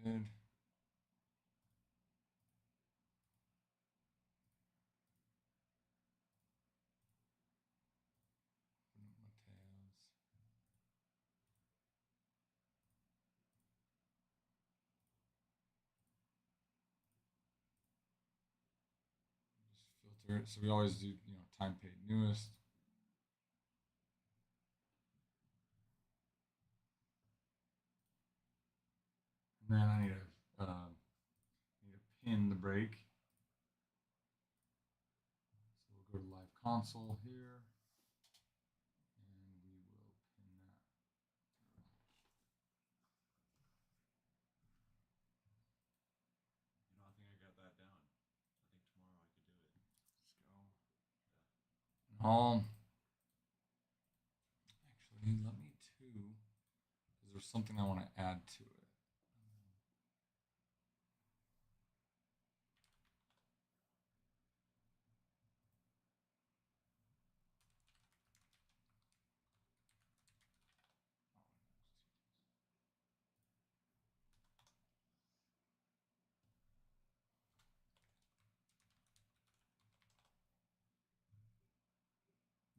Good. Just filter it. So we always do, time paid newest. And then I need to pin the break. So we'll go to live console here. And we will pin that. I think I got that down. I think tomorrow I could do it. Let's go. Actually, let me too, because there's something I want to add to it.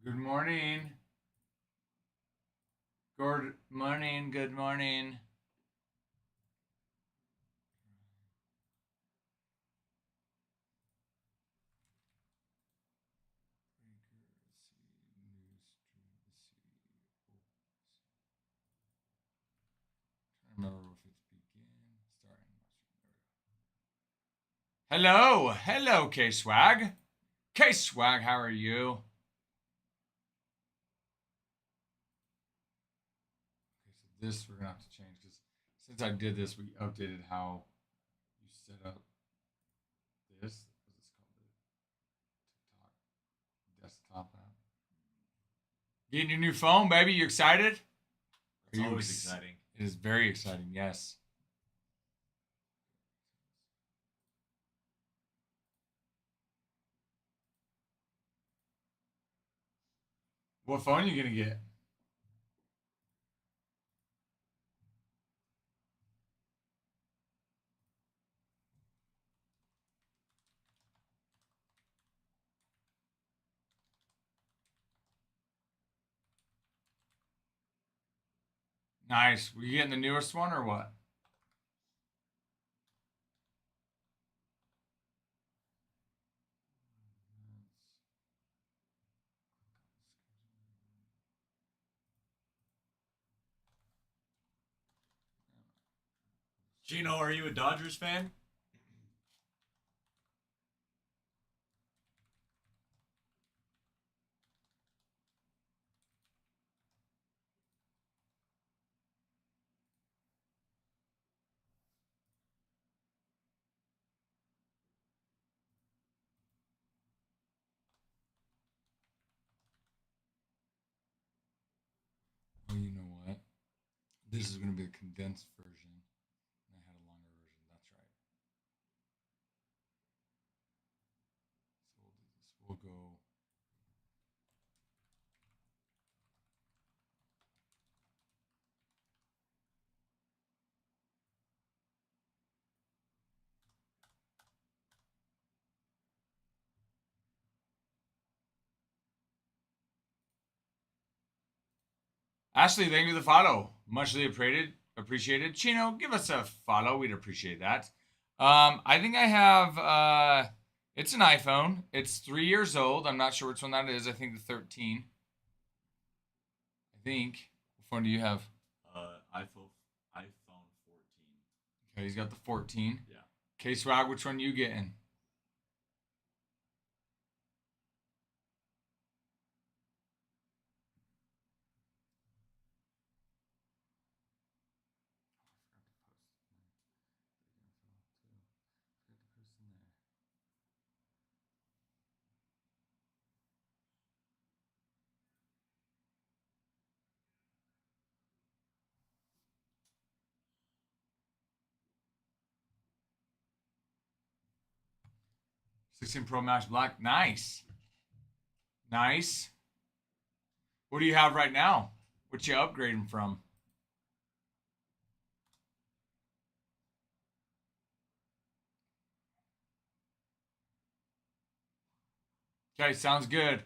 Good morning. Good morning. Good morning. Remember if it's begin, starting. Hello, hello, K Swag. K Swag, how are you? Okay, so this we're gonna have to change because since I did this, we updated how you set up this. What's this called? The TikTok desktop app. Getting your new phone, baby. You excited? It's always exciting. It is very exciting. Yes. What phone are you gonna get? Nice. Were you getting the newest one or what? Gino, are you a Dodgers fan? Oh, you know what? This is gonna be the condensed version. I had a longer version. That's right. So we'll do this. We'll go. Ashley, thank you for the follow. Muchly appreciated. Appreciated. Chino, give us a follow. We'd appreciate that. I think I have. It's an iPhone. It's 3 years old. I'm not sure which one that is. I think the 13. I think. What phone do you have? iPhone 14. Okay, he's got the 14. Yeah. K Swag, which one you getting? I 16 Pro Max Black. Nice. Nice. What do you have right now? What you upgrading from? Okay, sounds good.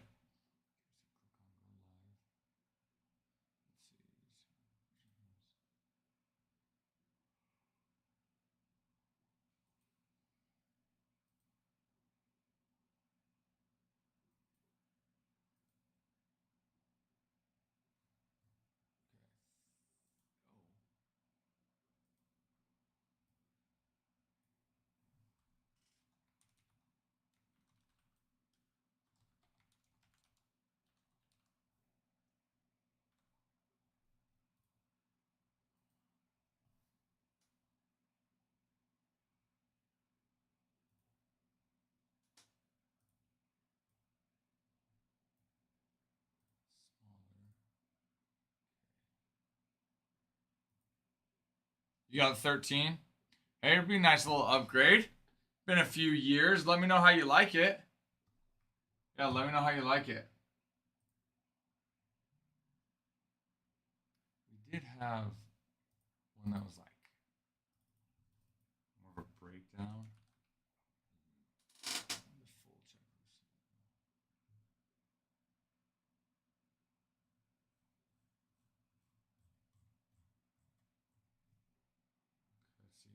You got 13. Hey, it'd be a nice little upgrade. Been a few years. Let me know how you like it. Yeah, let me know how you like it. We did have one that was like more of a breakdown. Full check. Let's see.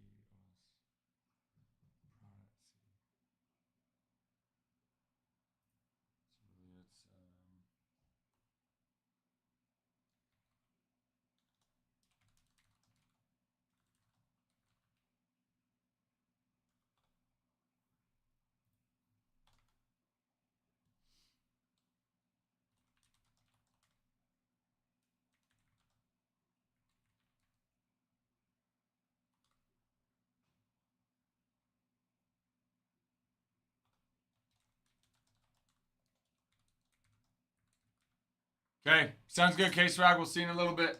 Okay, sounds good, Case Rag. We'll see you in a little bit.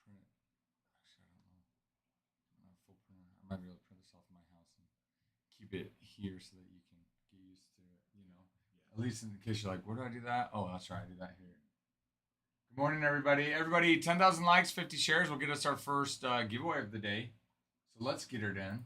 Print. Actually, I don't know. I don't have a full printer. I might be able to print this off in my house and keep it here so that you can get used to it. You know, at least in case you're like, where do I do that? Oh, that's right. I do that here. Good morning, everybody. Everybody, 10,000 likes, 50 shares will get us our first giveaway of the day. So let's get her done. Get her done.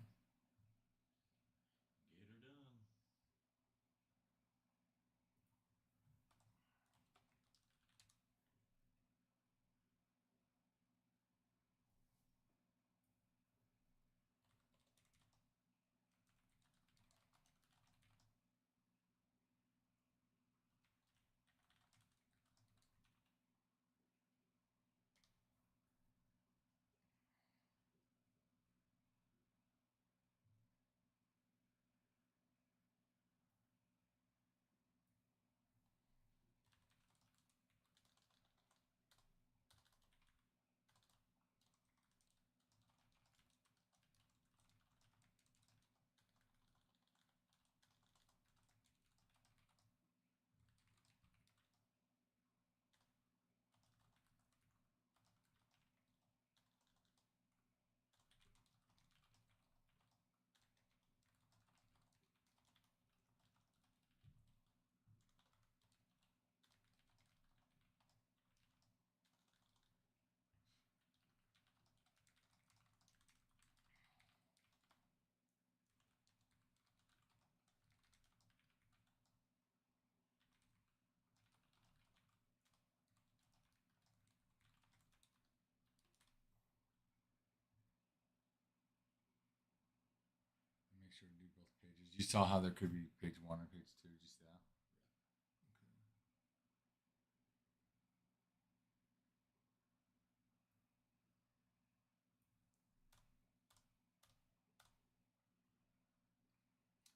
sure to do both pages. You saw how there could be page 1 or page 2. Did you see that?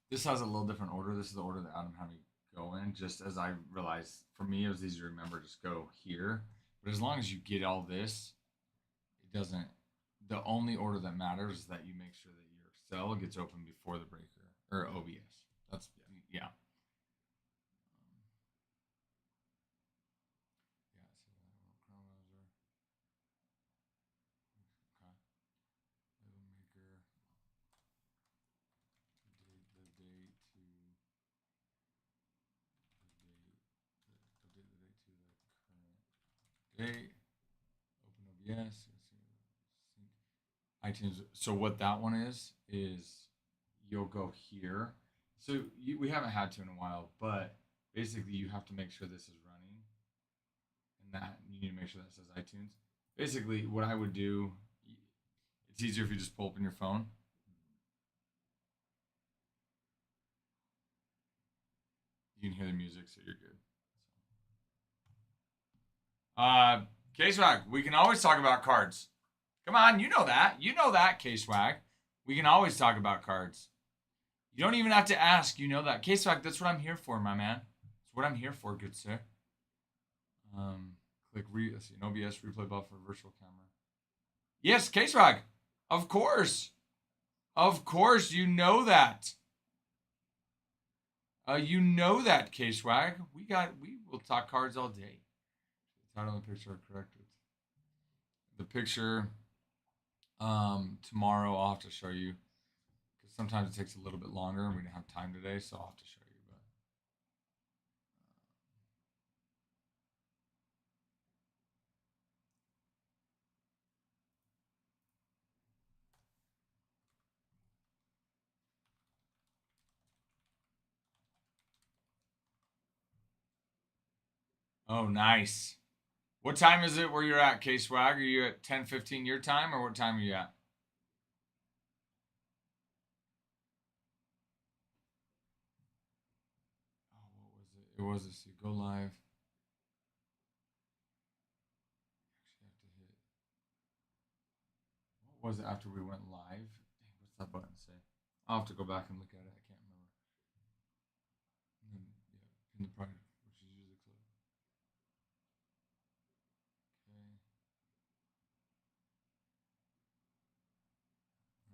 This has a little different order. This is the order that Adam had me go in. Just as I realized, for me, it was easy to remember. Just go here. But as long as you get all this, it doesn't. The only order that matters is that you make sure that your cell gets open before the breaker or OBS. That's yeah. Yeah. So Chrome browser. Okay. Label maker. The date to update the date to the current date. Open OBS. iTunes. So what that one is you'll go here. So we haven't had to in a while, but basically you have to make sure this is running, and that you need to make sure that says iTunes. Basically, what I would do, it's easier if you just pull up in your phone. You can hear the music, so you're good. K-Swag, we can always talk about cards. Come on, you know that. You know that, K-Swag. We can always talk about cards. You don't even have to ask. You know that. K-Swag, that's what I'm here for, my man. That's what I'm here for, good sir. Click let's see, an OBS replay buffer, virtual camera. Yes, K-Swag. Of course. Of course, you know that. You know that, K-Swag. We will talk cards all day. The title and the picture are corrected. The picture, tomorrow I'll have to show you, because sometimes it takes a little bit longer and we didn't have time today, so I'll have to show you. Oh, nice. What time is it where you're at, K-Swag? Are you at 10:15 your time, or what time are you at? Oh, what was it? It was a see, go live. Actually have to hit. What was it after we went live? Dang, what's that button say? I'll have to go back and look at it. I can't remember. And then, yeah, in the private, which is usually closed. Okay.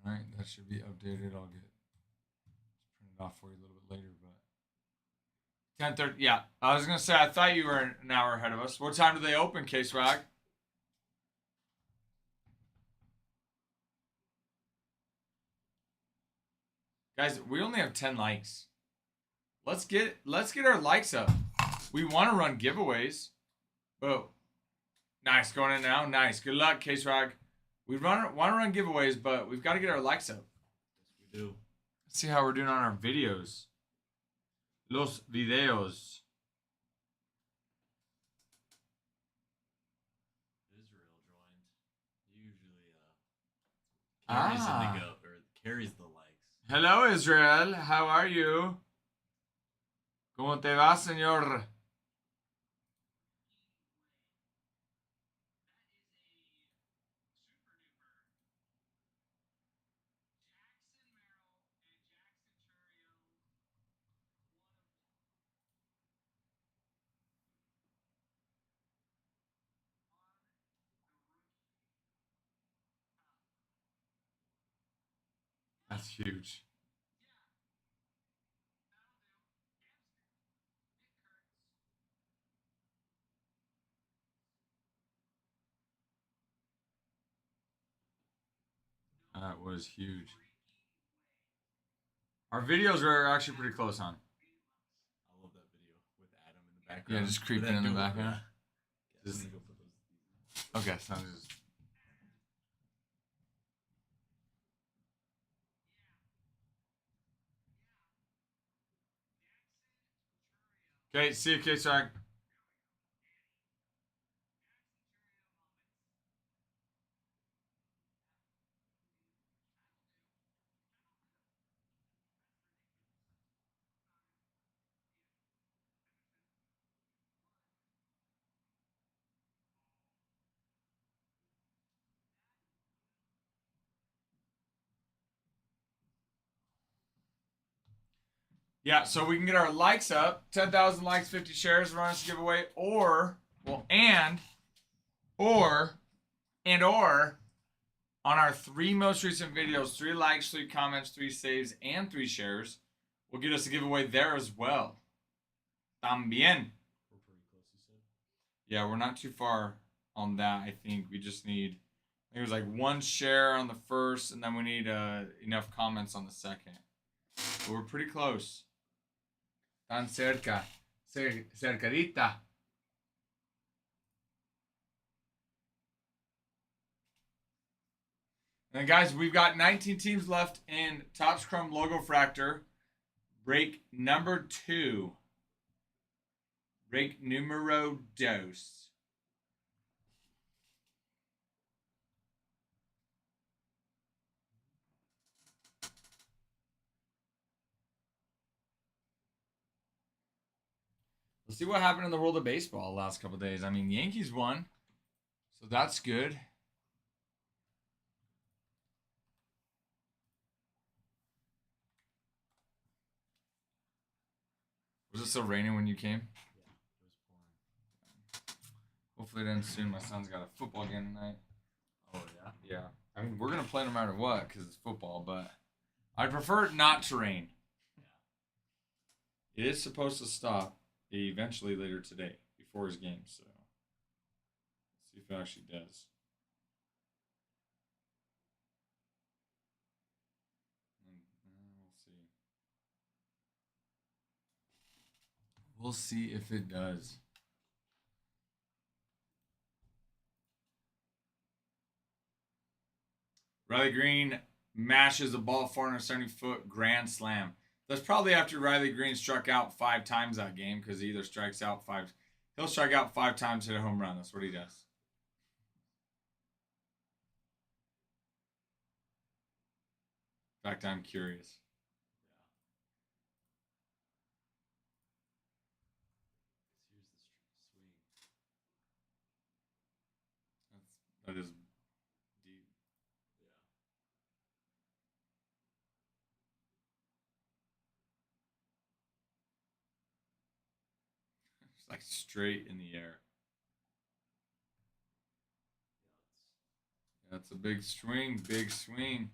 All right, that should be updated. I'll get printed off for you a little bit later, but 10:30. Yeah, I was gonna say I thought you were an hour ahead of us. What time do they open, K-Swag? Guys, we only have 10 likes. Let's get our likes up. We want to run giveaways. Oh, nice, going in now. Nice. Good luck, K-Swag. We want to run giveaways, but we've got to get our likes up. Yes, we do. Let's see how we're doing on our videos. Los videos. Israel joined. He usually carries the likes. Hello, Israel. How are you? ¿Cómo te va, señor? That's huge. That was huge. Our videos were actually pretty close on. I love that video with Adam in the background. Yeah, just creeping in the background. Yeah. Just- Go put those. Okay, so just. Okay, see you, K-Swag. Yeah, so we can get our likes up. 10,000 likes, 50 shares, run us a giveaway. Or, well, or, or, on our 3 most recent videos, 3 likes, 3 comments, 3 saves, and 3 shares, will get us a giveaway there as well. También. We're pretty close, you said? Yeah, we're not too far on that. I think we just need, I think it was like 1 share on the first, and then we need enough comments on the second. But we're pretty close. Tan cerca. Cercadita. And then, guys, we've got 19 teams left in Topps Chrome Logo Fractor. Break number 2. Break numero dos. Let's see what happened in the world of baseball the last couple days. I mean, Yankees won, so that's good. Was it still raining when you came? Yeah, it was pouring. Hopefully it ends soon. My son's got a football game tonight. Oh, yeah? Yeah. I mean, we're going to play no matter what because it's football, but I'd prefer it not to rain. Yeah. It is supposed to stop eventually later today before his game, so let's see if it actually does. We'll see. We'll see if it does. Riley Green mashes a ball 470-foot grand slam. That's probably after Riley Green struck out 5 times that game because he either strikes out 5. He'll strike out 5 times, hit a home run. That's what he does. In fact, I'm curious. Here's the swing. That is deep. Yeah. It's like straight in the air. That's a big swing, big swing.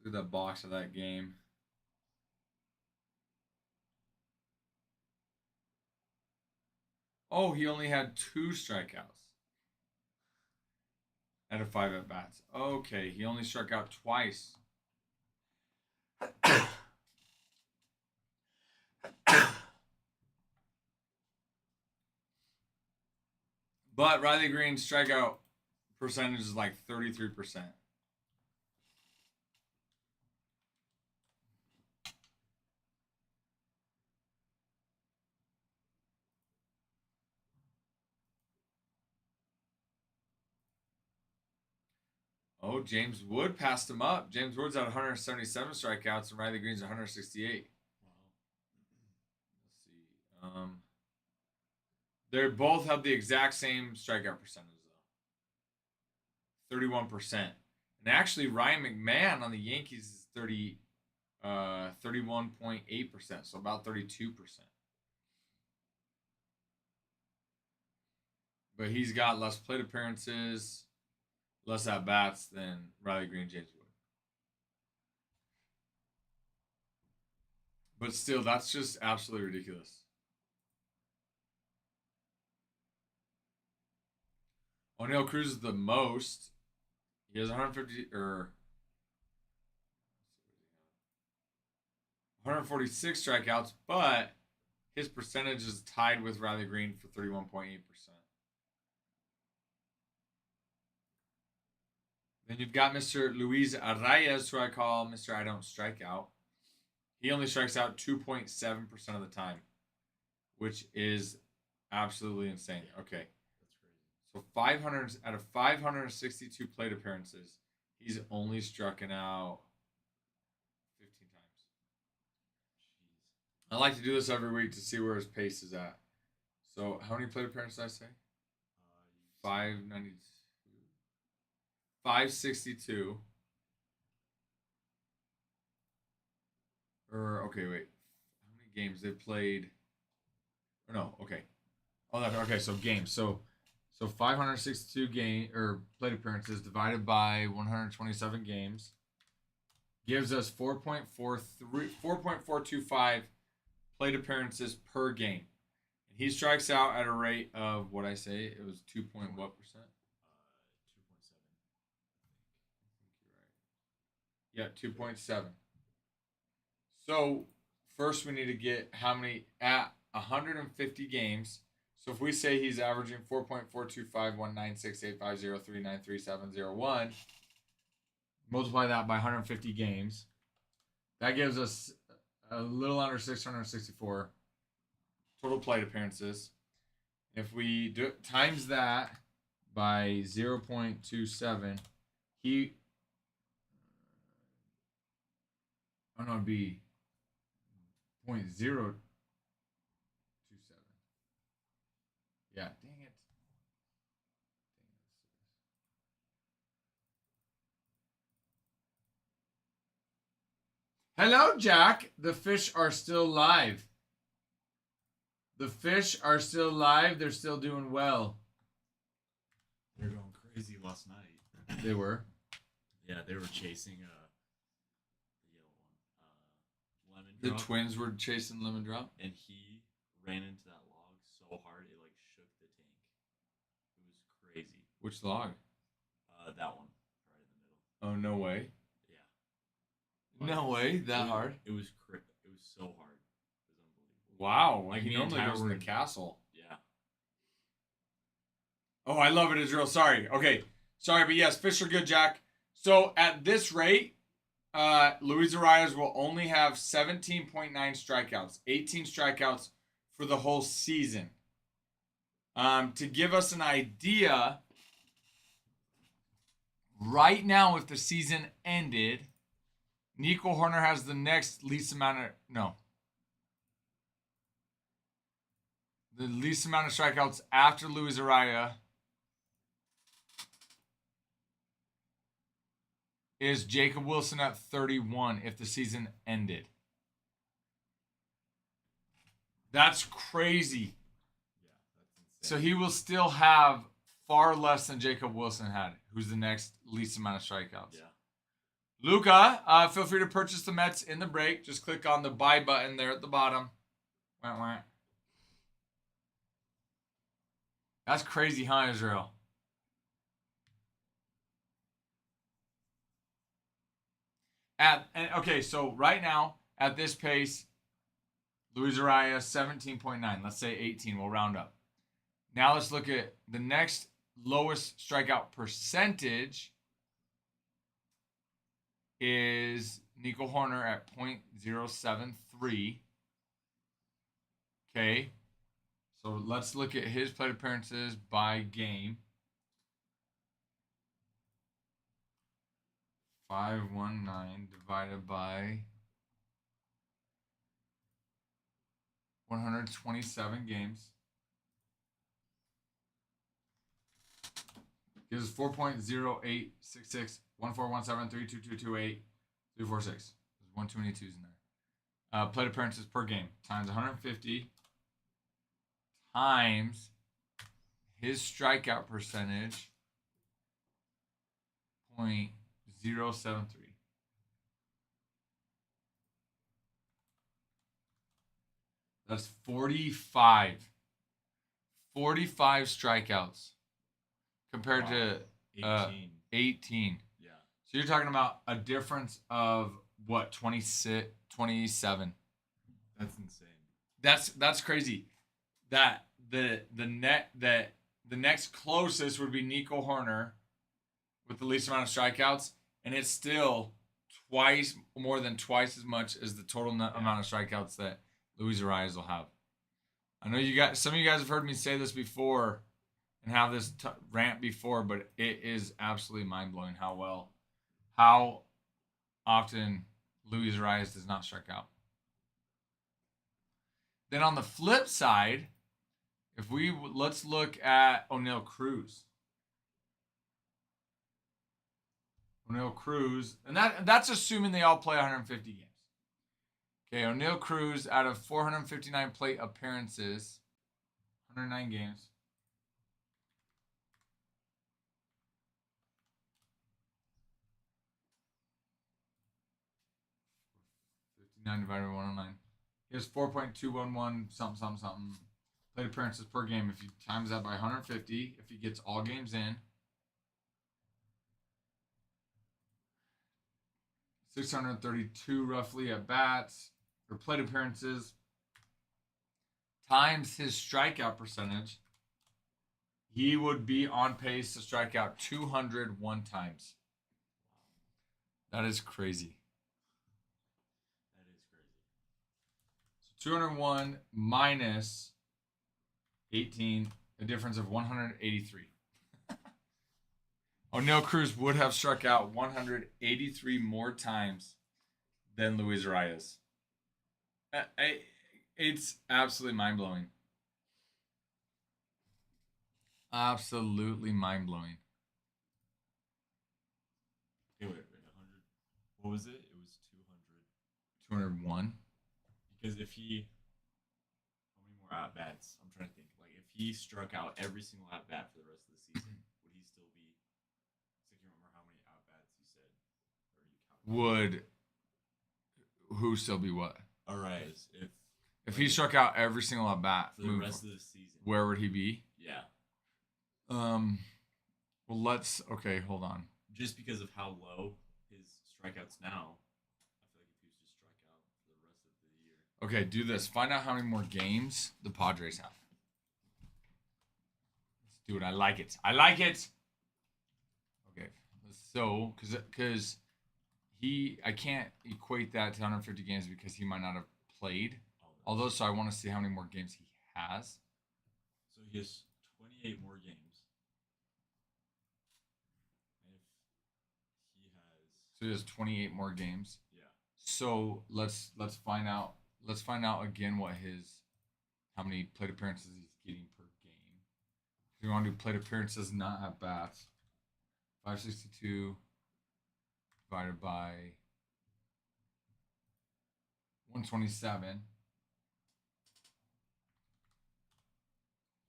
Look at that box of that game. Oh, he only had 2 strikeouts out of 5 at bats. Okay, he only struck out twice. But Riley Green's strikeout percentage is like 33%. Oh, James Wood passed him up. James Wood's at 177 strikeouts and Riley Green's 168. Wow. Let's see. They both have the exact same strikeout percentage though. 31%. And actually Ryan McMahon on the Yankees is 31.8%, so about 32%. But he's got less plate appearances, less at bats than Riley Green, James Wood. But still, that's just absolutely ridiculous. O'Neill Cruz is the most. He has 150 or 146 strikeouts, but his percentage is tied with Riley Green for 31.8%. Then you've got Mr. Luis Arraez, who I call Mr. I Don't Strike Out. He only strikes out 2.7% of the time, which is absolutely insane. Okay. That's crazy. So 500 out of 562 plate appearances, he's only struck out 15 times. Jeez. I like to do this every week to see where his pace is at. So, how many plate appearances did I say? 592. 562. Or, okay, wait. How many games they played? Or no, okay. Oh, okay, so games. So 562 game or plate appearances divided by 127 games gives us 4.425 plate appearances per game. And he strikes out at a rate of what I say it was 2 point what percent? 2.7. Yeah, 2.7. So first we need to get how many at 150 games. So if we say he's averaging 4.425196850393701, multiply that by 150 games. That gives us a little under 664 total plate appearances. If we do times that by 0.27, he oh no, it'd be 0.027. Yeah, dang it. Hello, Jack. The fish are still live. The fish are still live. They're still doing well. They're going crazy last night. They were. Yeah, they were chasing the yellow one, lemon The drop, twins were chasing lemon drop. and he ran into that log so hard it like shook the tank. It was crazy. Which log? That one right in the middle. Oh, no way. Yeah. No way. That hard. It was it was so hard. It was unbelievable. Wow. Like, He me and normally Tyler goes to were- the castle. Yeah. Oh, I love it, Israel. Sorry. Okay. Sorry, but yes, fish are good, Jack. So at this rate, Luis Arias will only have 17.9 strikeouts, 18 strikeouts for the whole season. To give us an idea, right now, if the season ended, Nico Horner has the next least amount of the least amount of strikeouts after Luis Arias is Jacob Wilson at 31 if the season ended. That's crazy. Yeah, that's insane. So he will still have far less than Jacob Wilson had, who's the next least amount of strikeouts. Yeah. Luca, feel free to purchase the Mets in the break. Just click on the buy button there at the bottom. Wah, wah. That's crazy, huh, Israel? Okay, so right now, at this pace, Luis Arias, 17.9. Let's say 18. We'll round up. Now let's look at the next lowest strikeout percentage is Nico Horner at 0.073. Okay. So let's look at his plate appearances by game. 519 divided by 127 games gives us 4.0866 1417 346. There's one too many twos in there. Plate appearances per game times 150 times his strikeout percentage 0.073. That's 45. 45 strikeouts compared to 18. 18. Yeah. So you're talking about a difference of what, 26, 27. That's insane. That's crazy. That the next closest would be Nico Horner with the least amount of strikeouts, and it's still more than twice as much as the total amount of strikeouts that Luis Arias will have. I know some of you guys have heard me say this before and have this rant before, but it is absolutely mind-blowing how often Luis Arias does not strike out. Then on the flip side, if we let's look at O'Neal Cruz. O'Neal Cruz, and that's assuming they all play 150 games. Okay, O'Neal Cruz out of 459 plate appearances, 109 games. Nine divided by 109. He has 4.211 something. Plate appearances per game. If you times that by 150, if he gets all games in, 632 roughly at bats or plate appearances times his strikeout percentage, he would be on pace to strike out 201 times. That is crazy. That is crazy. So 201 minus 18, a difference of 183. O'Neal Cruz would have struck out 183 more times than Luis Arias. It's absolutely mind-blowing. Absolutely mind-blowing. Okay, wait, 100. What was it? It was 200. 201. Because if he, how many more at bats? I'm trying to think. Like if he struck out every single at bat for the rest of the season, would he still be? I can't remember how many at bats you said, or you counted. Would who still be what? Arias, If he struck out every single at bat for the rest of the season, where would he be? yeah. Well, okay, hold on. Just because of how low his strikeouts now, I feel like if he was to strike out for the rest of the year. Okay, do this. Find out how many more games the Padres have. Let's do it. I like it. I like it. Okay, so because I can't equate that to 150 games because he might not have played. Although, so I want to see how many more games he has. So he has 28 more games. And if he has, So he has 28 more games. yeah. So let's find out. Let's find out again how many plate appearances he's getting per game. If you want to do plate appearances, not at bats, 562 divided by 127.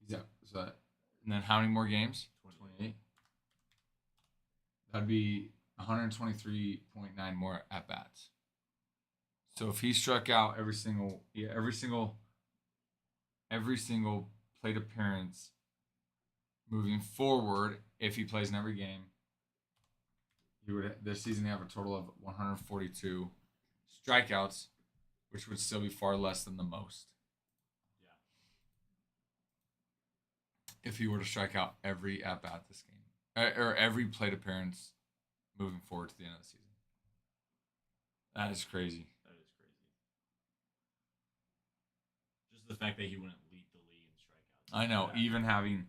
Yeah. So, and then how many more games? 28. That'd be 123.9 more at bats. So if he struck out every single plate appearance moving forward, if he plays in every game, he would this season have a total of 142 strikeouts, which would still be far less than the most. If he were to strike out every at bat this game, or every plate appearance moving forward to the end of the season. That is crazy. That is crazy. Just the fact that he wouldn't lead the league in strikeouts. I know, even having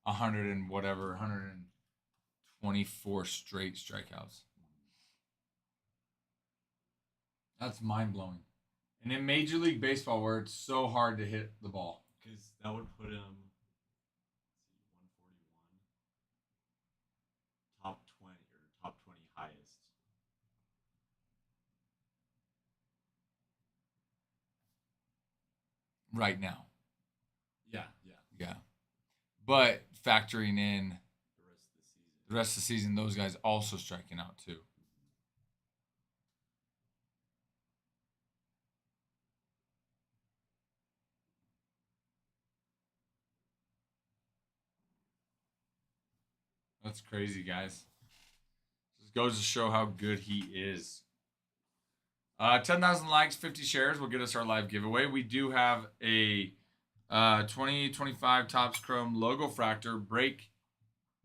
124 straight strikeouts. That's mind blowing. And in Major League Baseball, where it's so hard to hit the ball, because that would put him. 141, top 20 or top 20 highest. right now. Yeah. Yeah. But factoring in The rest of the season. the season, those guys also striking out too. That's crazy, guys. Just goes to show how good he is. 10,000 likes, 50 shares will get us our live giveaway. We do have a 2025 Topps Chrome Logo Fractor break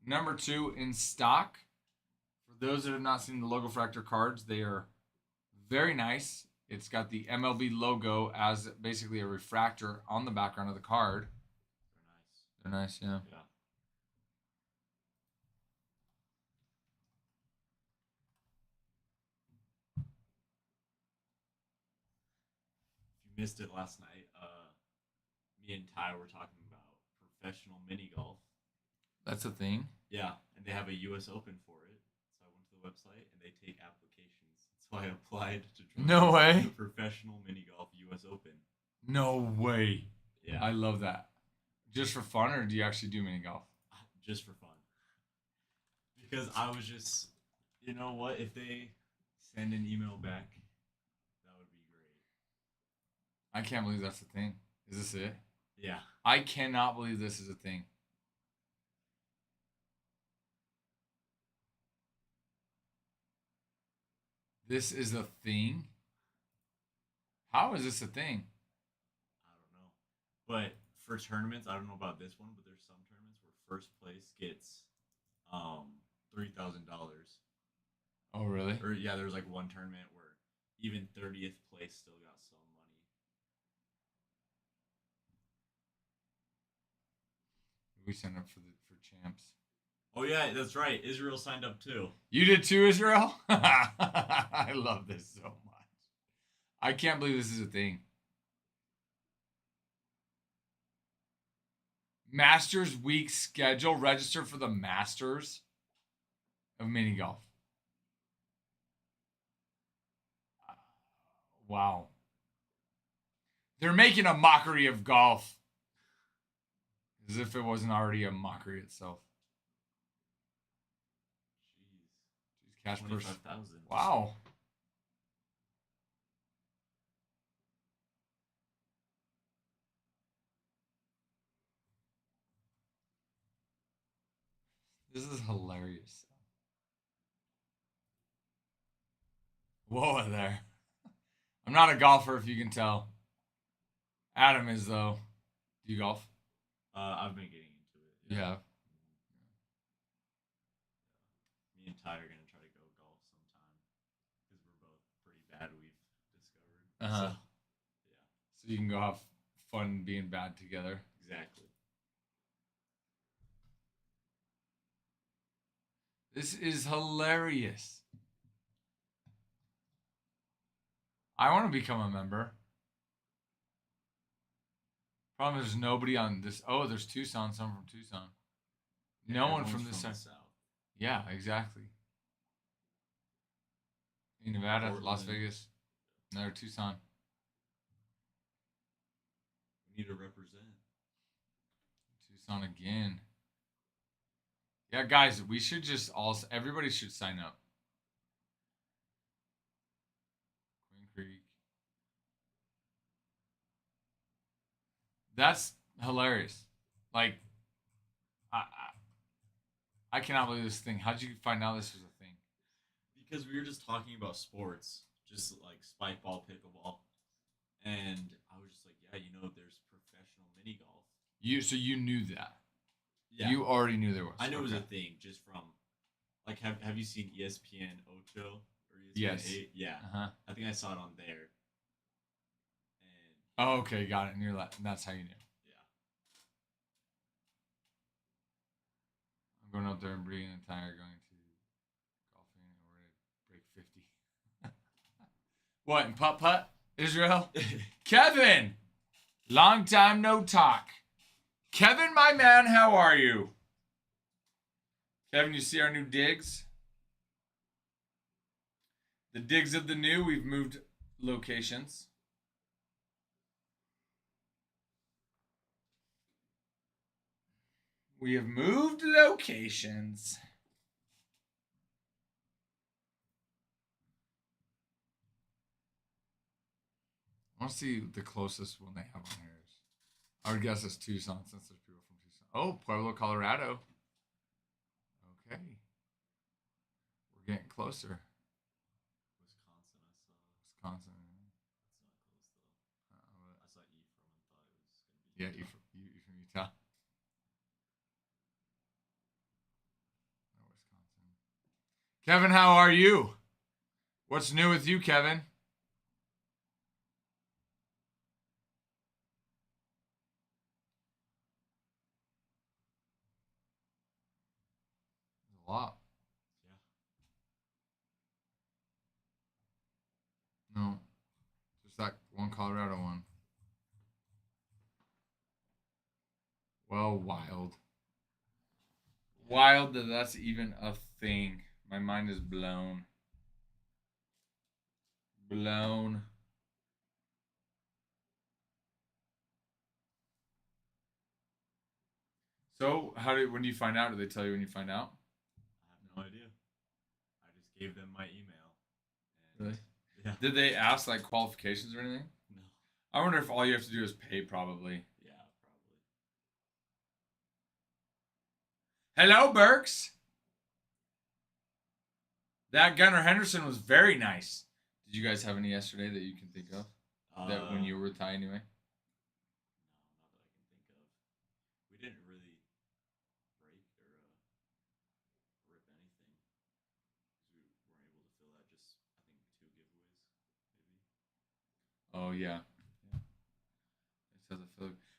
number 2 in stock. For those that have not seen the Logo Fractor cards, they are very nice. It's got the MLB logo as basically a refractor on the background of the card. They're nice. They're nice, yeah. Yeah. If you missed it last night, me and Ty were talking about professional mini golf. That's a thing. Yeah, and they have a U.S. Open for it. So I went to the website and they take applications. So I applied to join No way. the professional mini golf U.S. Open. No way. Yeah, I love that. Just for fun, or do you actually do mini golf? just for fun. Because I was just, you know what? If they send an email back, that would be great. I can't believe that's a thing. Is this it? Yeah. I cannot believe this is a thing. This is a thing? How is this a thing? I don't know. But for tournaments, I don't know about this one, but there's some tournaments where first place gets $3,000. Oh, really? Or yeah, there was like one tournament where even 30th place still got some money. We signed up for champs. Oh yeah, that's right. Israel signed up too. You did too, Israel? I love this so much. I can't believe this is a thing. Masters week schedule. Register for the Masters of mini golf. Wow. They're making a mockery of golf. As if it wasn't already a mockery itself. Jeez. Cash purse. 25,000. Wow. This is hilarious. Whoa there. I'm not a golfer, if you can tell. Adam is, though. Do you golf? I've been getting into it. Yeah. Me and Ty are gonna try to go golf sometime because we're both pretty bad. We've discovered. Uh-huh. So, So you can go have fun being bad together. exactly. This is hilarious. I want to become a member. Problem is, there's nobody on this. Oh, there's Tucson. Someone from Tucson. No one from this side. the south. Yeah, exactly. In Nevada, Las Portland. Vegas, another Tucson. We need to represent. Tucson again. Yeah, guys, we should just also, everybody should sign up. Queen Creek. That's hilarious. Like, I cannot believe this thing. How did you find out this was a thing? Because we were just talking about sports, just like spike ball, pickleball, and I was just like, yeah, there's professional mini golf. So you knew that. Yeah, You already knew there was. I knew it was a Okay. thing just from, like, have you seen ESPN Ocho or ESPN Yes. 8? Yeah, Uh-huh. I think I saw it on there. And Oh, okay, got it. And you're like, that's how you knew. yeah, I'm going up there and bringing a tire, going to golfing, and we're gonna break 50. What, in putt-putt? Israel? Kevin! Long time no talk. Kevin, my man, how are you? Kevin, you see our new digs? The digs of the new, we've moved locations. We have moved locations. I want to see the closest one they have on here. I would guess it's Tucson since there's people from Tucson. Oh, Pueblo, Colorado. Okay. We're getting closer. Wisconsin, I saw. Wisconsin. That's not close though. I saw Ephraim and thought it was gonna be. Yeah, Utah. you from Utah. No, Wisconsin. Kevin, how are you? What's new with you, Kevin? There's a lot. Yeah. No, just that one Colorado one. Well, wild. Wild that that's even a thing. My mind is blown. Blown. So, when do you find out? Do they tell you when you find out? I have no idea. I just gave them my email. And Really? yeah. Did they ask like qualifications or anything? No. I wonder if all you have to do is pay, probably. Yeah, probably. Hello, Burks. That Gunnar Henderson was very nice. Did you guys have any yesterday that you can think of? That when you were with Ty, anyway? No, not that I can think of. We didn't really break or rip anything because we weren't able to fill out. Just I think 2 giveaways, maybe. Oh, yeah.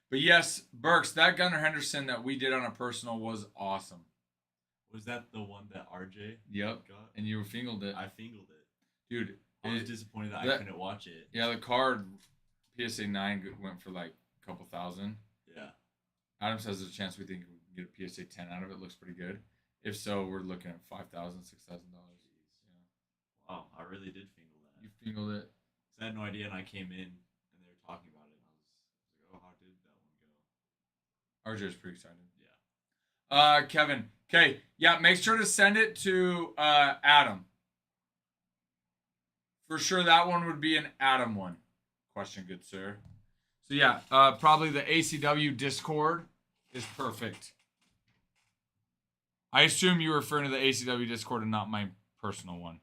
But yes, Burks, that Gunnar Henderson that we did on a personal was awesome. Was that the one that RJ Yep. got? And you fingled it. I fingled it. Dude. I was disappointed that I couldn't watch it. Yeah, the card PSA 9 went for like a couple thousand. Yeah. Adam says there's a chance we think we can get a PSA 10 out of it. Looks pretty good. If so, we're looking at $5,000, $6,000. Yeah. Wow, I really did fingle that. You fingled it. I had no idea, and I came in, and they were talking about it, and I was like, oh, how did that one go? RJ's pretty excited. Yeah. Kevin. Okay, yeah, make sure to send it to Adam. For sure, that one would be an Adam one. Question, good sir. So yeah, probably the ACW Discord is perfect. I assume you're referring to the ACW Discord and not my personal one.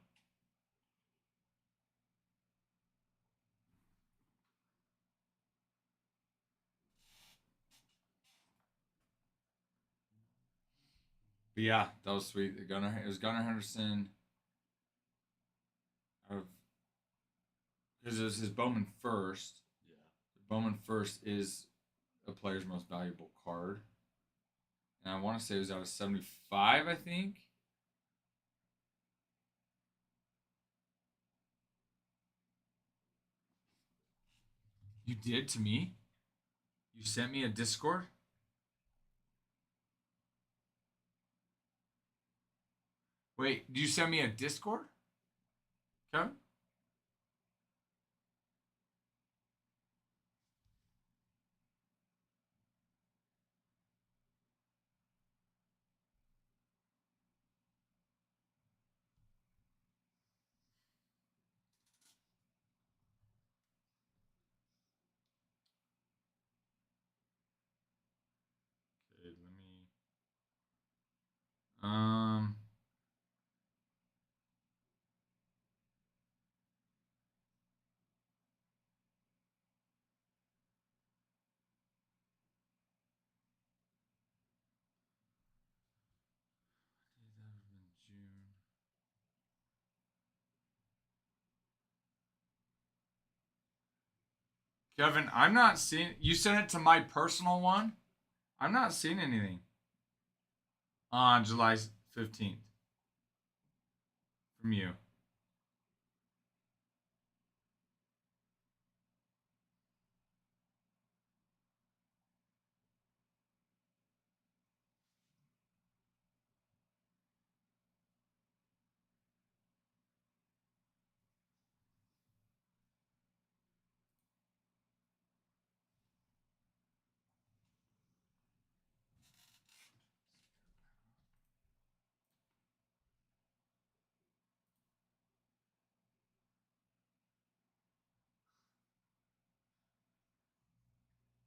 But yeah, that was sweet. It was Gunnar Henderson. Because it was his Bowman first. Yeah. Bowman first is a player's most valuable card. And I want to say it was out of 75, I think. You did to me? You sent me a Discord? Wait, did you send me a Discord? Kevin? Okay, let me. June. Kevin, I'm not seeing. You sent it to my personal one. I'm not seeing anything on July 15th from you.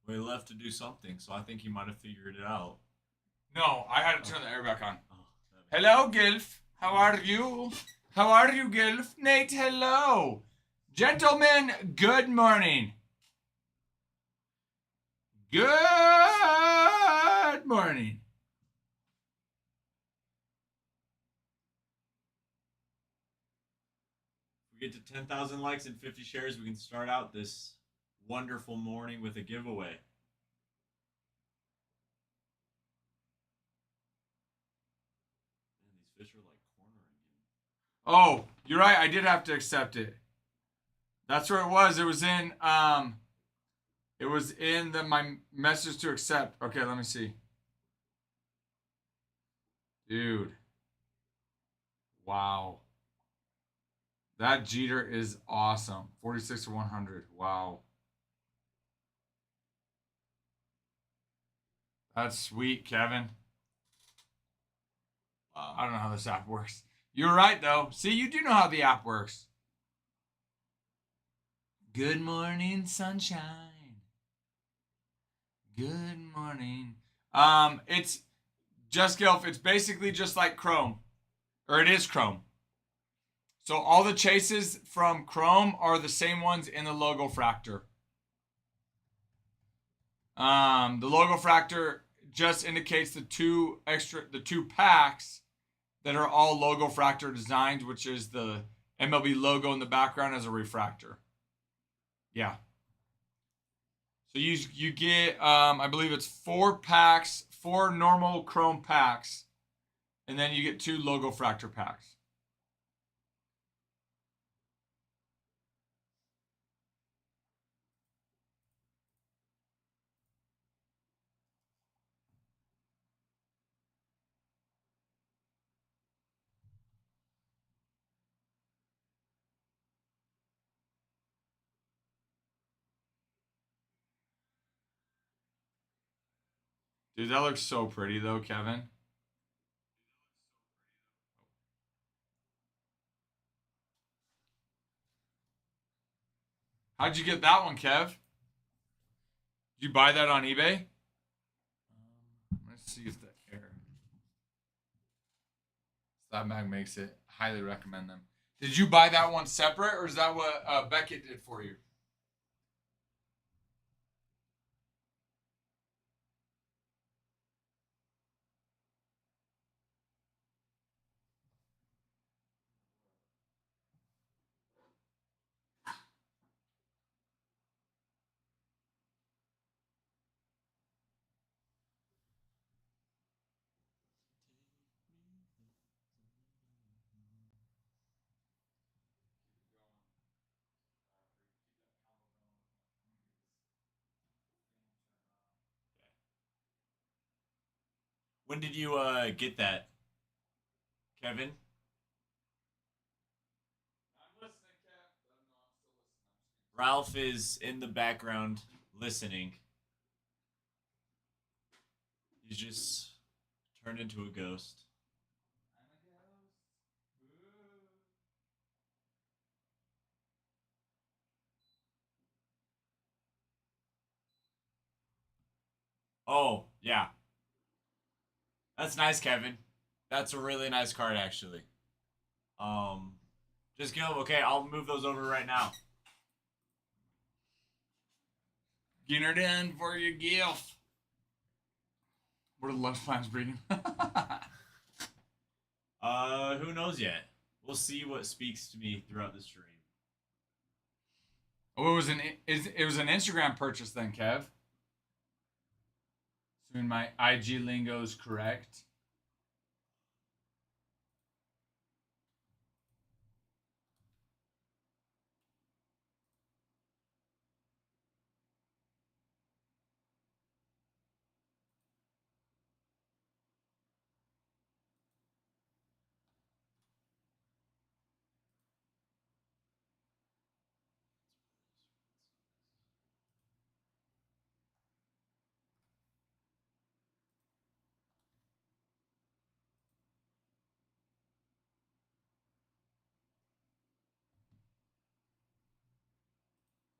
Well, he left to do something, so I think he might have figured it out. No, I had to turn the air back on. Oh, Hello, Gilf. How are you? How are you, Gilf? Nate, hello. Gentlemen, good morning. Good morning. If we get to 10,000 likes and 50 shares, we can start out this wonderful morning with a giveaway. Man, these fish are like cornering him. Oh, you're right. I did have to accept it. That's where it was. It was in It was in my message to accept. Okay, let me see. Dude. Wow. That Jeter is awesome. 46 to 100. Wow. That's sweet, Kevin. I don't know how this app works. You're right, though. See, you do know how the app works. Good morning, sunshine. Good morning. It's just Gilf. It's basically just like Chrome, or it is Chrome. So all the chases from Chrome are the same ones in the Logofractor. The Logofractor just indicates the two packs that are all Logofractor designed, which is the MLB logo in the background as a refractor. Yeah. So you get I believe it's 4 packs, 4 normal Chrome packs, and then you get 2 Logofractor packs. Dude, that looks so pretty though, Kevin. How'd you get that one, Kev? Did you buy that on eBay? Let's see if the air that mag makes it. Highly recommend them. Did you buy that one separate, or is that what Beckett did for you? When did you get that, Kevin? Ralph is in the background listening. He's just turned into a ghost. Oh, yeah. That's nice, Kevin. That's a really nice card, actually. Um, just kill him. Okay, I'll move those over right now. Getting her done for your gift. What are the lunch plans, Breeden? Who knows yet? We'll see what speaks to me throughout the stream. Oh, it was an Instagram purchase then, Kev. Soon my IG lingo is correct.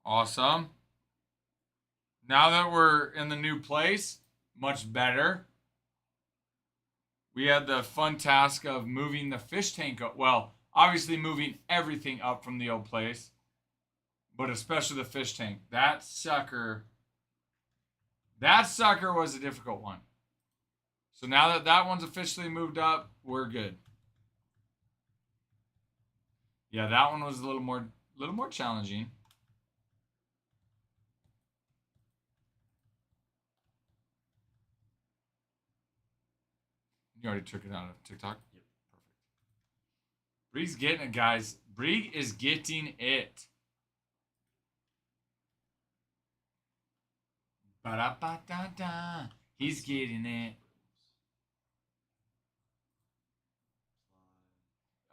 Awesome. Now that we're in the new place, much better. We had the fun task of moving the fish tank up. Well, obviously moving everything up from the old place, but especially the fish tank. That sucker was a difficult one. So now that that one's officially moved up, we're good. Yeah, that one was a little more challenging. You already took it out of TikTok? Yep, perfect. Bree's getting it, guys. Bree is getting it. Ba-da-ba-da-da. He's getting it.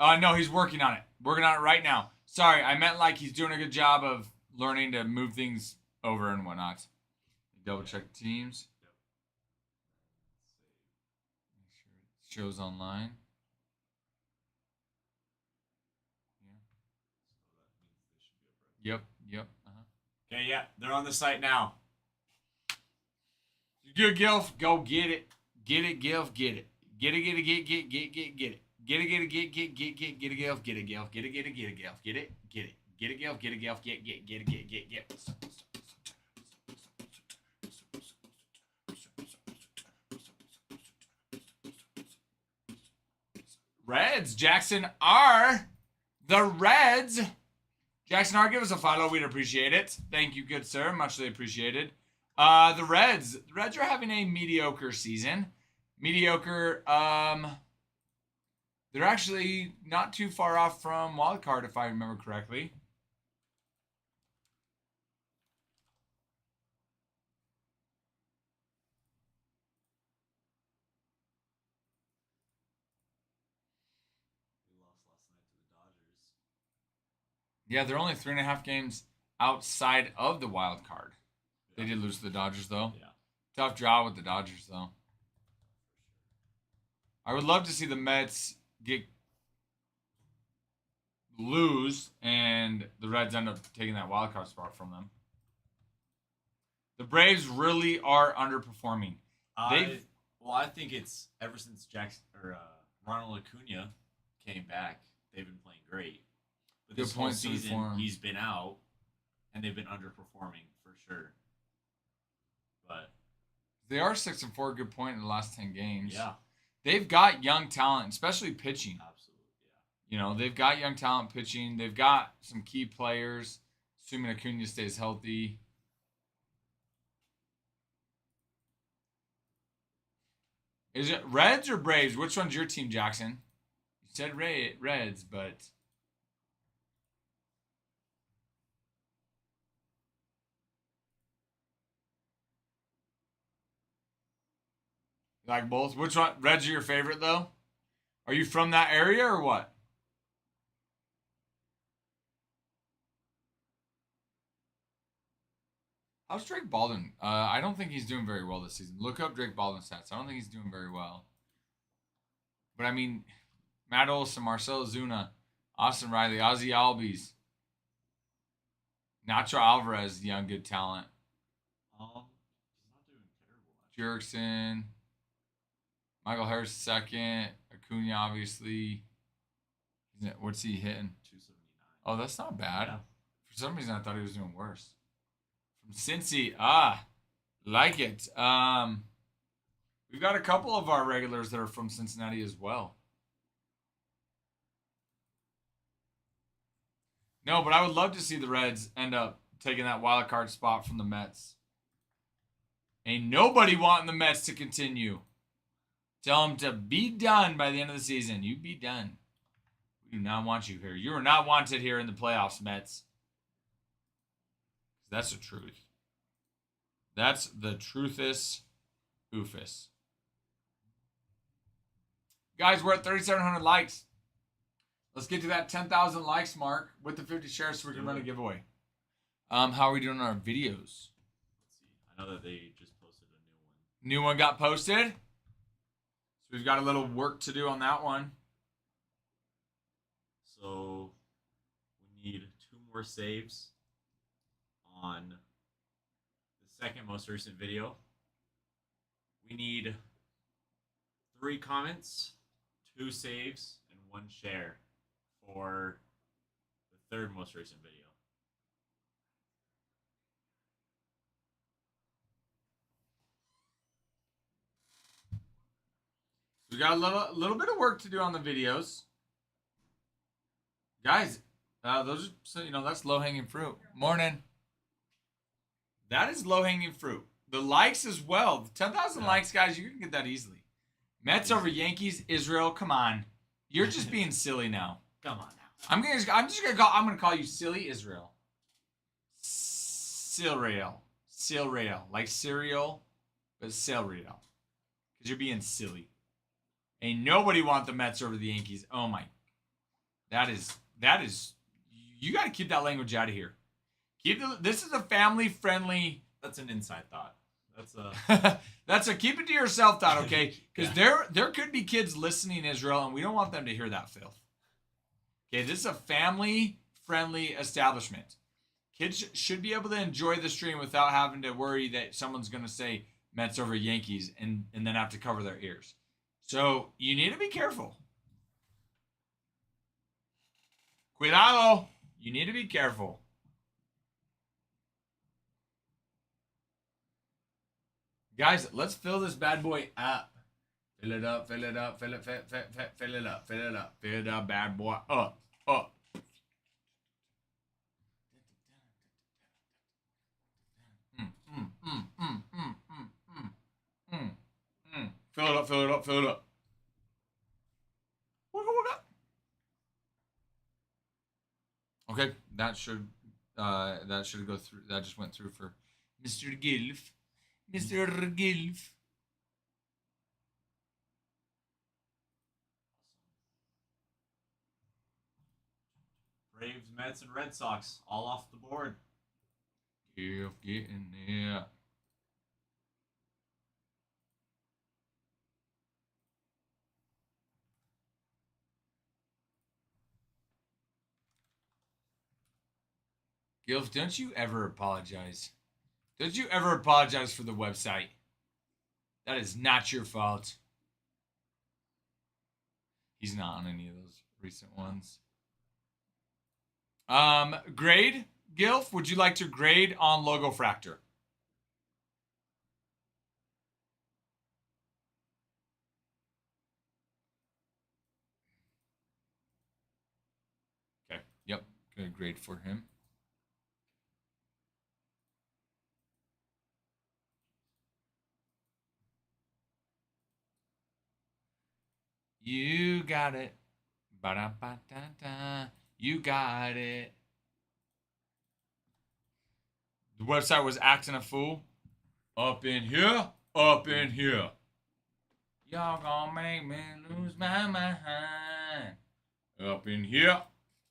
No, he's working on it. Working on it right now. Sorry, I meant like he's doing a good job of learning to move things over and whatnot. Double check teams. Make sure it shows online. Yep. Okay, yeah, they're on the site now. Good, Gilf. Go get it. Get it, Gilf. Get it. Get it, get it, get it. Get it, get it, get it, Gilf. Get it, Gilf. Get it, get it, get it, Gilf. Get it, get it. Get it, Gilf. Get it, Gilf. Get it. Reds, Jackson R. The Reds. Jackson R, give us a follow. We'd appreciate it. Thank you, good sir. Muchly appreciated. The Reds are having a mediocre season. Mediocre. They're actually not too far off from wild card, if I remember correctly. We lost last night to the Dodgers. Yeah, they're only 3.5 games outside of the wild card. They did lose to the Dodgers, though. Yeah. Tough draw with the Dodgers, though. I would love to see the Mets lose and the Reds end up taking that wild card spot from them. The Braves really are underperforming. I think it's ever since Ronald Acuna came back, they've been playing great. But this whole season, he's been out, and they've been underperforming for sure. But they are 6-4, good point in the last 10 games. Yeah, they've got young talent, especially pitching. absolutely. Yeah, You know, they've got young talent pitching. They've got some key players, assuming Acuna stays healthy. Is it Reds or Braves? Which one's your team, Jackson? You said Reds, but like both. Which one? Reds are your favorite, though? Are you from that area or what? How's Drake Baldwin? I don't think he's doing very well this season. Look up Drake Baldwin stats. I don't think he's doing very well. But I mean, Matt Olson, Marcell Ozuna, Austin Riley, Ozzy Albies, Nacho Alvarez, young good talent. he's not doing terrible. Jurickson, Michael Harris second, Acuna obviously. What's he hitting? 279. Oh, that's not bad. Yeah. For some reason, I thought he was doing worse. From Cincy, like it. We've got a couple of our regulars that are from Cincinnati as well. No, but I would love to see the Reds end up taking that wild card spot from the Mets. Ain't nobody wanting the Mets to continue. Tell them to be done by the end of the season. You be done. We do not want you here. You are not wanted here in the playoffs, Mets. That's the truth. That's the truthest oofus. Guys, we're at 3,700 likes. Let's get to that 10,000 likes mark with the 50 shares so we can run a giveaway. How are we doing on our videos? Let's see. I know that they just posted a new one. New one got posted. So we've got a little work to do on that one. So we need 2 more saves on the second most recent video. We need 3 comments, 2 saves, and 1 share for the third most recent video. We got a little bit of work to do on the videos. Guys, those are, that's low-hanging fruit. Morning. That is low-hanging fruit. The likes as well. 10,000 likes, guys, you can get that easily. Mets over Yankees, Israel, come on. You're just being silly now. Come on now. I'm gonna call you silly Israel. Silreal. Sil Real. Like cereal, but Sil Real. Because you're being silly. Ain't nobody want the Mets over the Yankees. Oh my. That is you gotta keep that language out of here. This is a family friendly. That's an inside thought. That's a keep it to yourself thought, okay? Because Yeah. there could be kids listening in Israel, and we don't want them to hear that filth. Okay, this is a family friendly establishment. Kids should be able to enjoy the stream without having to worry that someone's gonna say Mets over Yankees and then have to cover their ears. So you need to be careful. Cuidado. You need to be careful. Guys, let's fill this bad boy up. Fill it up, fill it up, fill it, fill it up, fill it up, fill that bad boy up. Fill it up, fill it up, fill it up. Okay, that should go through. That just went through for Mr. Gilf. Mr. Gilf. Braves, Mets, and Red Sox all off the board. Gilf, get in there. Gilf, don't you ever apologize. Don't you ever apologize for the website. That is not your fault. He's not on any of those recent ones. Grade, Gilf, would you like to grade on Logofractor? Okay, yep, good grade for him. You got it. Ba-da-ba-da-da. You got it. The website was acting a fool. Up in here. Up in here. Y'all gonna make me lose my mind. Up in here.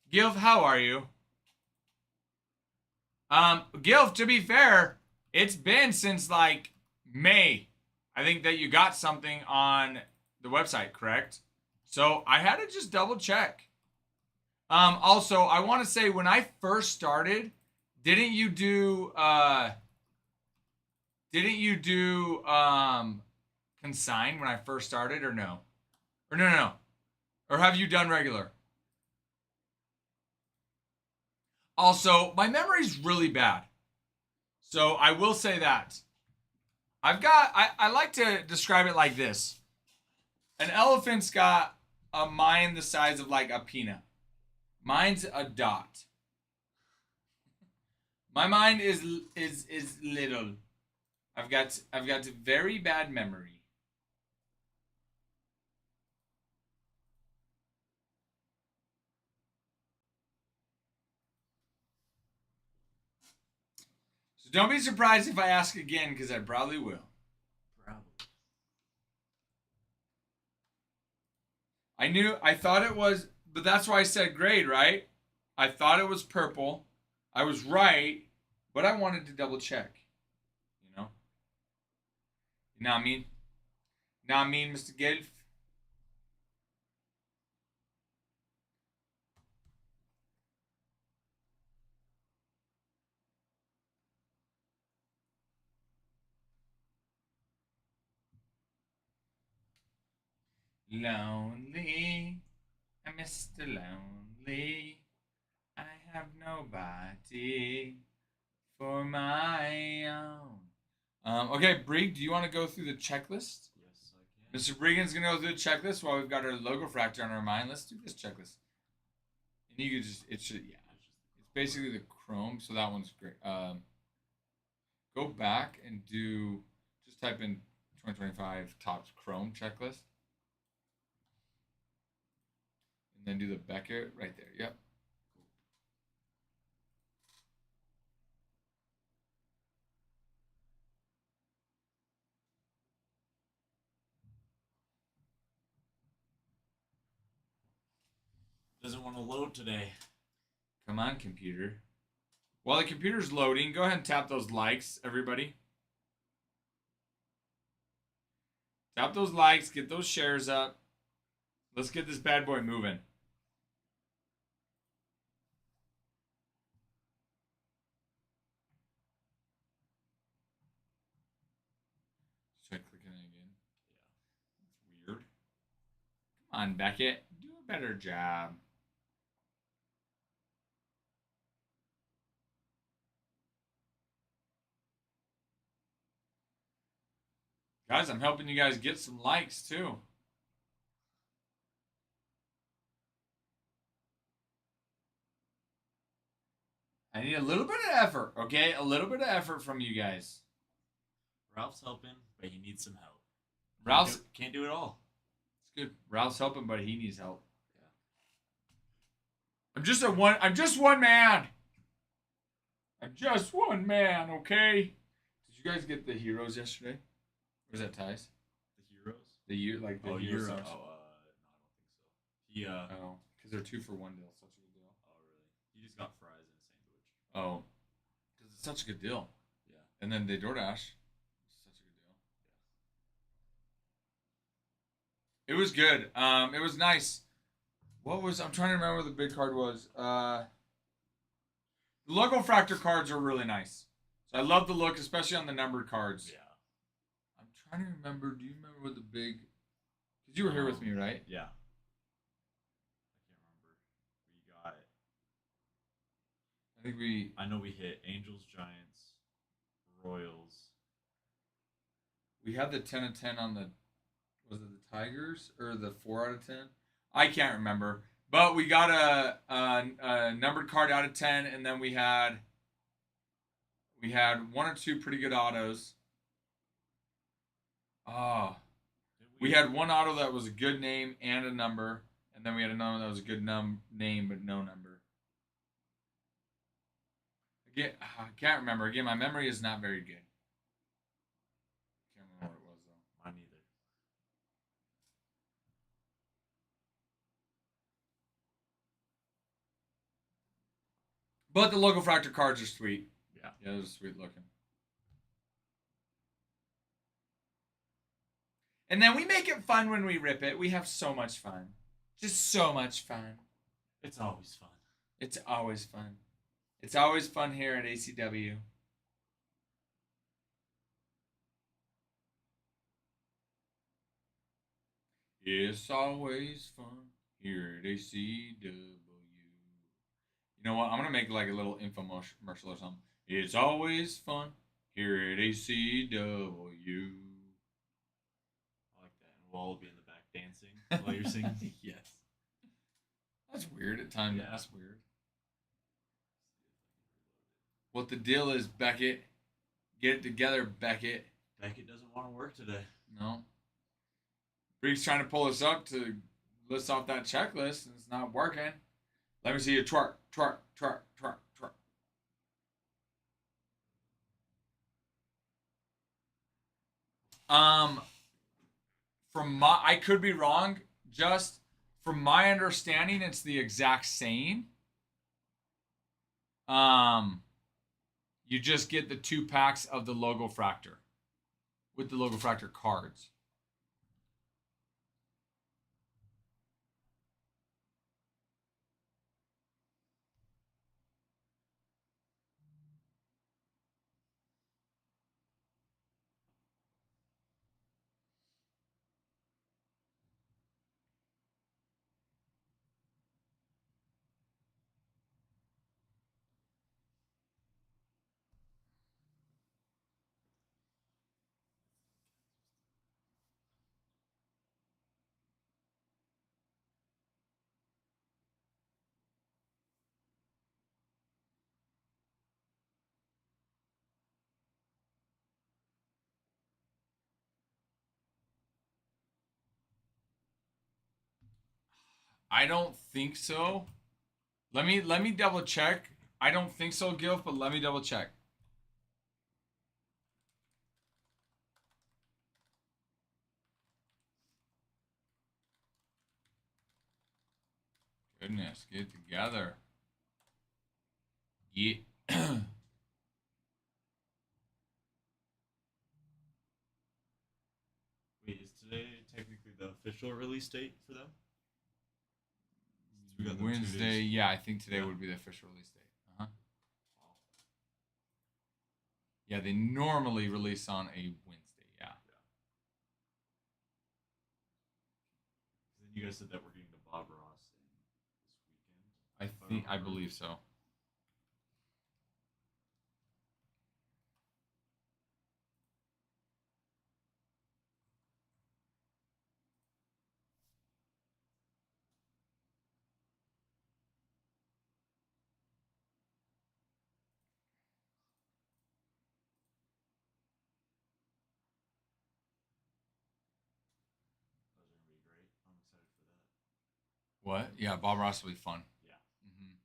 Gilf, how are you? Gilf, to be fair, it's been since like May. I think that you got something on the website, correct? So I had to just double check. Also, I want to say when I first started, didn't you do consign when I first started or no? Or no. Or have you done regular? Also, my memory's really bad. So I will say that. I like to describe it like this. An elephant's got a mind the size of like a peanut. Mine's a dot. My mind is little. I've got very bad memory. So don't be surprised if I ask again, because I probably will. Probably. I thought it was, but that's why I said grade, right? I thought it was purple. I was right, but I wanted to double check. You know? You know what I mean? You know what I mean, Mr. Gelf? Lonely, I'm Mr. Lonely. I have nobody for my own. Okay, Brig, do you want to go through the checklist? Yes, I can. Mr. Brigan's gonna go through the checklist while we've got our Logofractor on our mind. Let's do this checklist. And you could just, it should, yeah. It's basically the Chrome, so that one's great. Go back and just type in 2025 Topps Chrome checklist. And then do the Beckett right there. Yep. want to load today. Come on, computer. While the computer's loading, go ahead and tap those likes, everybody. Tap those likes, get those shares up. Let's get this bad boy moving. Try clicking it again. Yeah. It's weird. Come on, Beckett. Do a better job. Guys, I'm helping you guys get some likes too. I need a little bit of effort, okay? A little bit of effort from you guys. Ralph's helping, but he needs some help. Ralph's can't do it all. It's good. Ralph's helping, but he needs help. Yeah. I'm just one man. I'm just one man, okay? Did you guys get the heroes yesterday? Or was that Ty's? The heroes? The heroes. No, I don't think so. He Oh, because they're 2 for $1 deal. Such a good deal. Oh, really? He just got fries and a sandwich. Oh, because it's such a good deal. Yeah. And then they DoorDash. Such a good deal. Yeah. It was good. It was nice. I'm trying to remember what the big card was. The Logo Fractor cards are really nice. So I love the look, especially on the numbered cards. Yeah. I'm trying to remember. Do you remember what the big? Because you were here with me, right? Yeah. I can't remember. We got. I know we hit Angels, Giants, Royals. We had the 10 of 10 on the. Was it the Tigers or the 4 out of 10? I can't remember. But we got a numbered card out of 10, and then we had 1 or 2 pretty good autos. Oh, we had 1 auto that was a good name and a number, and then we had another one that was a good name but no number. Again, I can't remember. Again, my memory is not very good. Can't remember what it was though. Mine neither. But the Logo Fractor cards are sweet. Yeah. Yeah, those are sweet looking. And then we make it fun when we rip it. We have so much fun. Just so much fun. It's always fun. It's always fun. It's always fun here at ACW. It's always fun here at ACW. You know what? I'm going to make like a little infomercial or something. It's always fun here at ACW. I like that. And we'll all be in the back dancing while you're singing. Yes. That's weird at times. Yeah. That's weird. What the deal is, Beckett. Get it together, Beckett. Beckett doesn't want to work today. No. Freak's trying to pull us up to list off that checklist, and it's not working. Let me see you twerk, twerk, twerk, twerk, twerk. I could be wrong. Just from my understanding, it's the exact same. You just get the 2 packs of the Logo Fractor with the Logo Fractor cards. I don't think so. Let me double check. I don't think so, Gilf, but let me double check. Goodness, get it together. Yeah. Wait, is today technically the official release date for them? Since we got them 2 Wednesday. days. Yeah, I think today Yeah. would be the official release date. Uh huh. Wow. Yeah, they normally release on a Wednesday. Yeah. Then you guys said that we're getting to Bob Ross in this weekend. I believe so. Those are gonna be great. I'm excited for that. What? Yeah, Bob Ross will be fun. Yeah. Hmm.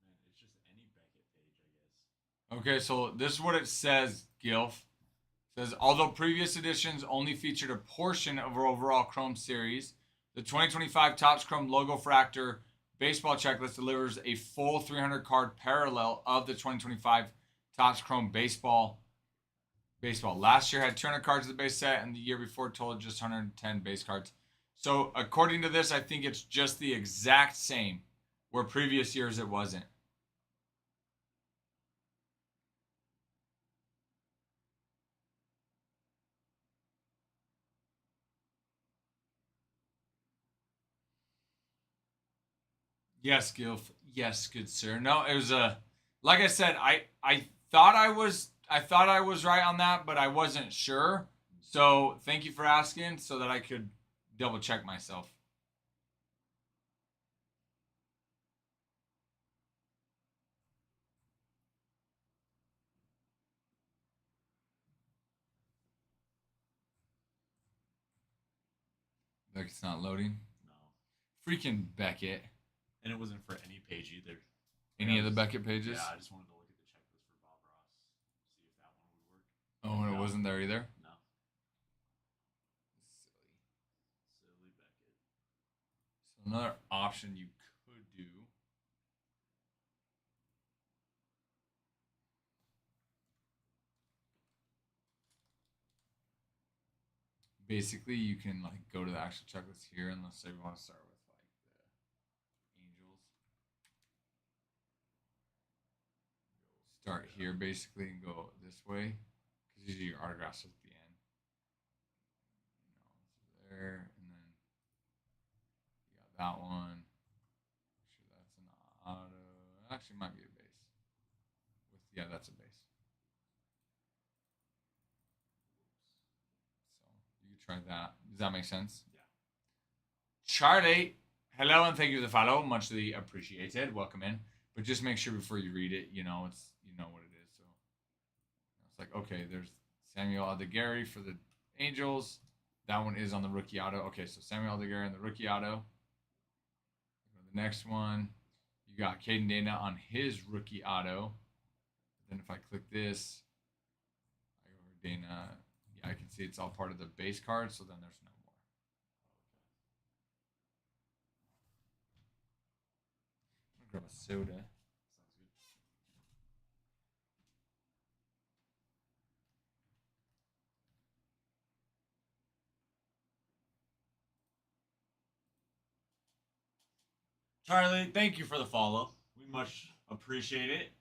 Man, it's just any Beckett page, I guess. Okay, so this is what it says, Gilf. It says, although previous editions only featured a portion of our overall Chrome series, the 2025 Topps Chrome Logo Fractor Baseball Checklist delivers a full 300 card parallel of the 2025 Topps Chrome Baseball. Last year had 200 cards of the base set, and the year before totaled just 110 base cards. So according to this, I think it's just the exact same, where previous years it wasn't. Yes, Gilf. Yes, good sir. No, it was a like I said, I thought I was right on that, but I wasn't sure. So thank you for asking so that I could double check myself. Like it's not loading. No. Freaking Beckett. And it wasn't for any page either. Any of the Beckett pages? Yeah, I just wanted to look at the checklist for Bob Ross, see if that one would work. Oh, and it No. wasn't there either? No. Silly Beckett. So another option you could do. Basically, you can like go to the actual checklist here, and let's say we want to start with like the Angels. Start here basically and go this way because usually your autographs at the end. You know, there, and then you got that one. Actually, that's an auto. Actually, it might be a base. Yeah, that's a base. So you could try that. Does that make sense? Yeah. Charlie, hello and thank you for the follow. Muchly appreciated. Welcome in. But just make sure before you read it, you know what it is. So it's like, okay, there's Samuel Aldegari for the Angels. That one is on the rookie auto. Okay, so Samuel Aldegari on the rookie auto. The next one, you got Caden Dana on his rookie auto. Then if I click this, I go over Dana. Yeah, I can see it's all part of the base card. So then there's no more. I'm gonna grab a soda. Sounds good. Charlie, thank you for the follow. We much appreciate it.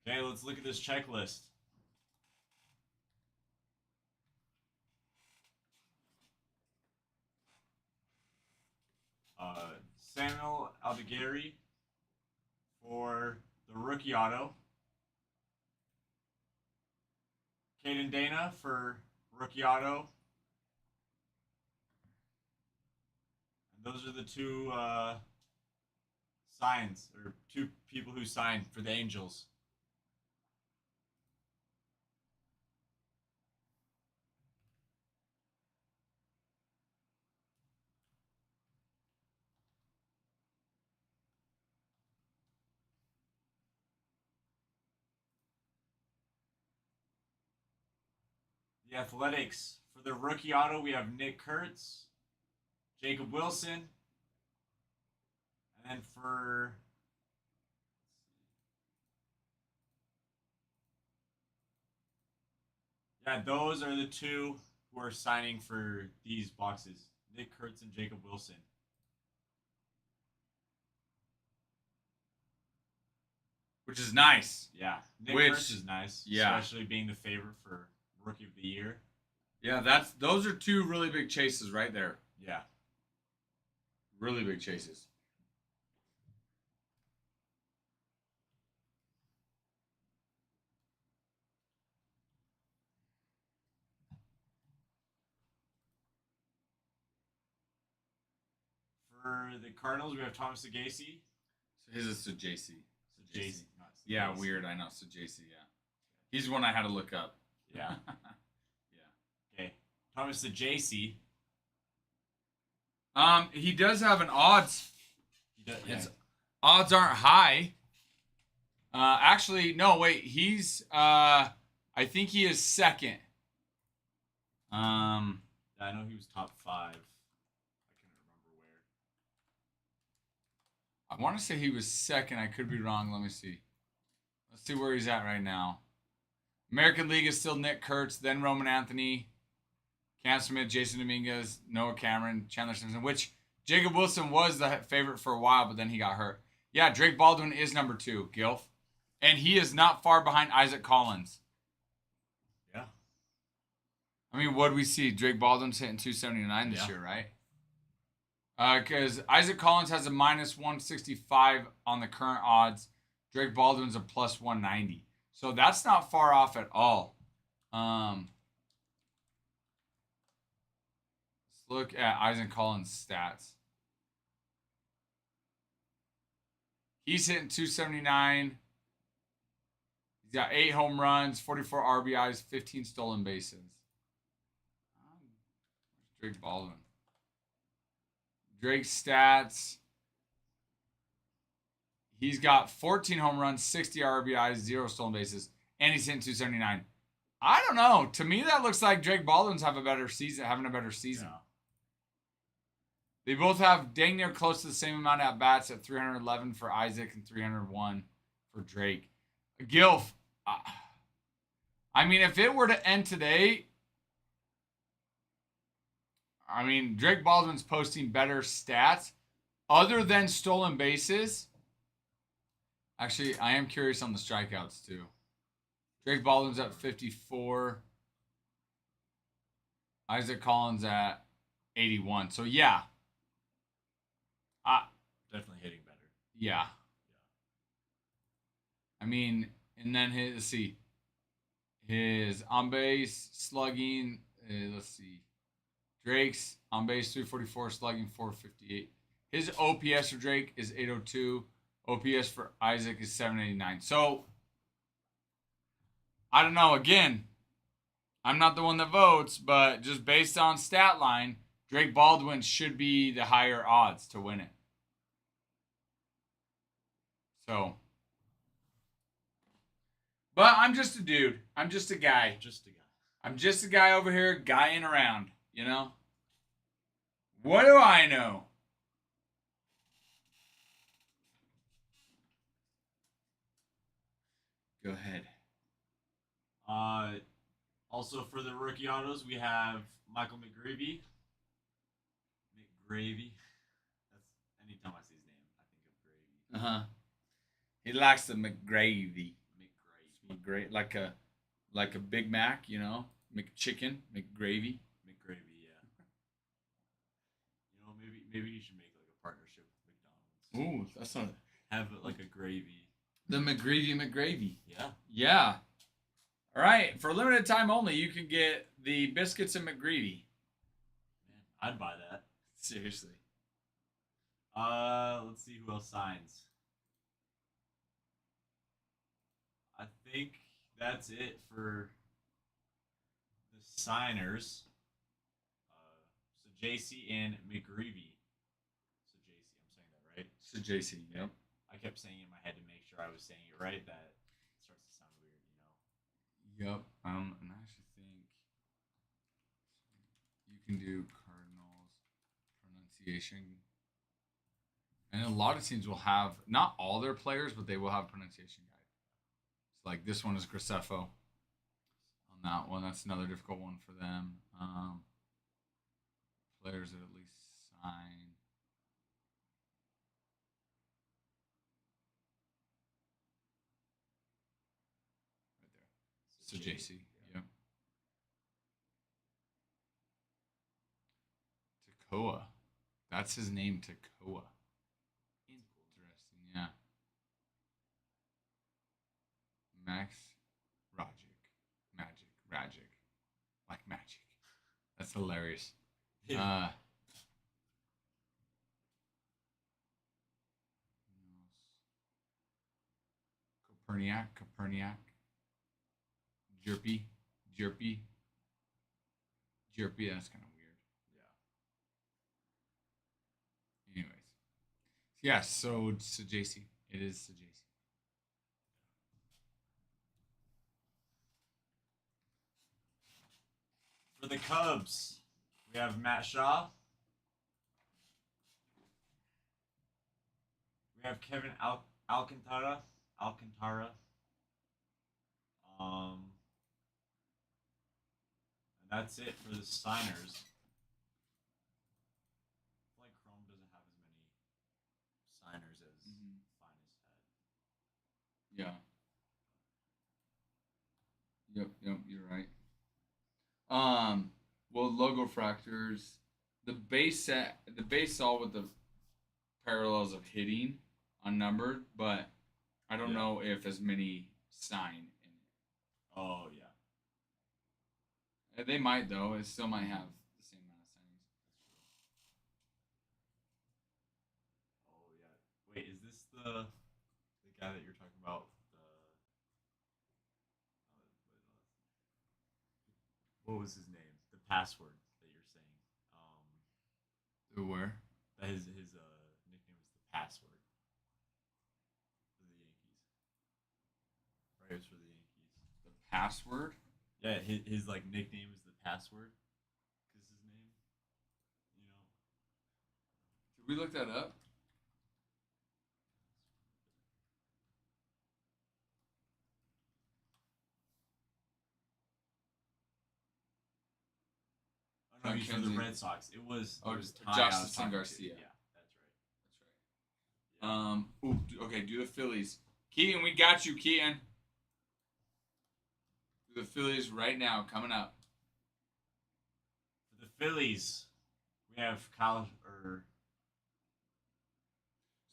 Okay, let's look at this checklist. Gary for the rookie auto. Caden Dana for rookie auto. And those are the two signs, or two people who signed for the Angels. The Athletics, for the rookie auto, we have Nick Kurtz, Jacob Wilson, and then for those are the two who are signing for these boxes. Nick Kurtz and Jacob Wilson. Which is nice. Yeah. Nick Which- Kurtz is nice. yeah. Especially being the favorite for rookie of the year. Yeah, those are two really big chases right there. Yeah. Really big chases. For the Cardinals, we have Thomas Sagasi. So his is to JC. Sagasi, not Yeah, Sagasi. weird. I know. So JC, yeah. He's one I had to look up. Yeah. Yeah. Okay. Thomas the JC. He does have an odds. He does, His odds aren't high. Actually, no, wait. He's I think he is second. I know he was top 5. I couldn't remember where. I want to say he was second. I could be wrong. Let me see. Let's see where he's at right now. American League is still Nick Kurtz, then Roman Anthony, Cam Smith, Jason Dominguez, Noah Cameron, Chandler Simpson, which Jacob Wilson was the favorite for a while, but then he got hurt. Yeah, Drake Baldwin is number 2, Gilf. And he is not far behind Isaac Collins. Yeah. I mean, what do we see? Drake Baldwin's hitting 279 this year, right? Because Isaac Collins has a minus 165 on the current odds. Drake Baldwin's a plus 190. So that's not far off at all. Let's look at Isaac Collins' stats. He's hitting 279. He's got 8 home runs, 44 RBIs, 15 stolen bases. Drake Baldwin. Drake's stats. He's got 14 home runs, 60 RBIs, 0 stolen bases, and he's hitting 279. I don't know. To me, that looks like Drake Baldwin's having a better season. Yeah. They both have dang near close to the same amount of at-bats at 311 for Isaac and 301 for Drake. Gilf, I mean, if it were to end today, I mean, Drake Baldwin's posting better stats other than stolen bases. Actually, I am curious on the strikeouts, too. Drake Baldwin's at 54. Isaac Collins at 81. So, yeah. Definitely hitting better. Yeah. I mean, and then let's see. His on base slugging, let's see. Drake's on base 344, slugging 458. His OPS for Drake is 802. OPS for Isaac is 789. So, I don't know. Again, I'm not the one that votes, but just based on stat line, Drake Baldwin should be the higher odds to win it. So, but I'm just a dude. I'm just a guy. Just a guy. I'm just a guy over here guying around, you know? What do I know? Go ahead. Also for the rookie autos, we have Michael McGravy. That's anytime I see his name, I think of gravy. Uh-huh. He likes the McGravy. Great, like a Big Mac, you know, McChicken, McGravy. McGravy, yeah. You know, maybe you should make like a partnership with Ooh, that's not Have it like a gravy. the McGreevy. Yeah. Yeah. All right. For limited time only, you can get the biscuits and McGreevy. Man, I'd buy that. Seriously. Let's see who else signs. I think that's it for the signers. So JC and McGreevy. So JC, I'm saying that right. So JC, yep. I kept saying it in my head to make sure I was saying it right. That starts to sound weird, you know. Yep. And I actually think you can do Cardinals pronunciation. And a lot of teams will have not all their players, but they will have pronunciation guide. So like this one is Graceffo. On that one, that's another difficult one for them. Players that at least sign. Right there. So JC. Yep. Takoa. That's his name, Takoa. Interesting, yeah. Max Ragic. Like magic. That's hilarious. Yeah. Coperniak. Jerpy. That's kind of weird. Yeah. Anyways. Yes, so JC. It is JC. For the Cubs, we have Matt Shaw. We have Kevin Alcantara. And that's it for the signers. I feel like Chrome doesn't have as many signers as Finest had. Yeah. Yep, you're right. Well, logo fractors, the base all with the parallels of hitting unnumbered, but I don't know if as many sign in it. Oh yeah. They might though. It still might have the same amount of signings. Oh yeah. Wait, is this the guy that you're talking about? What was his name? The password that you're saying. The where? That his nickname is the password for the Yankees. Right, it was for the Yankees. The password? Yeah, his like nickname is the password. Cause his name, you know. Did we look that up? Oh, no, he's for the Red Sox. It was. Oh, it was Justin Garcia. Yeah, that's right. Okay, do the Phillies. Keaton, we got you, Keaton. Do the Phillies right now, coming up. For the Phillies, we have Kyle So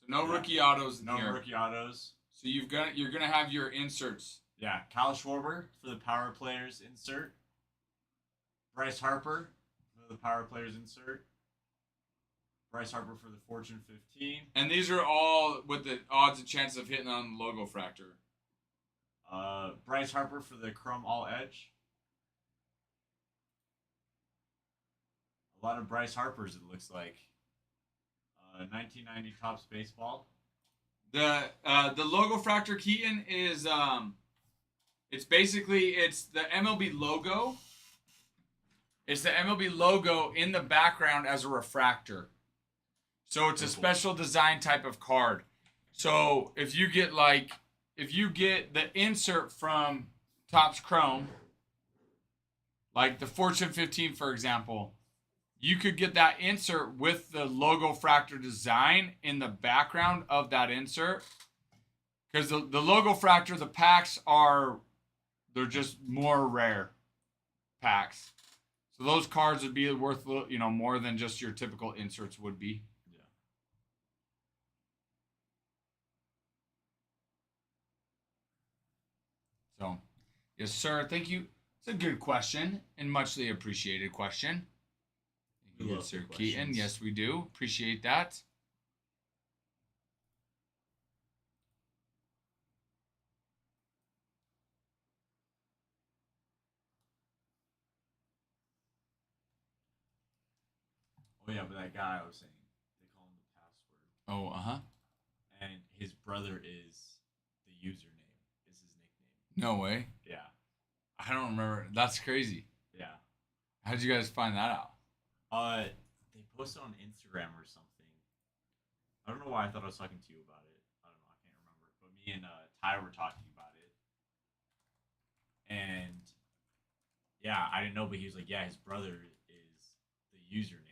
no rookie autos in no here. rookie autos. So you're gonna have your inserts. Yeah, Kyle Schwarber for the power players insert. Bryce Harper for the power players insert. Bryce Harper for the Fortune 15. And these are all with the odds and chances of hitting on the logo fractor. Bryce Harper for the Chrome All Edge. A lot of Bryce Harpers, it looks like. 1990 Topps Baseball. The logo fractor, Keaton, is it's the MLB logo. It's the MLB logo in the background as a refractor. So it's a special design type of card. So if you get the insert from Topps Chrome, like the Fortune 15, for example, you could get that insert with the logo fractor design in the background of that insert. Because the logo fractor, the packs they're just more rare packs. So those cards would be worth, more than just your typical inserts would be. Yeah. So, yes, sir. Thank you. It's a good question and muchly appreciated question. Thank you, love Sir good Keaton. questions. Yes, we do. Appreciate that. Oh yeah, but that guy I was saying, they call him the password, Oh, uh-huh. and his brother is the username, is his nickname. No way. Yeah, I don't remember. That's crazy. yeah. How did you guys find that out? They posted on Instagram or something. I don't know why I thought I was talking to you about it. I don't know. I can't remember. But me and Ty were talking about it, and yeah, I didn't know, but he was like, "Yeah, his brother is the username."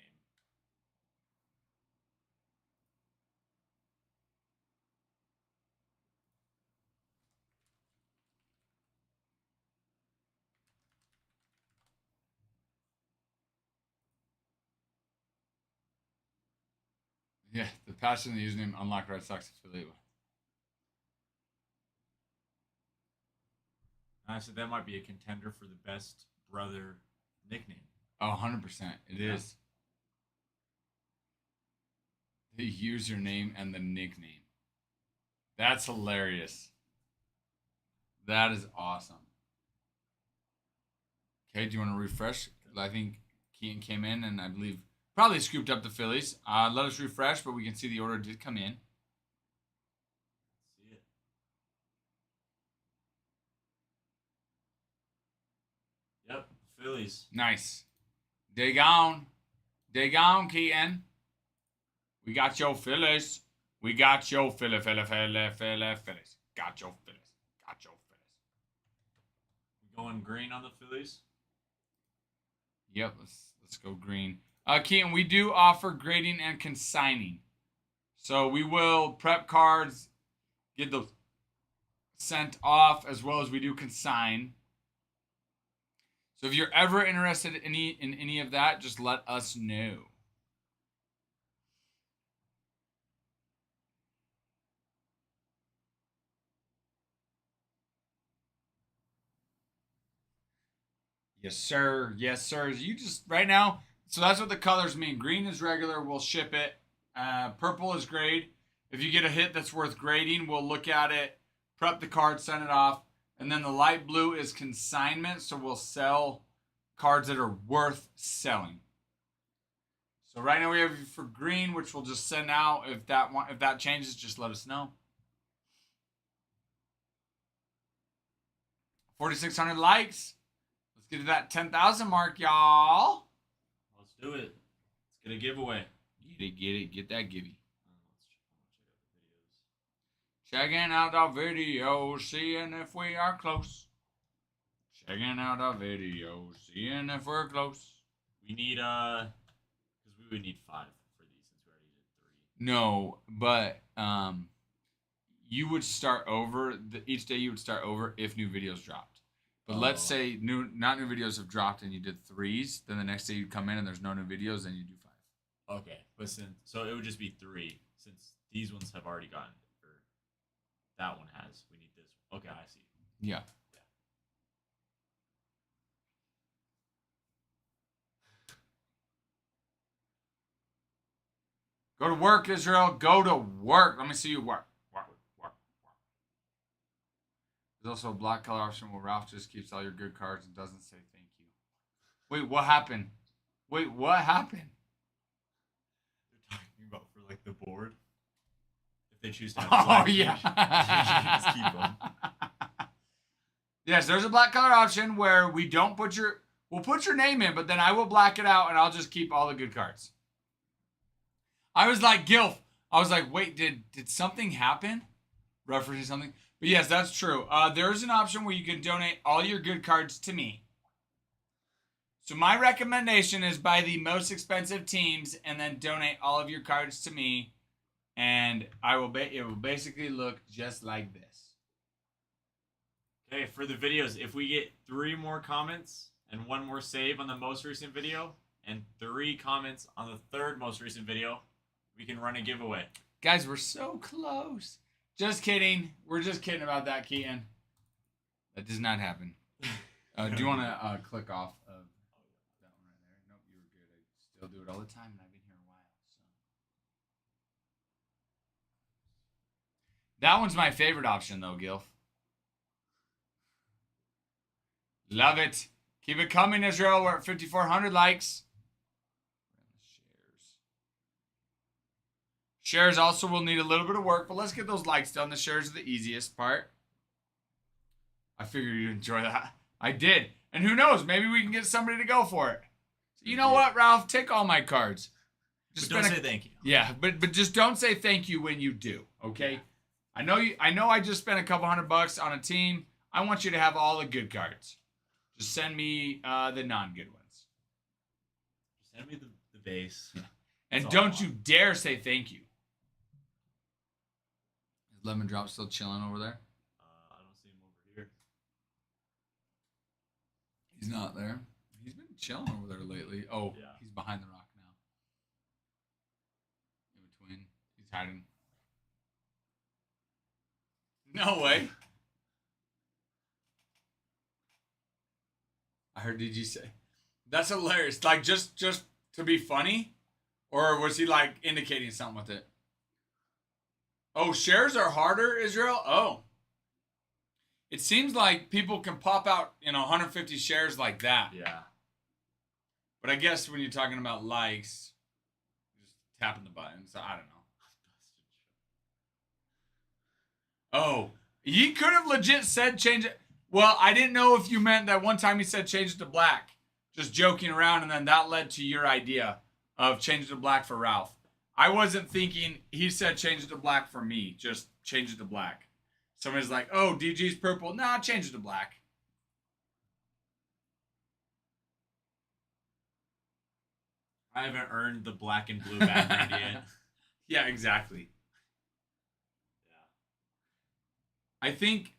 Yeah, the passion, the username, unlock Red Sox affiliate. And I said that might be a contender for the best brother nickname. Oh, 100%. It Yeah. is. The username and the nickname. That's hilarious. That is awesome. Okay, do you want to refresh? I think Keaton came in and I believe probably scooped up the Phillies. Let us refresh, but we can see the order did come in. See it. Yep, Phillies. Nice. Dig on. Dig on, Keaton. We got your Phillies. We got your Phillies. Got your Phillies. Got your Phillies. We going green on the Phillies? Yep, let's go green. Keaton, we do offer grading and consigning. So we will prep cards, get those sent off, as well as we do consign. So if you're ever interested in any of that, just let us know. Yes, sir. Yes, sir. You just right now. So that's what the colors mean. Green is regular. We'll ship it. Purple is grade. If you get a hit that's worth grading, we'll look at it, prep the card, send it off, and then the light blue is consignment. So we'll sell cards that are worth selling. So right now we have you for green, which we'll just send out. If that changes, just let us know. 4,600 likes. Let's get to that 10,000 mark, y'all. Let's do it. Let's get a giveaway. Get it. Get that giddy. Let's check Checking out our video, seeing if we are close. Checking out our video, seeing if we're close. We need because we would need 5 for these since we already did 3. No, but you would start over. Each day you would start over if new videos dropped. But let's say not new videos have dropped and you did 3s. Then the next day you'd come in and there's no new videos, then you do 5. Okay, but so it would just be 3 since these ones have already gotten, or that one has. We need this one. Okay, I see. Yeah. Go to work, Israel. Go to work. Let me see you work. Work. There's also a black color option where Ralph just keeps all your good cards and doesn't say thank you. Wait, what happened? They're talking about for like the board. If they choose to have black, you just keep them. Yes, there's a black color option where we'll put your name in, but then I will black it out and I'll just keep all the good cards. I was like, Gilf. I was like, wait, did something happen? Referencing something. But yes, that's true. There's an option where you can donate all your good cards to me. So my recommendation is buy the most expensive teams and then donate all of your cards to me. And it will basically look just like this. Okay, for the videos, if we get 3 more comments and 1 more save on the most recent video and 3 comments on the 3rd most recent video, we can run a giveaway. Guys, we're so close. Just kidding. We're just kidding about that, Keaton. That does not happen. Do you want to click off of that one right there? Nope, you were good. I still do it all the time, and I've been here a while. So that one's my favorite option, though, Gilf. Love it. Keep it coming, Israel. We're at 5,400 likes. Shares also will need a little bit of work, but let's get those likes done. The shares are the easiest part. I figured you'd enjoy that. I did. And who knows? Maybe we can get somebody to go for it. So you know what, Ralph? Take all my cards. Just don't say thank you. Yeah, but just don't say thank you when you do, okay? Yeah. I know I just spent a couple $100 on a team. I want you to have all the good cards. Just send me the non-good ones. Send me the base. Yeah. And don't you dare say thank you. Is Lemon Drop still chilling over there? I don't see him over here. He's not there. He's been chilling over there lately. Oh, yeah. He's behind the rock now. In between. He's hiding. No way. I heard DG say. That's hilarious. Like, just to be funny? Or was he, like, indicating something with it? Oh, shares are harder, Israel? Oh. It seems like people can pop out, 150 shares like that. Yeah. But I guess when you're talking about likes, just tapping the button. So I don't know. Oh, he could have legit said change it. Well, I didn't know if you meant that one time he said change it to black. Just joking around, and then that led to your idea of change it to black for Ralph. I wasn't thinking he said change it to black for me. Just change it to black. Somebody's like, oh, DG's purple. Nah, change it to black. I haven't earned the black and blue background yet. Yeah, exactly. I think,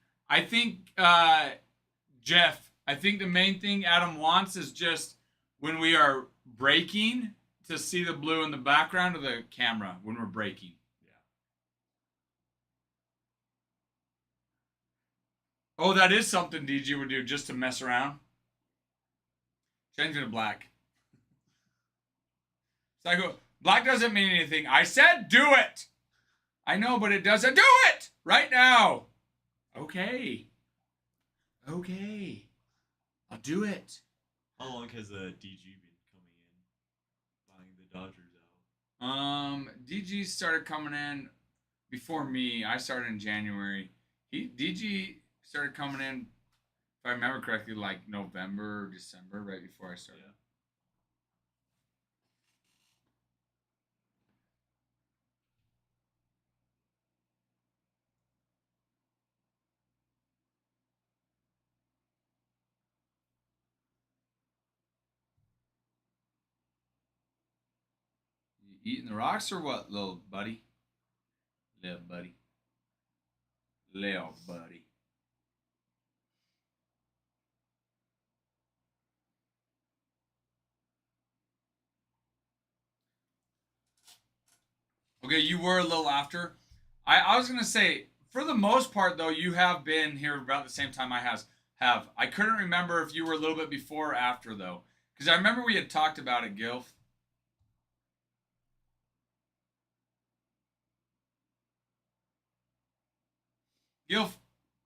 Jeff, I think the main thing Adam wants is just when we are breaking to see the blue in the background of the camera when we're breaking. Yeah. Oh, that is something DG would do just to mess around. Change it to black. Psycho, black doesn't mean anything. I said do it. I know, but it doesn't. Do it right now. Okay. I'll do it. How long has DG been coming in, buying the Dodgers out? DG started coming in before me. I started in January. DG started coming in, if I remember correctly, like November or December, right before I started. Yeah. You eating the rocks or what, little buddy? Little buddy. Okay, you were a little after. I was gonna say, for the most part though, you have been here about the same time I have. I couldn't remember if you were a little bit before or after though, because I remember we had talked about it, Gilf. Gilf,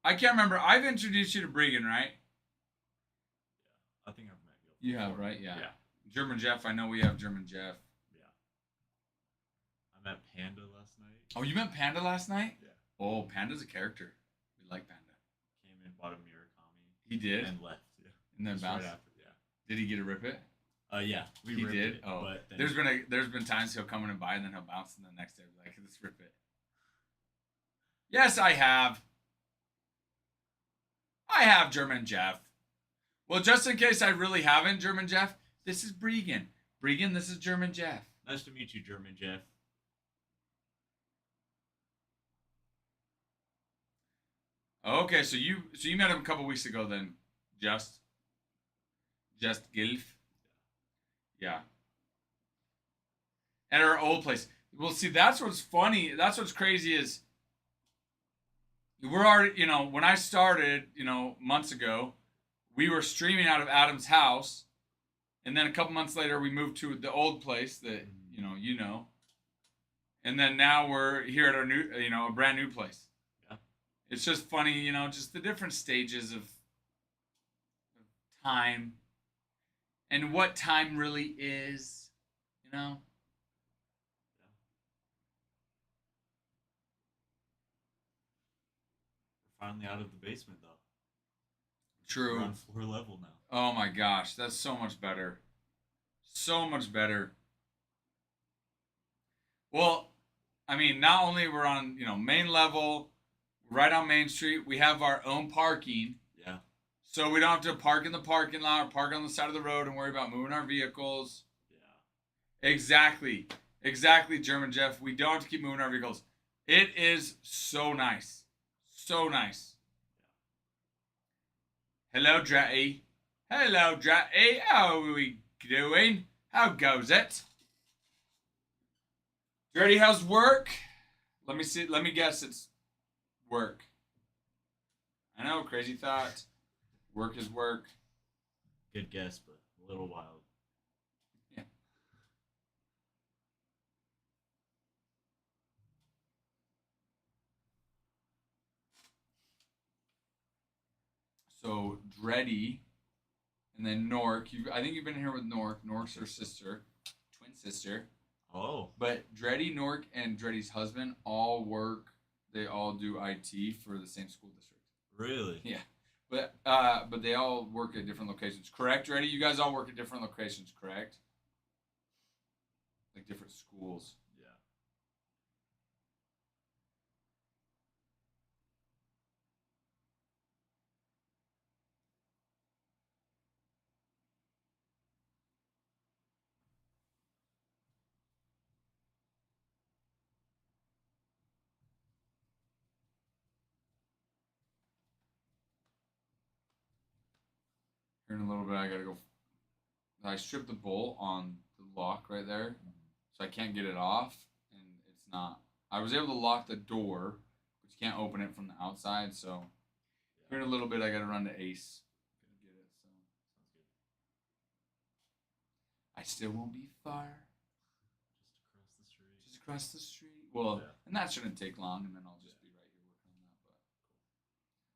I can't remember. I've introduced you to Bregan, right? Yeah, I think I've met Gilf. You have, right? Yeah. Yeah. German Jeff. I know we have German Jeff. Yeah. I met Panda last night. Oh, you met Panda last night? Yeah. Oh, Panda's a character. We like Panda. Came in, bought a Murakami. He did? And left. Yeah. And then bounced? Right after, yeah. Did he get to rip it? Yeah. He did? It, oh. But then there's been times he'll come in and buy and then he'll bounce and the next day he'll be like, let's rip it. Yes, I have. I have German Jeff. Well, just in case I really haven't, German Jeff, this is Bregan. Bregan, this is German Jeff. Nice to meet you, German Jeff. Okay, so you met him a couple weeks ago then, Just Gilf. Yeah. At our old place. Well, see, that's what's funny. That's what's crazy is, we're already, when I started, months ago, we were streaming out of Adam's house, and then a couple months later, we moved to the old place that you know, and then now we're here at our new, a brand new place. Yeah. It's just funny, just the different stages of time and what time really is, you know. We're finally out of the basement though. True. We're on floor level now. Oh my gosh, that's so much better. So much better. Well, I mean, not only we're on, main level, right on Main Street, we have our own parking. Yeah. So we don't have to park in the parking lot or park on the side of the road and worry about moving our vehicles. Yeah. Exactly. Exactly, German Jeff. We don't have to keep moving our vehicles. It is so nice. So nice. Hello, Dratty. Hello, Dratty. How are we doing? How goes it? Dratty, how's work? Let me see. Let me guess. It's work. I know, crazy thought. Work is work. Good guess, but a little wild. Yeah. So Dreddy, and then Nork. I think you've been here with Nork. Nork's her sister, twin sister. Oh. But Dreddy, Nork, and Dreddy's husband all work. They all do IT for the same school district. Really? Yeah. But they all work at different locations. Correct, Dreddy? You guys all work at different locations, correct? Like different schools. Yeah. Here in a little bit, I gotta go. I stripped the bolt on the lock right there, so I can't get it off, and it's not. I was able to lock the door, but you can't open it from the outside. So here in a little bit, I gotta run to Ace. Gonna get it. So Sounds good. I still won't be far. Just across the street. Just across the street. Well, Yeah. and that shouldn't take long, and then I'll just be right here working on that.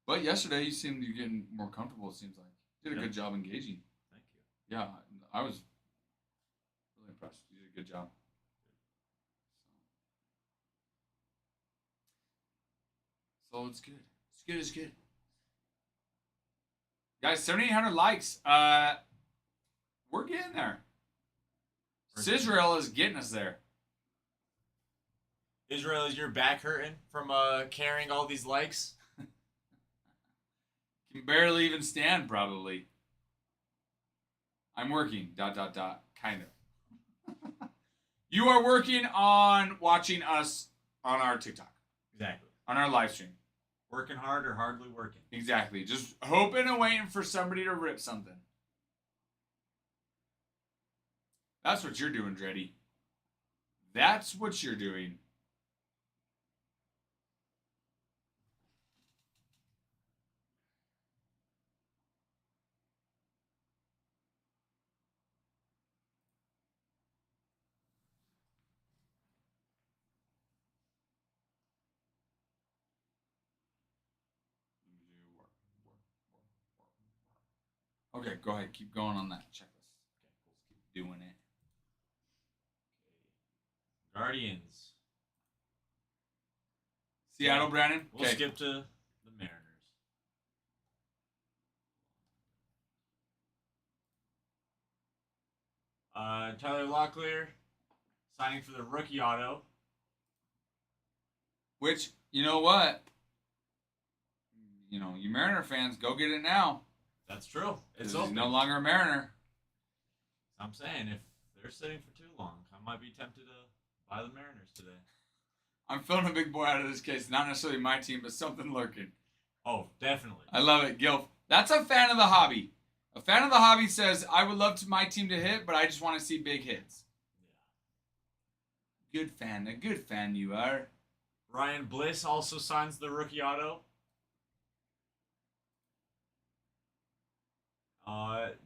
But yesterday, you seemed you're getting more comfortable. It seems like you did a Yeah. good job engaging. Thank you. Yeah, I was really impressed. You did a good job. So it's good. It's good. It's good. Guys, 7,800 likes. We're getting there. Sizrael is getting us there. Israel, is your back hurting from carrying all these likes? Can barely even stand, probably. I'm working. ... Kind of. You are working on watching us on our TikTok, Exactly. on our live stream. Working hard or hardly working? Exactly. Just hoping and waiting for somebody to rip something. That's what you're doing, Dreddy. That's what you're doing. Okay, go ahead. Keep going on that checklist. Okay, keep doing it. Guardians. Seattle, Brandon. We'll Okay. skip to the Mariners. Tyler Locklear signing for the rookie auto. Which, you know what? You Mariner fans, go get it now. That's true. It's 'Cause he's open. no longer a Mariner. I'm saying if they're sitting for too long, I might be tempted to buy the Mariners today. I'm filling a big boy out of this case. Not necessarily my team, but something lurking. Oh, definitely. I love it, Gilf. That's a fan of the hobby. A fan of the hobby says, I would love my team to hit, but I just want to see big hits. Yeah. Good fan. A good fan you are. Ryan Bliss also signs the rookie auto.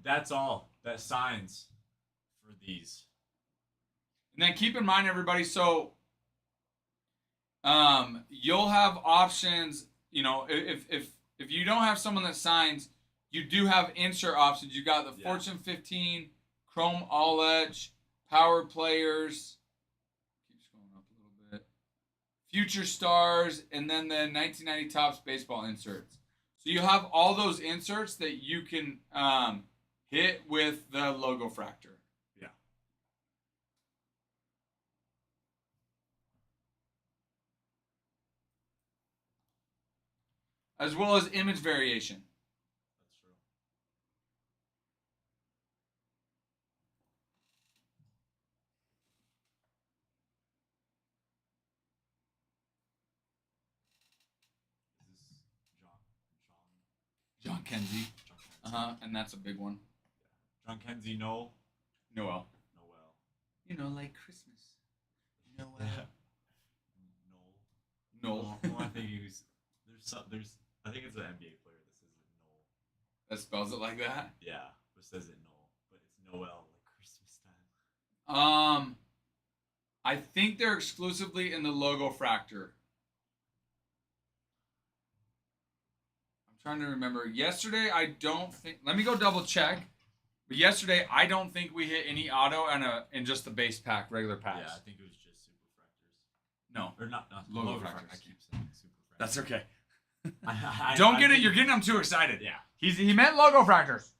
That's all. That signs for these. And then keep in mind, everybody, so you'll have options. You know, if you don't have someone that signs, you do have insert options. You got the Yeah. Fortune 15, Chrome All Edge, Power Players. Keep scrolling up a little bit. Future Stars, and then the 1990 Topps baseball inserts. So you have all those inserts that you can hit with the logo fractor. Yeah. As well as image variation. That's true. Is this John Kenzie. John Kenzie? And that's a big one. John Kenzie, Noel. Noel. Noel. You know, like Christmas. Noel. Noel. Noel. I think there's I think it's an NBA player that says it Noel. That spells it like that? Yeah, but says it Noel, but it's Noel like Christmas time. I think they're exclusively in the logo fractor. I'm trying to remember. Yesterday, I don't think. Let me go double check. But yesterday, I don't think we hit any auto in just the base pack, regular packs. Yeah, I think it was just super fractors. No. Or not Logo logo fractors. fractors. I keep saying super fractors. That's okay. I Don't get it. think- You're getting them too excited. Yeah, He meant logo fractors.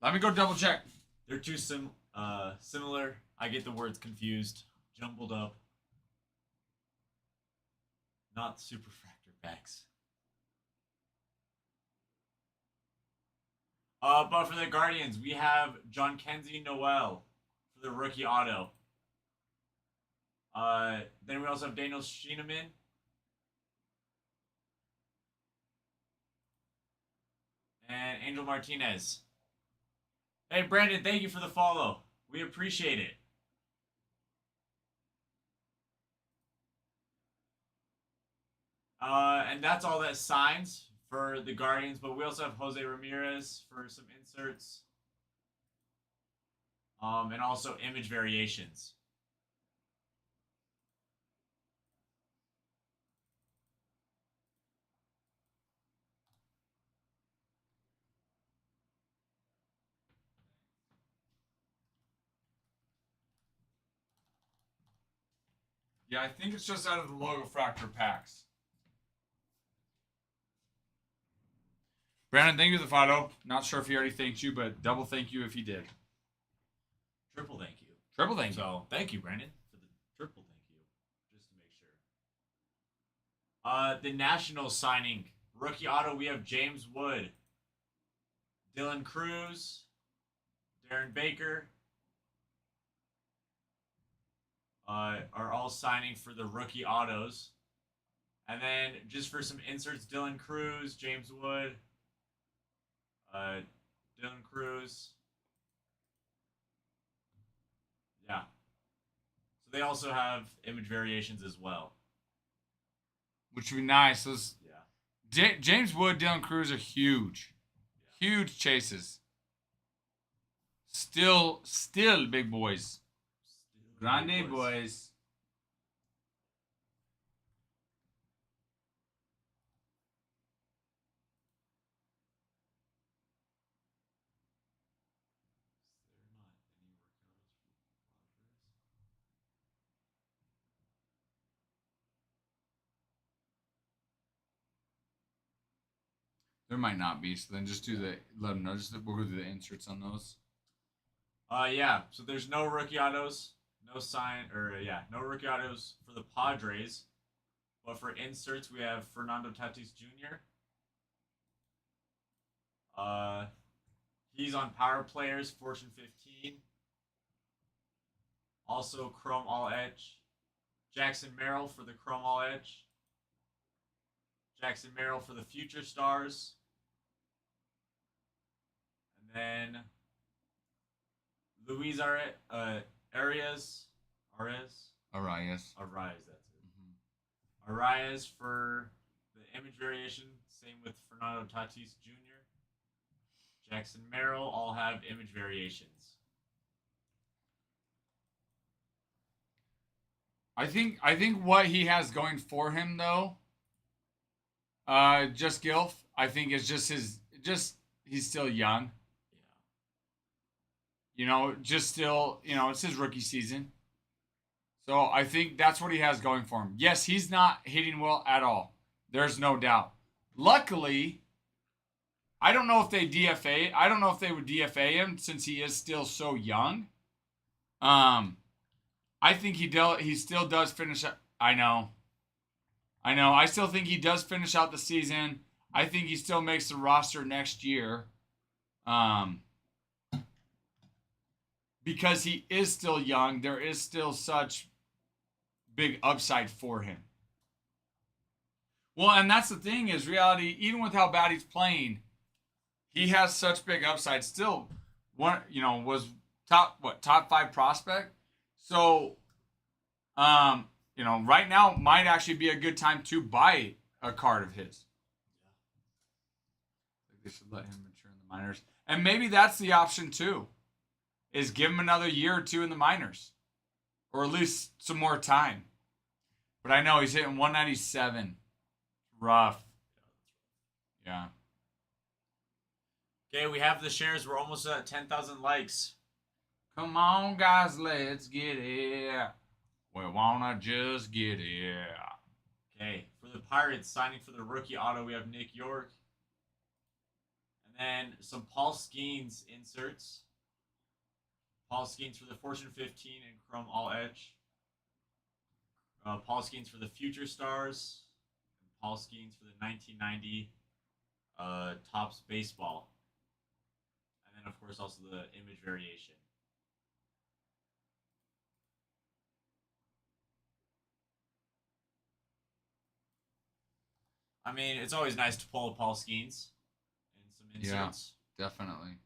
Let me go double check. they're too similar. I get the words confused, jumbled up. Not super fractor packs. But for the Guardians, we have John Kenzie Noel for the rookie auto. Then we also have Daniel Schienemann. And Angel Martinez. Hey, Brandon, thank you for the follow. We appreciate it. And that's all that signs for the Guardians, but we also have Jose Ramirez for some inserts. And also image variations. Yeah, I think it's just out of the logo fractor packs. Brandon, thank you for the follow. Not sure if he already thanked you, but double thank you if he did. Triple thank you. Triple thank you. So thank you, Brandon, for the triple thank you. Just to make sure. The Nationals signing rookie auto. We have James Wood, Dylan Cruz, Darren Baker. Are all signing for the rookie autos. And then just for some inserts, Dylan Cruz, James Wood, Dylan Cruz. Yeah. So they also have image variations as well. Which would be nice. Those Yeah. James Wood, Dylan Cruz are huge. Yeah. Huge chases. Still big boys. Grande boys. There might not be, so then just let them know. We'll go through the inserts on those. Yeah. So there's no rookie autos, no rookie autos for the Padres. But for inserts, we have Fernando Tatis Jr. He's on Power Players, Fortune 15. Also Chrome All Edge. Jackson Merrill for the Chrome All Edge. Jackson Merrill for the Future Stars. And then Luis Arias. Arias. That's it. Arias for the image variation. Same with Fernando Tatis Jr. Jackson Merrill all have image variations. I think what he has going for him though, just Gilf, I think is just he's still young. Just still, it's his rookie season. So I think that's what he has going for him. Yes, he's not hitting well at all. There's no doubt. Luckily, I don't know if they DFA. I don't know if they would DFA him since he is still so young. I think he still does finish. I know. I still think he does finish out the season. I think he still makes the roster next year. Because he is still young, there is still such big upside for him. Well, and that's the thing is reality, even with how bad he's playing, he has such big upside. Still was top 5 prospect. So right now might actually be a good time to buy a card of his. They should let him mature in the minors. And maybe that's the option too. Is give him another year or two in the minors. Or at least some more time. But I know he's hitting 197. Rough. Yeah. Okay, we have the shares. We're almost at 10,000 likes. Come on, guys, let's get it. We wanna just get it. Okay, for the Pirates, signing for the rookie auto, we have Nick York. And then some Paul Skeens inserts. Paul Skeens for the Fortune 15 and Chrome All Edge. Paul Skeens for the Future Stars. And Paul Skeens for the 1990 Topps Baseball. And then, of course, also the image variation. I mean, it's always nice to pull a Paul Skeens and some inserts. Yeah, definitely.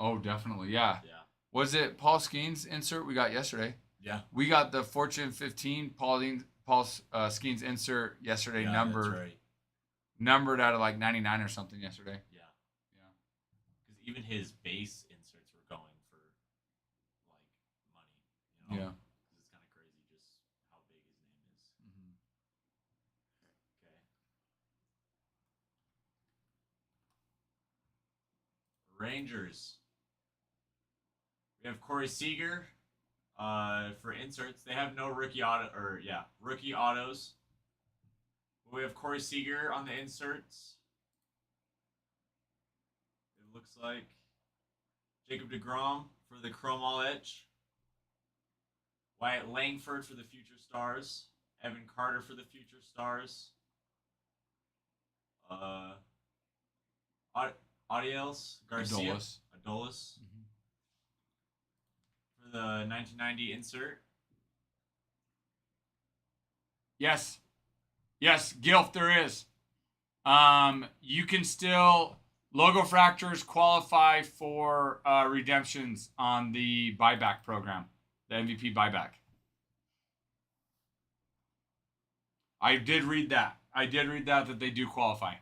Oh, definitely, yeah. Yeah. Was it Paul Skeens insert we got yesterday? Yeah. We got the Fortune 15 Paul Skeens insert yesterday, Yeah, numbered. that's right. Numbered out of like 99 or something yesterday. Yeah. Yeah. Because even his base inserts were going for like money. Yeah. Because it's kind of crazy just how big his name is. Mm-hmm. Okay. Rangers. We have Corey Seager for inserts. They have no rookie rookie autos. But we have Corey Seager on the inserts. It looks like Jacob deGrom for the Chrome All Edge. Wyatt Langford for the Future Stars. Evan Carter for the Future Stars. Adiels Garcia. Adolis. Mm-hmm. For the 1990 insert. Yes, Gilf, there is. You can still Logo Fractors qualify for redemptions on the buyback program, the MVP buyback. I did read that. That they do qualify.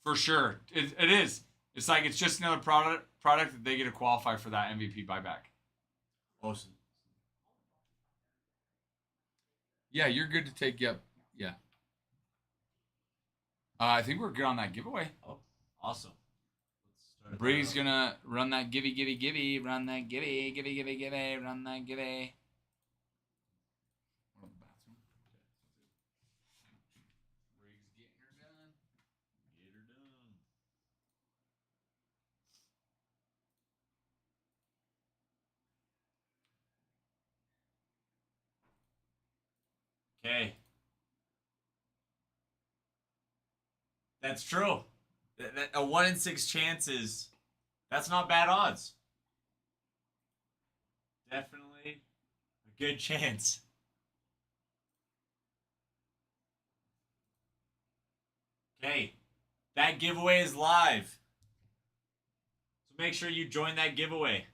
For sure, it is. It's like it's just another product that they get to qualify for that MVP buyback. Awesome. Yeah, you're good to take. Yep. Yeah. I think we're good on that giveaway. Oh, awesome. Bree's gonna run that givey, run that givey, run that givey. Bree's getting her done. Get her done. Okay. That's true. A 1 in 6 chances. That's not bad odds. Definitely a good chance. Okay. That giveaway is live. So make sure you join that giveaway.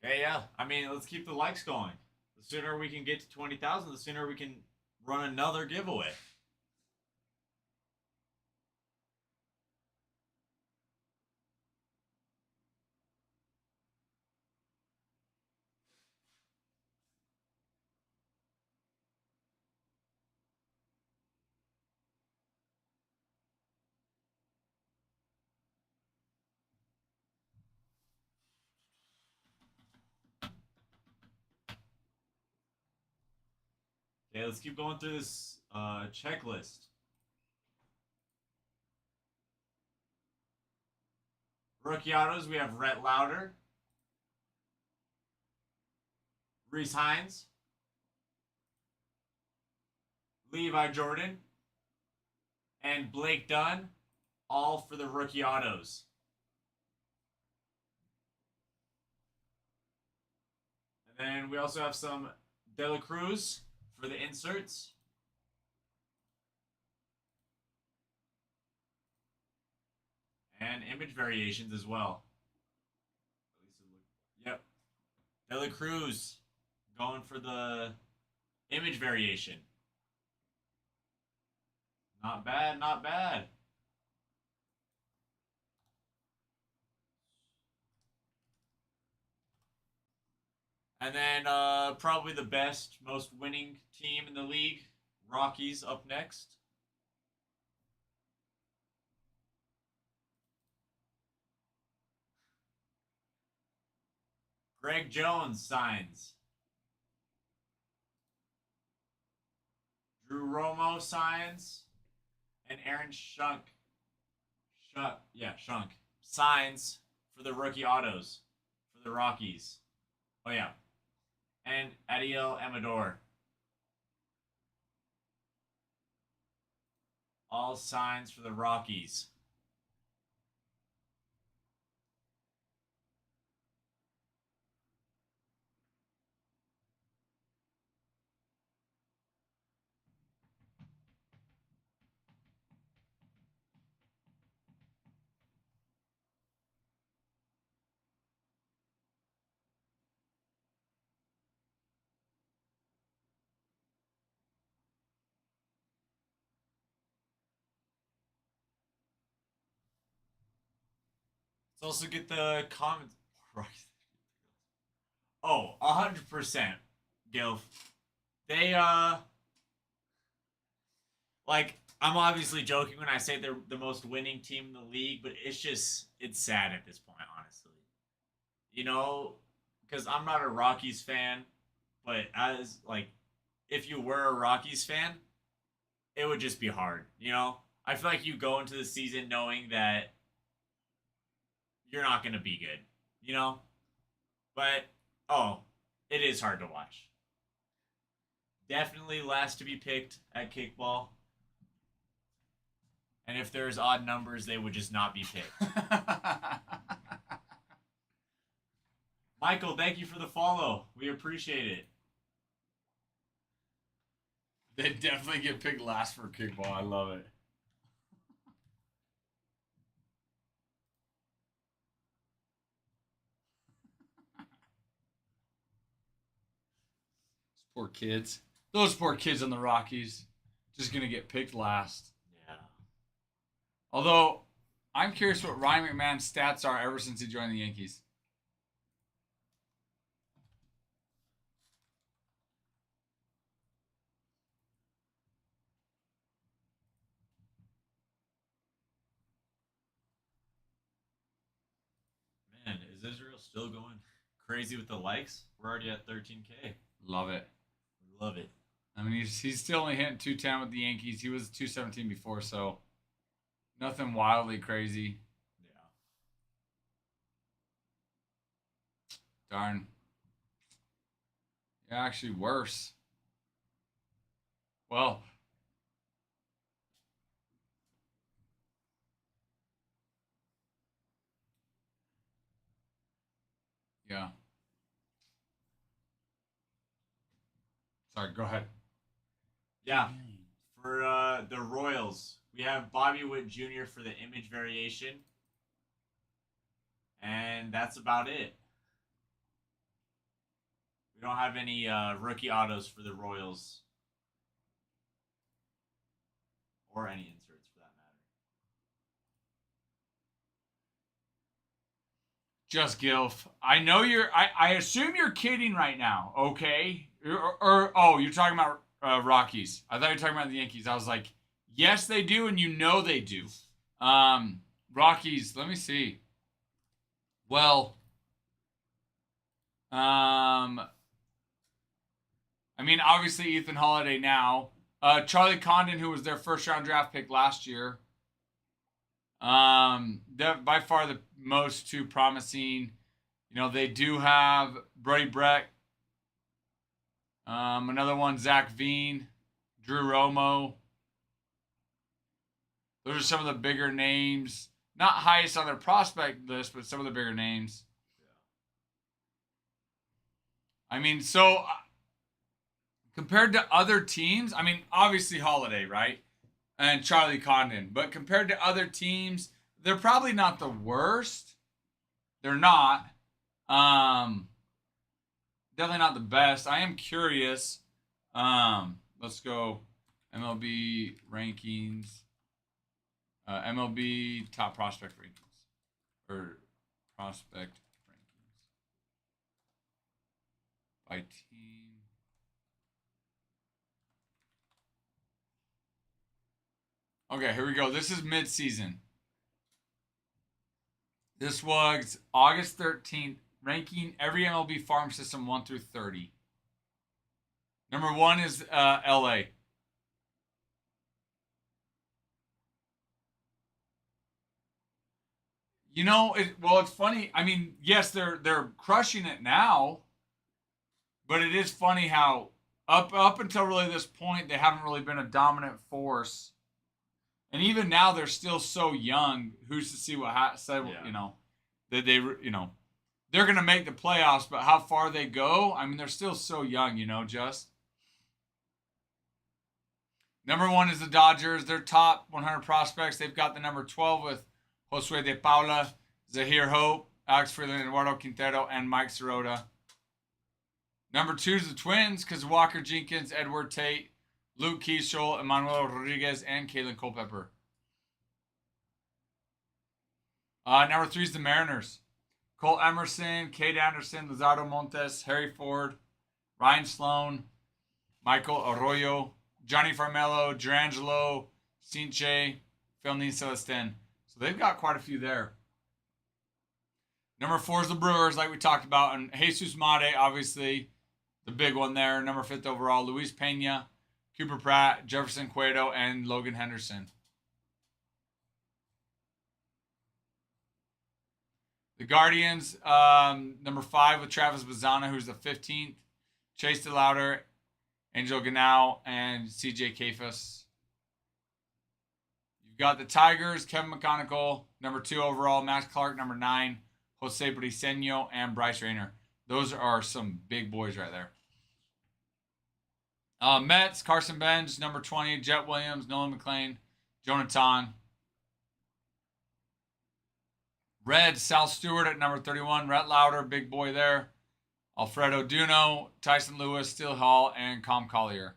Okay, yeah. I mean, let's keep the likes going. The sooner we can get to 20,000, the sooner we can run another giveaway. Okay, let's keep going through this checklist. Rookie autos, we have Rhett Lauder, Reese Hines, Levi Jordan, and Blake Dunn, all for the rookie autos. And then we also have some De La Cruz for the inserts. And image variations as well. At least it looked. Yep. De La Cruz going for the image variation. Not bad, not bad. And then probably the best, most winning team in the league, Rockies up next. Greg Jones signs. Drew Romo signs. And Aaron Shunk. Shunk. Signs for the rookie autos for the Rockies. Oh, yeah. And Adiel Amador. All signs for the Rockies. Let's also get the comments. Oh, 100%, Gilf. They, like, I'm obviously joking when I say they're the most winning team in the league, but it's sad at this point, honestly. You know, because I'm not a Rockies fan, but if you were a Rockies fan, it would just be hard, you know? I feel like you go into the season knowing that you're not going to be good, you know? But, oh, it is hard to watch. Definitely last to be picked at kickball. And if there's odd numbers, they would just not be picked. Michael, thank you for the follow. We appreciate it. They definitely get picked last for kickball. I love it. Poor kids. Those poor kids on the Rockies. Just going to get picked last. Yeah. Although, I'm curious what Ryan McMahon's stats are ever since he joined the Yankees. Man, is Israel still going crazy with the likes? We're already at 13K. Love it. We love it. I mean, he's still only hitting 210 with the Yankees. He was 217 before, so nothing wildly crazy. Yeah. Darn. Yeah, actually worse. Well, yeah. Sorry, go ahead. Yeah. For the Royals, we have Bobby Witt Jr. for the image variation. And that's about it. We don't have any rookie autos for the Royals. Or any inserts for that matter. Just Gilf. I know you're. I assume you're kidding right now. Okay. Oh, you're talking about Rockies. I thought you were talking about the Yankees. I was like, yes, they do, and you know they do. Rockies. Let me see. Well, I mean, obviously Ethan Holiday now. Charlie Condon, who was their first-round draft pick last year. By far the most two promising. You know, they do have Brody Breck. Another one, Zach Veen, Drew Romo. Those are some of the bigger names. Not highest on their prospect list, but some of the bigger names. I mean, so compared to other teams, I mean, obviously Holiday, right? And Charlie Condon. But compared to other teams, they're probably not the worst. They're not. Definitely not the best. I am curious. Let's go MLB rankings. MLB top prospect rankings. Or prospect rankings. By team. Okay, here we go. This is mid-season. This was August 13th, ranking every MLB farm system 1 through 30. Number 1 is LA. You know, it's funny. I mean, yes, they're crushing it now, but it is funny how up until really this point, they haven't really been a dominant force. And even now, they're still so young. Who's to see what you know, that they, you know, they're going to make the playoffs, but how far they go, I mean, they're still so young, you know, just. Number 1 is the Dodgers. Their top 100 prospects. They've got the number 12 with Josue De Paula, Zahir Hope, Alex Freeland, Eduardo Quintero, and Mike Sirota. Number 2 is the Twins, because Walker Jenkins, Edward Tate, Luke Keeschel, Emmanuel Rodriguez, and Kalen Culpepper. Number 3 is the Mariners. Cole Emerson, Cade Anderson, Luzardo Montes, Harry Ford, Ryan Sloan, Michael Arroyo, Johnny Farmelo, Durangelo, Cinche, Felnin Celestin. So they've got quite a few there. Number 4 is the Brewers, like we talked about, and Jesus Mate, obviously, the big one there. Number 5th overall, Luis Pena, Cooper Pratt, Jefferson Cueto, and Logan Henderson. The Guardians, number 5 with Travis Bazzana, who's the 15th. Chase DeLauder, Angel Ganau, and CJ Kafus. You've got the Tigers, Kevin McConnell, number 2 overall. Max Clark, number 9. Jose Briseño, and Bryce Rayner. Those are some big boys right there. Mets, Carson Benz, number 20. Jet Williams, Nolan McLean, Jonathan. Reds, Sal Stewart at number 31. Rhett Lauder, big boy there. Alfredo Duno, Tyson Lewis, Steele Hall, and Com Collier.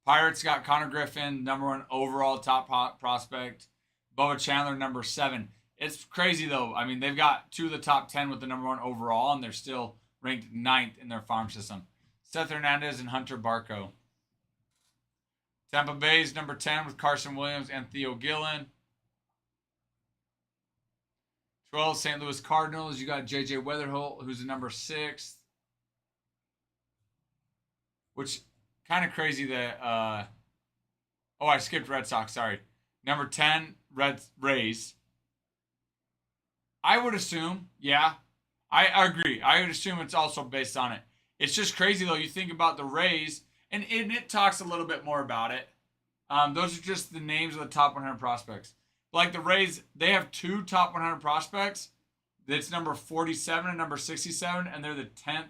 Pirates got Connor Griffin, number 1 overall top prospect. Bubba Chandler, number 7. It's crazy, though. I mean, they've got 2 of the top 10 with the number 1 overall, and they're still ranked 9th in their farm system. Seth Hernandez and Hunter Barco. Tampa Bay's number 10 with Carson Williams and Theo Gillen. 12, St. Louis Cardinals. You got J.J. Weatherholt, who's the number 6. Which, kind of crazy that... I skipped Red Sox, sorry. Number 10, Rays. I would assume, yeah. I agree. I would assume it's also based on it. It's just crazy, though. You think about the Rays, and it talks a little bit more about it. Those are just the names of the top 100 prospects. Like the Rays, they have 2 top 100 prospects. That's number 47 and number 67, and they're the 10th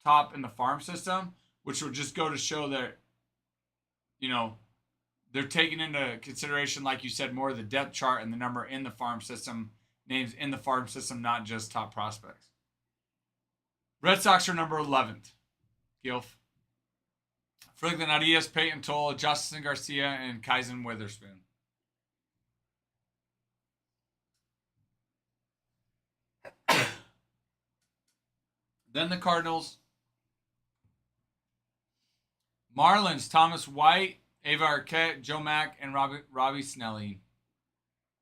top in the farm system, which would just go to show that, you know, they're taking into consideration, like you said, more of the depth chart and the number in the farm system, names in the farm system, not just top prospects. Red Sox are number 11th. Gilf. Franklin Arias, Peyton Toll, Justin Garcia, and Kaizen Witherspoon. Then the Cardinals. Marlins, Thomas White, Ava Arquette, Joe Mack, and Robbie Snelling.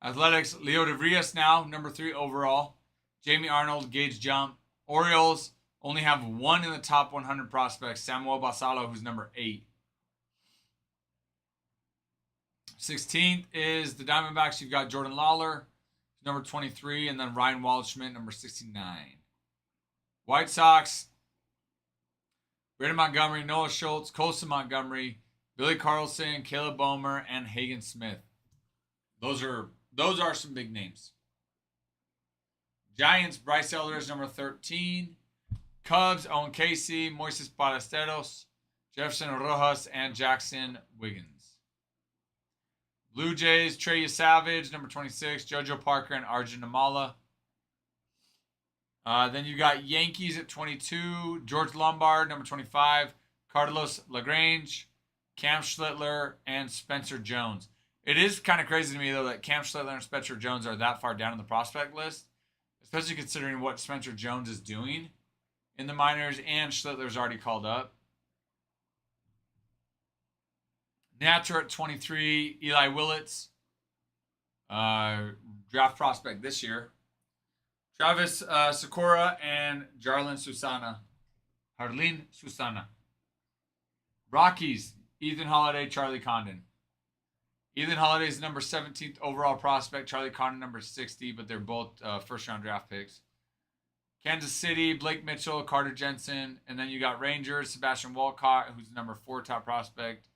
Athletics, Leo DeVrias now, number 3 overall. Jamie Arnold, Gage Jump. Orioles only have one in the top 100 prospects, Samuel Basalo, who's number 8. 16th is the Diamondbacks. You've got Jordan Lawler, number 23, and then Ryan Waldschmidt, number 69. White Sox, Brandon Montgomery, Noah Schultz, Colson Montgomery, Billy Carlson, Caleb Bomer, and Hagen Smith. Those are some big names. Giants, Bryce Elder is number 13. Cubs, Owen Casey, Moises Ballesteros, Jefferson Rojas, and Jackson Wiggins. Blue Jays, Trey Savage, number 26, JoJo Parker, and Arjun Amala. Then you got Yankees at 22, George Lombard, number 25, Carlos LaGrange, Cam Schlittler, and Spencer Jones. It is kind of crazy to me, though, that Cam Schlittler and Spencer Jones are that far down in the prospect list, especially considering what Spencer Jones is doing in the minors, and Schlittler's already called up. Nats are at 23, Eli Willits, draft prospect this year. Travis Sakura and Jarlin Susana. Harleen Susana. Rockies, Ethan Holiday, Charlie Condon. Ethan Holiday is number 17th overall prospect. Charlie Condon number 60, but they're both first-round draft picks. Kansas City, Blake Mitchell, Carter Jensen. And then you got Rangers, Sebastian Walcott, who's number 4 top prospect.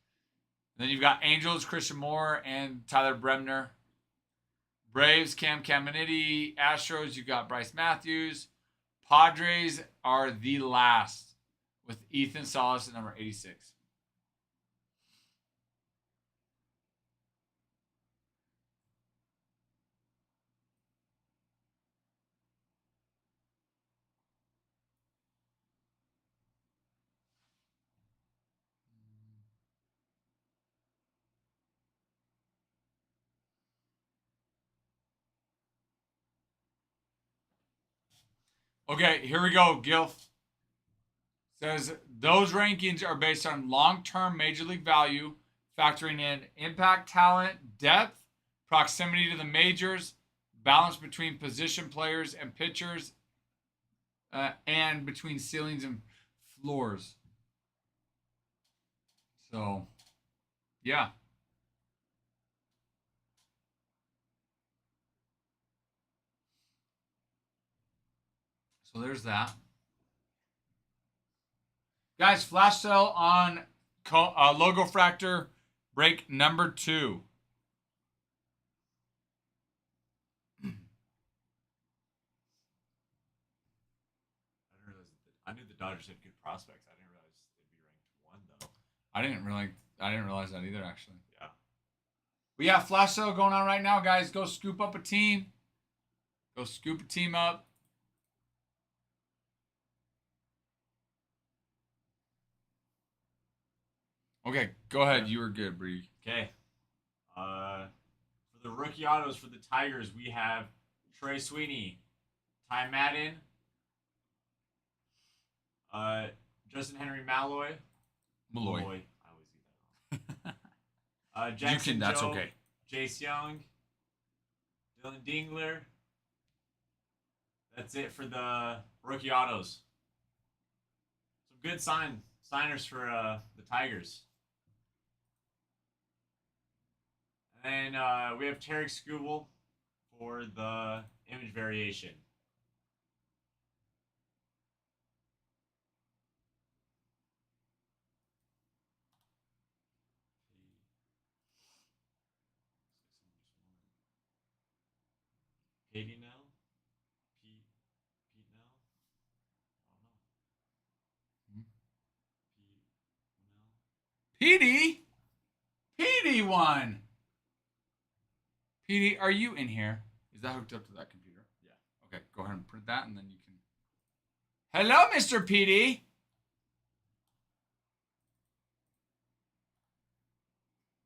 And then you've got Angels, Christian Moore, and Tyler Bremner. Braves, Cam Caminiti. Astros, you got Bryce Matthews. Padres are the last with Ethan Salas at number 86. Okay, here we go, Gilf. Says those rankings are based on long-term major league value, factoring in impact talent, depth, proximity to the majors, balance between position players and pitchers, and between ceilings and floors. So, yeah. So there's that. Guys, flash sale on Logo Fractor break number 2. I knew the Dodgers had good prospects. I didn't realize they'd be ranked 1 though. I didn't realize that either, actually. Yeah. We have flash sale going on right now, guys. Go scoop up a team. Go scoop a team up. Okay, go ahead. You were good, Bree. Okay. For the rookie autos for the Tigers, we have Trey Sweeney, Ty Madden, Justin Henry Malloy. Malloy. I always get that wrong. Jackson That's Joe, okay. Jace Young, Dylan Dingler. That's it for the rookie autos. Some good signers for the Tigers. And we have Tarek Skubal for the image variation. Katie Nell? Pete Nell? I don't know. Petey? Petey won. Petey, are you in here? Is that hooked up to that computer? Yeah. Okay, go ahead and print that, and then you can. Hello, Mr. PD.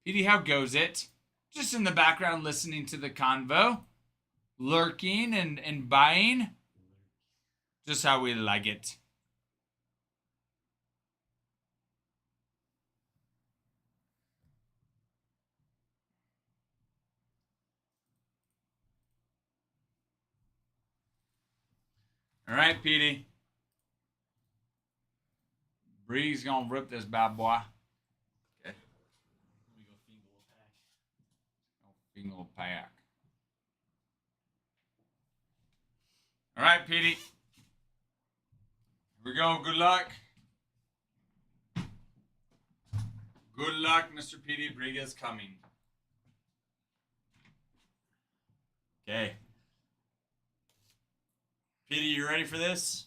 PD, how goes it? Just in the background listening to the convo. Lurking and buying. Just how we like it. All right, Petey. Bree's gonna rip this bad boy. Okay. Let me go fingle a pack. Fingal pack. All right, Petey. Here we go. Good luck. Good luck, Mr. Petey. Briga's coming. Okay. Petey, you ready for this?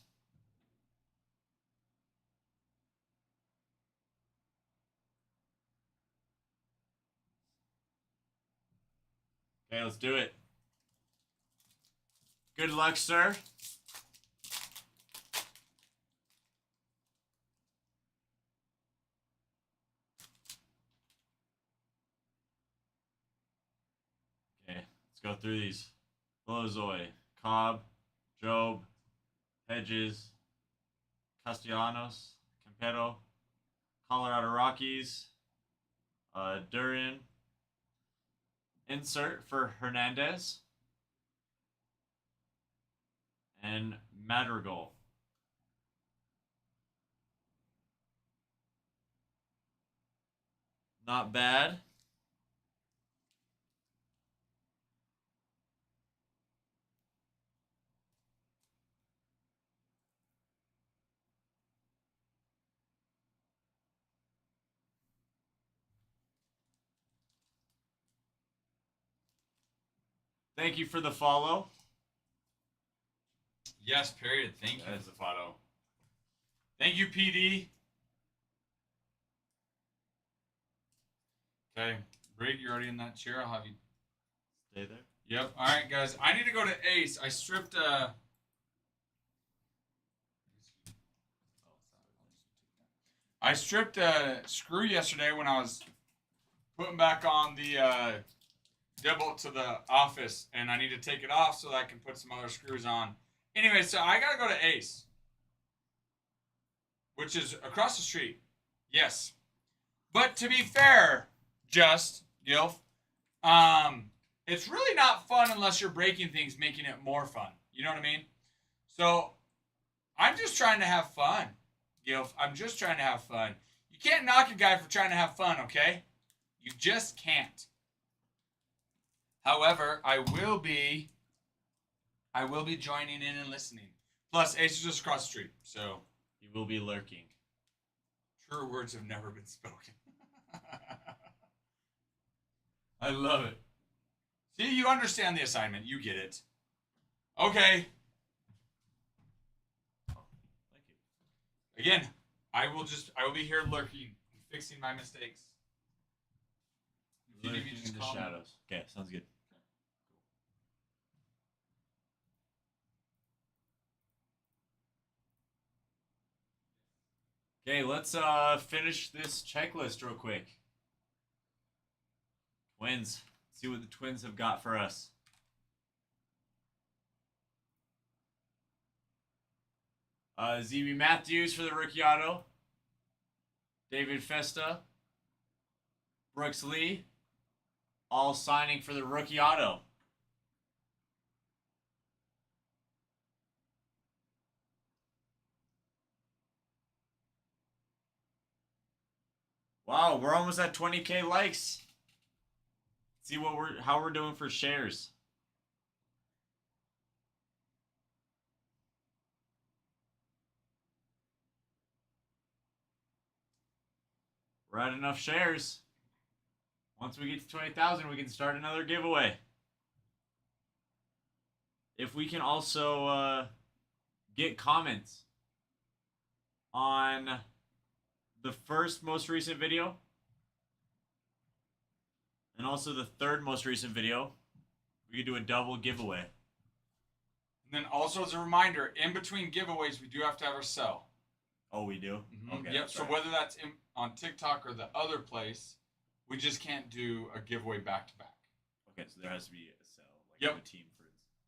Okay, let's do it. Good luck, sir. Okay, let's go through these. Lozoy, Cobb, Job, Hedges, Castellanos, Campero, Colorado Rockies, Duran. Insert for Hernandez. And Madrigal. Not bad. Thank you for the follow. Yes, period. Thank you for the follow. Thank you, PD. Okay, Brig, you're already in that chair. I'll have you. Stay there. Yep. All right, guys. I need to go to Ace. I stripped a screw yesterday when I was putting back on the deadbolt to the office, and I need to take it off so that I can put some other screws on. Anyway, so I gotta go to Ace, which is across the street. Yes, but to be fair, Gilf, it's really not fun unless you're breaking things, making it more fun. You know what I mean? So I'm just trying to have fun, Gilf. I'm just trying to have fun. You can't knock a guy for trying to have fun, okay? You just can't. However, I will be joining in and listening. Plus, Ace is just across the street, so He will be lurking. truer words have never been spoken. I love it. See, you understand the assignment. You get it. Okay. Thank you. Again, I will be here lurking and fixing my mistakes. If you need me, Lurking just in the call me. shadows. Okay, sounds good. Okay, let's finish this checklist real quick. Twins. See what the Twins have got for us. ZB Matthews for the rookie auto. David Festa. Brooks Lee. All signing for the rookie auto. Wow, we're almost at 20K likes. See how we're doing for shares. We're at enough shares. Once we get to 20,000, we can start another giveaway. If we can also get comments on the first most recent video and also the third most recent video, we could do a double giveaway. then also as a reminder, in between giveaways, we do have to have our sell. Oh, we do. Okay. Yep. that's So right. whether that's on TikTok or the other place, we just can't do a giveaway back to back. Okay, so there has to be a sell, like Yep. a team, for instance.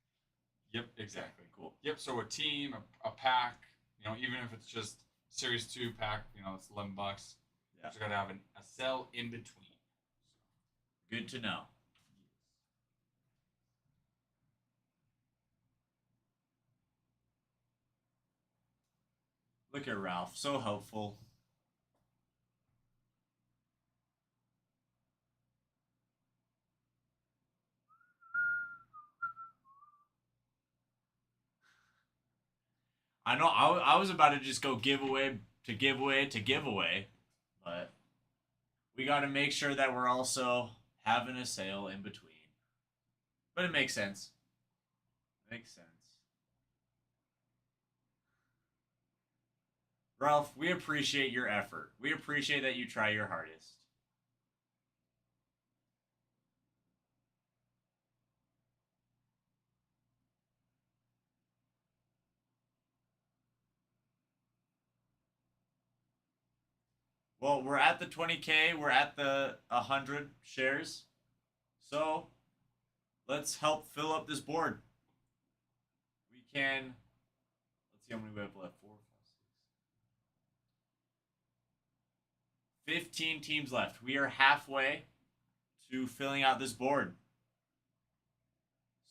Yep. Exactly. Cool. Yep. So a team, a pack, even if it's just Series 2 pack, it's $11. Yeah. So got to have a sell in between. Good to know. Look at Ralph, so helpful. I know I was about to just go giveaway to giveaway to giveaway, but we got to make sure that we're also having a sale in between. But it makes sense. Makes sense. Ralph, we appreciate your effort. We appreciate that you try your hardest. Well, we're at the 20K. We're at the 100 shares. So let's help fill up this board. We can. Let's see how many we have left. 4, 5, 6. 15 teams left. We are halfway to filling out this board.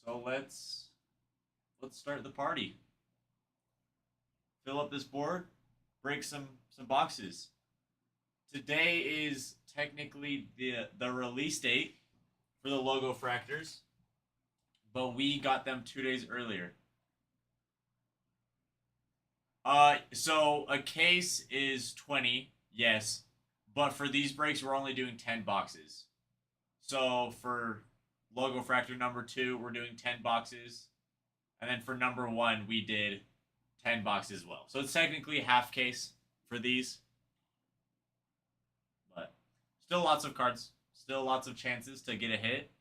So let's start the party. Fill up this board. Break some boxes. Today is technically the release date for the logo fractors, but we got them 2 days earlier. So a case is 20, yes, but for these breaks we're only doing 10 boxes. So for logo fractor number 2, we're doing 10 boxes, and then for number 1 we did 10 boxes as well. So it's technically a half case for these. But still lots of cards. Still lots of chances to get a hit.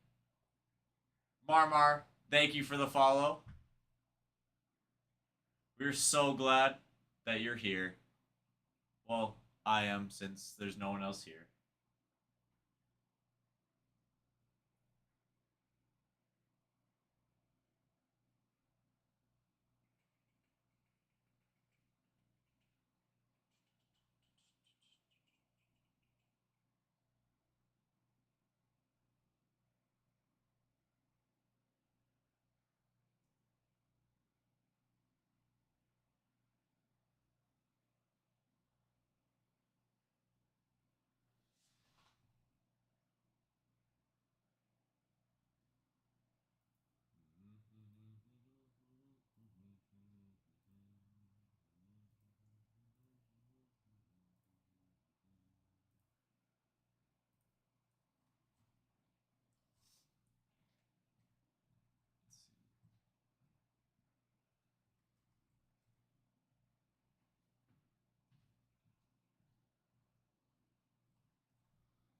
Marmar, thank you for the follow. We're so glad that you're here. Well, I am, since there's no one else here.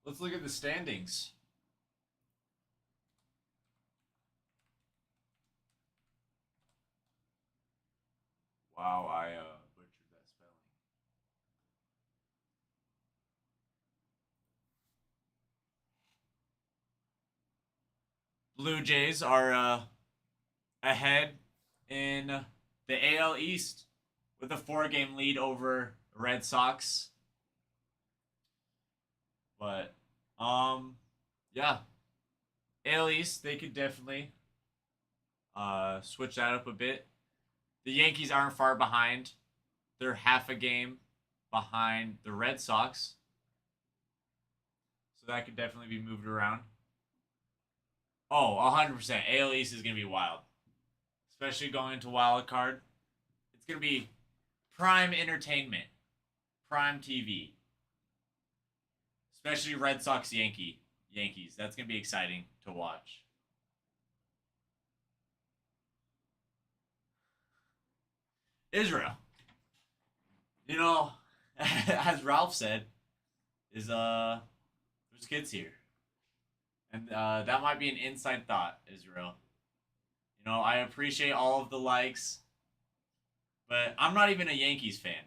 Let's look at the standings. Wow, I butchered that spelling. Blue Jays are ahead in the AL East with a 4-game lead over Red Sox. But yeah, AL East, they could definitely switch that up a bit. The Yankees aren't far behind. They're half a game behind the Red Sox. So that could definitely be moved around. Oh, 100%. AL East is going to be wild. Especially going into wild card. It's going to be prime entertainment. Prime TV. Especially Red Sox Yankees. That's going to be exciting to watch. Israel. As Ralph said, there's kids here. And that might be an inside thought, Israel. You know, I appreciate all of the likes, but I'm not even a Yankees fan,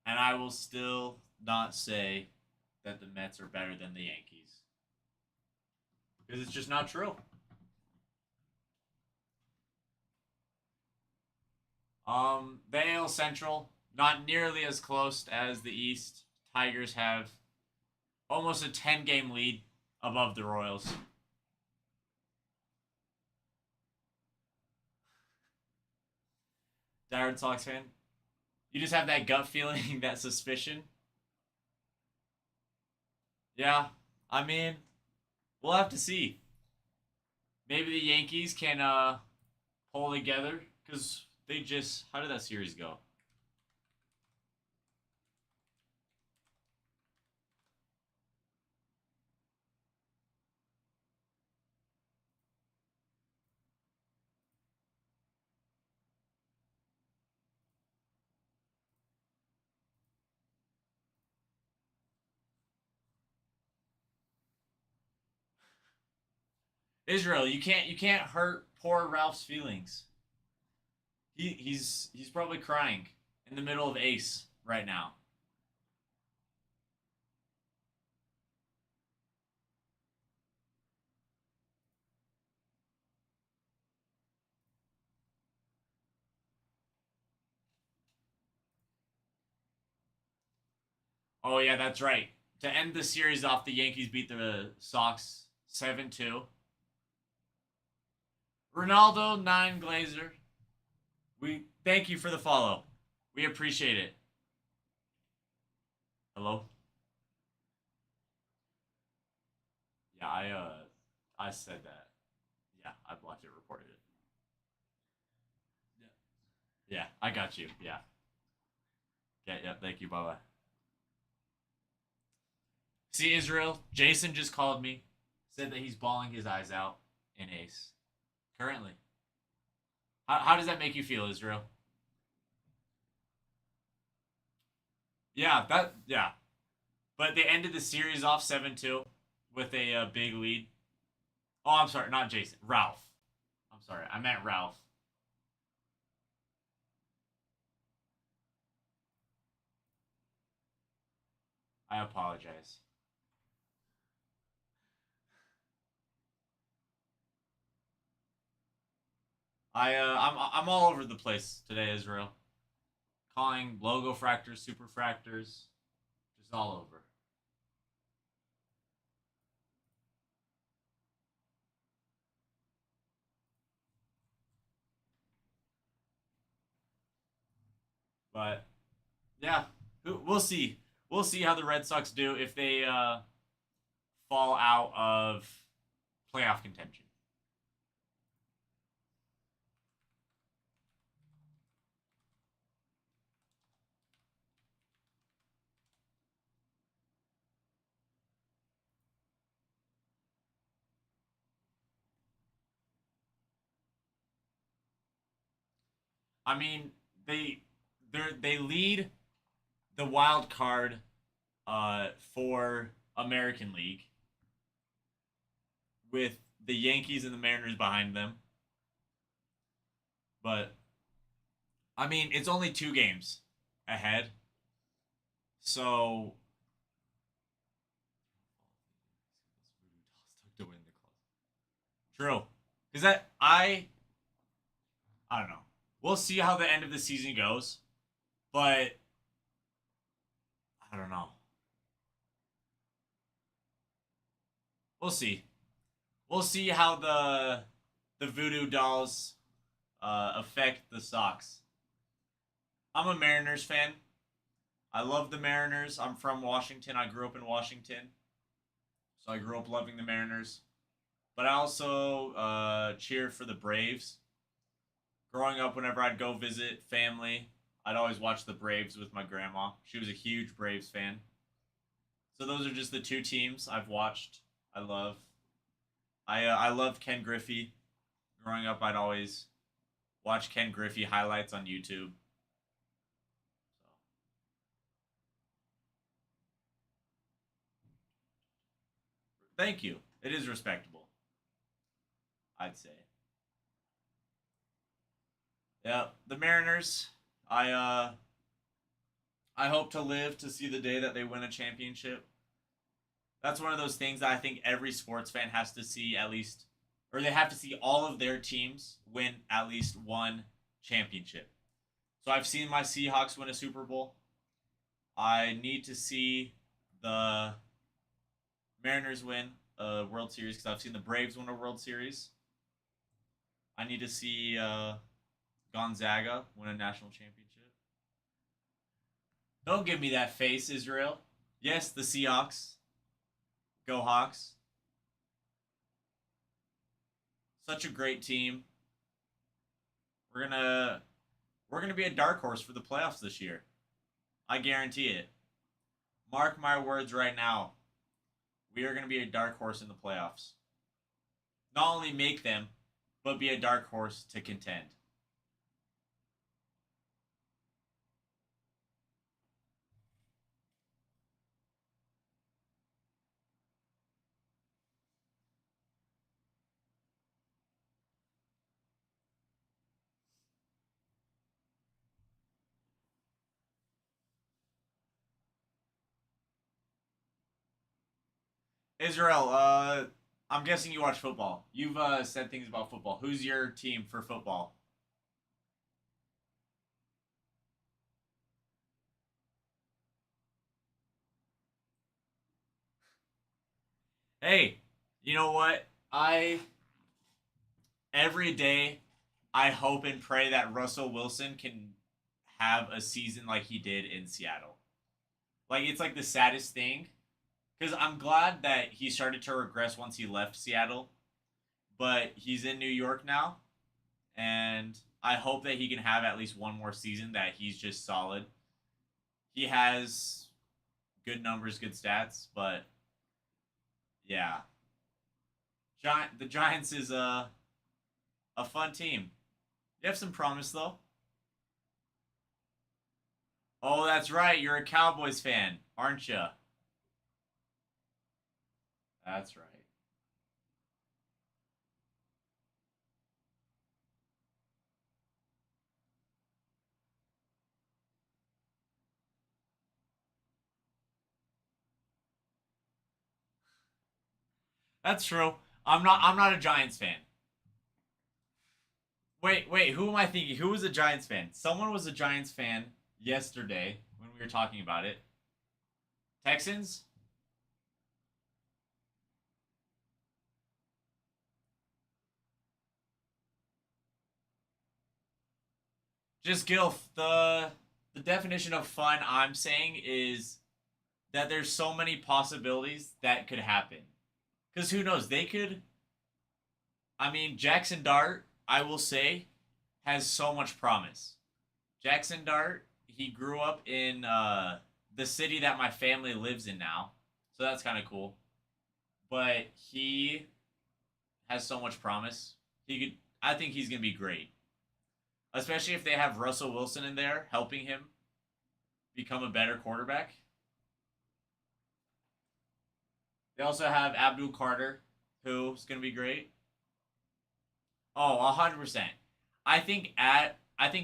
and I will still not say that the Mets are better than the Yankees because it's just not true. The AL Central, not nearly as close as the East. Tigers have almost a 10-game lead above the Royals. Red Sox fan, you just have that gut feeling, that suspicion. Yeah, I mean, we'll have to see. Maybe the Yankees can pull together because they just. How did that series go? Israel, you can't hurt poor Ralph's feelings. He's probably crying in the middle of Ace right now. Oh yeah, that's right. To end the series off, the Yankees beat the Sox 7-2. Ronaldo 9 Glazer. We thank you for the follow. We appreciate it. Hello? Yeah, I said that. Yeah, I blocked it, reported it. Yeah, I got you. Yeah. Yeah, thank you. Bye bye. See, Israel, Jason just called me, said that he's bawling his eyes out in Ace. Currently. How does that make you feel, Israel? Yeah. But they ended the series off 7-2 with a big lead. Oh, I'm sorry, not Jason. Ralph. I'm sorry, I meant Ralph. I apologize. I'm all over the place today, Israel. Calling logo fractors, super fractors, just all over. But yeah, we'll see. We'll see how the Red Sox do if they fall out of playoff contention. I mean, they lead the wild card for American League with the Yankees and the Mariners behind them. But I mean, it's only 2 games ahead. So true. Is that I don't know. We'll see how the end of the season goes, but I don't know. We'll see. We'll see how the voodoo dolls affect the Sox. I'm a Mariners fan. I love the Mariners. I'm from Washington. I grew up in Washington, so I grew up loving the Mariners. But I also cheered for the Braves. Growing up, whenever I'd go visit family, I'd always watch the Braves with my grandma. She was a huge Braves fan. So those are just the 2 teams I've watched. I love. I love Ken Griffey. Growing up, I'd always watch Ken Griffey highlights on YouTube. So thank you. It is respectable, I'd say. Yeah, the Mariners. I hope to live to see the day that they win a championship. That's one of those things that I think every sports fan has to see at least, or they have to see all of their teams win at least one championship. So I've seen my Seahawks win a Super Bowl. I need to see the Mariners win a World Series because I've seen the Braves win a World Series. I need to see Gonzaga win a national championship. Don't give me that face, Israel. Yes, the Seahawks. Go Hawks. Such a great team. We're gonna be a dark horse for the playoffs this year. I guarantee it. Mark my words right now. We are gonna be a dark horse in the playoffs. Not only make them, but be a dark horse to contend. Israel, I'm guessing you watch football. You've said things about football. Who's your team for football? Hey, you know what? I every day I hope and pray that Russell Wilson can have a season like he did in Seattle. Like it's like the saddest thing because I'm glad that he started to regress once he left Seattle, but he's in New York now, and I hope that he can have at least one more season that he's just solid. He has good numbers, good stats, but yeah, the Giants is a fun team. You have some promise though. Oh, that's right. You're a Cowboys fan, aren't you? That's right. That's true. I'm not a Giants fan. Wait. Who am I thinking? Who was a Giants fan? Someone was a Giants fan yesterday when we were talking about it. Texans? Just Gilf. The definition of fun I'm saying is that there's so many possibilities that could happen. Because who knows? They could. I mean, Jackson Dart, I will say, has so much promise. Jackson Dart, he grew up in the city that my family lives in now, so that's kind of cool. But he has so much promise. He could. I think he's gonna be great, especially if they have Russell Wilson in there helping him become a better quarterback. They also have Abdul Carter, who's gonna be great. Oh, 100%. I think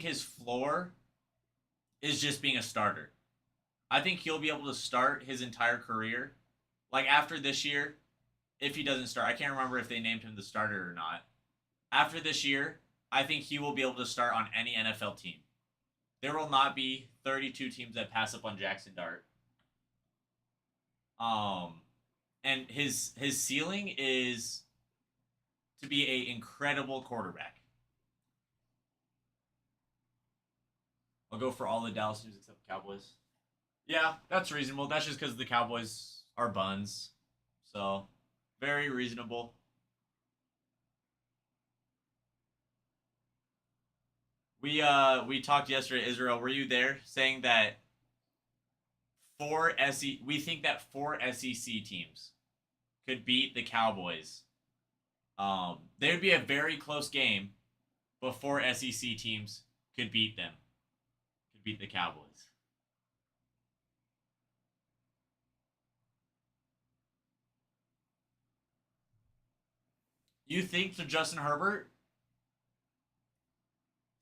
his floor is just being a starter. I think he'll be able to start his entire career. Like after this year, if he doesn't start, I can't remember if they named him the starter or not. After this year, I think he will be able to start on any NFL team. There will not be 32 teams that pass up on Jackson Dart. Um, and his ceiling is to be a incredible quarterback. I'll go for all the Dallas teams except the Cowboys. Yeah, that's reasonable. That's just because the Cowboys are buns. So, very reasonable. We talked yesterday, Israel. Were you there saying that we think that four SEC teams could beat the Cowboys. They would be a very close game, but four SEC teams could beat them. Could beat the Cowboys. You think to Justin Herbert?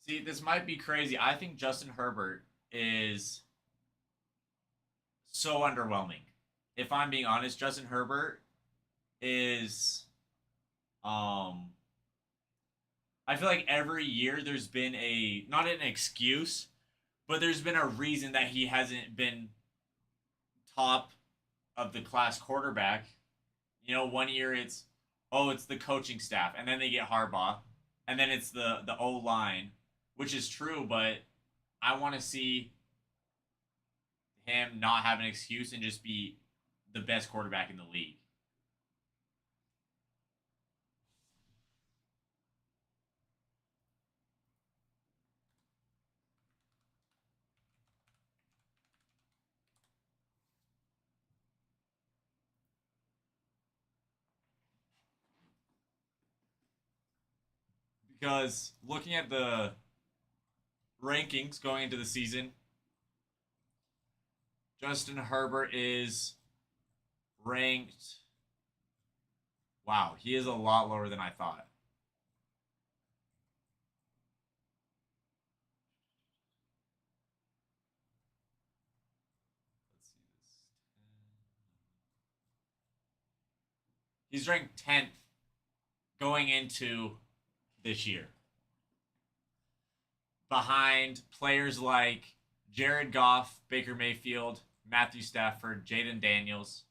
See, this might be crazy. I think Justin Herbert is so underwhelming. If I'm being honest, Justin Herbert is I feel like every year there's been a not an excuse, but there's been a reason that he hasn't been top of the class quarterback. One year it's the coaching staff, and then they get Harbaugh, and then it's the O line, which is true, but I want to see him not have an excuse and just be the best quarterback in the league. Because looking at the rankings going into the season, Justin Herbert is ranked. Wow, he is a lot lower than I thought. Let's see this. He's ranked 10th going into this year, behind players like Jared Goff, Baker Mayfield, Matthew Stafford, Jaden Daniels.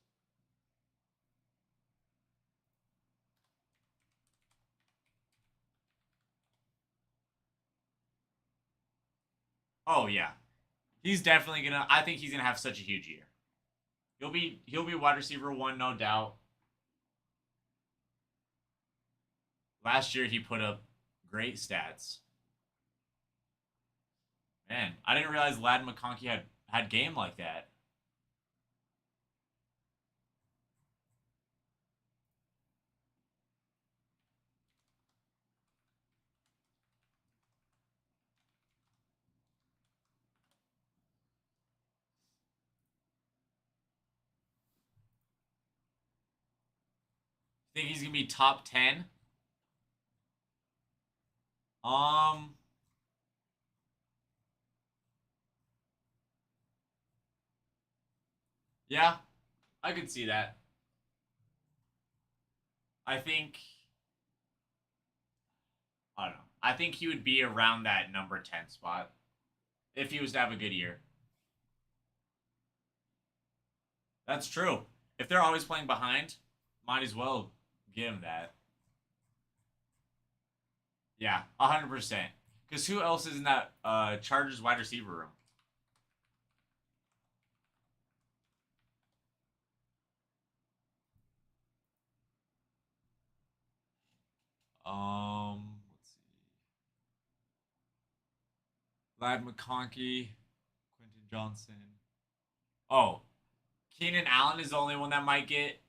Oh yeah, he's definitely gonna. I think he's gonna have such a huge year. He'll be wide receiver one, no doubt. Last year he put up great stats. Man, I didn't realize Ladd McConkey had game like that. Think he's gonna be top 10? Um, yeah, I could see that. I think I don't know. I think he would be around that number 10 spot if he was to have a good year. That's true. If they're always playing behind, might as well give him that. Yeah, 100%. Because who else is in that Chargers wide receiver room? Let's see. Ladd McConkey, Quentin Johnson. Oh, Keenan Allen is the only one that might get.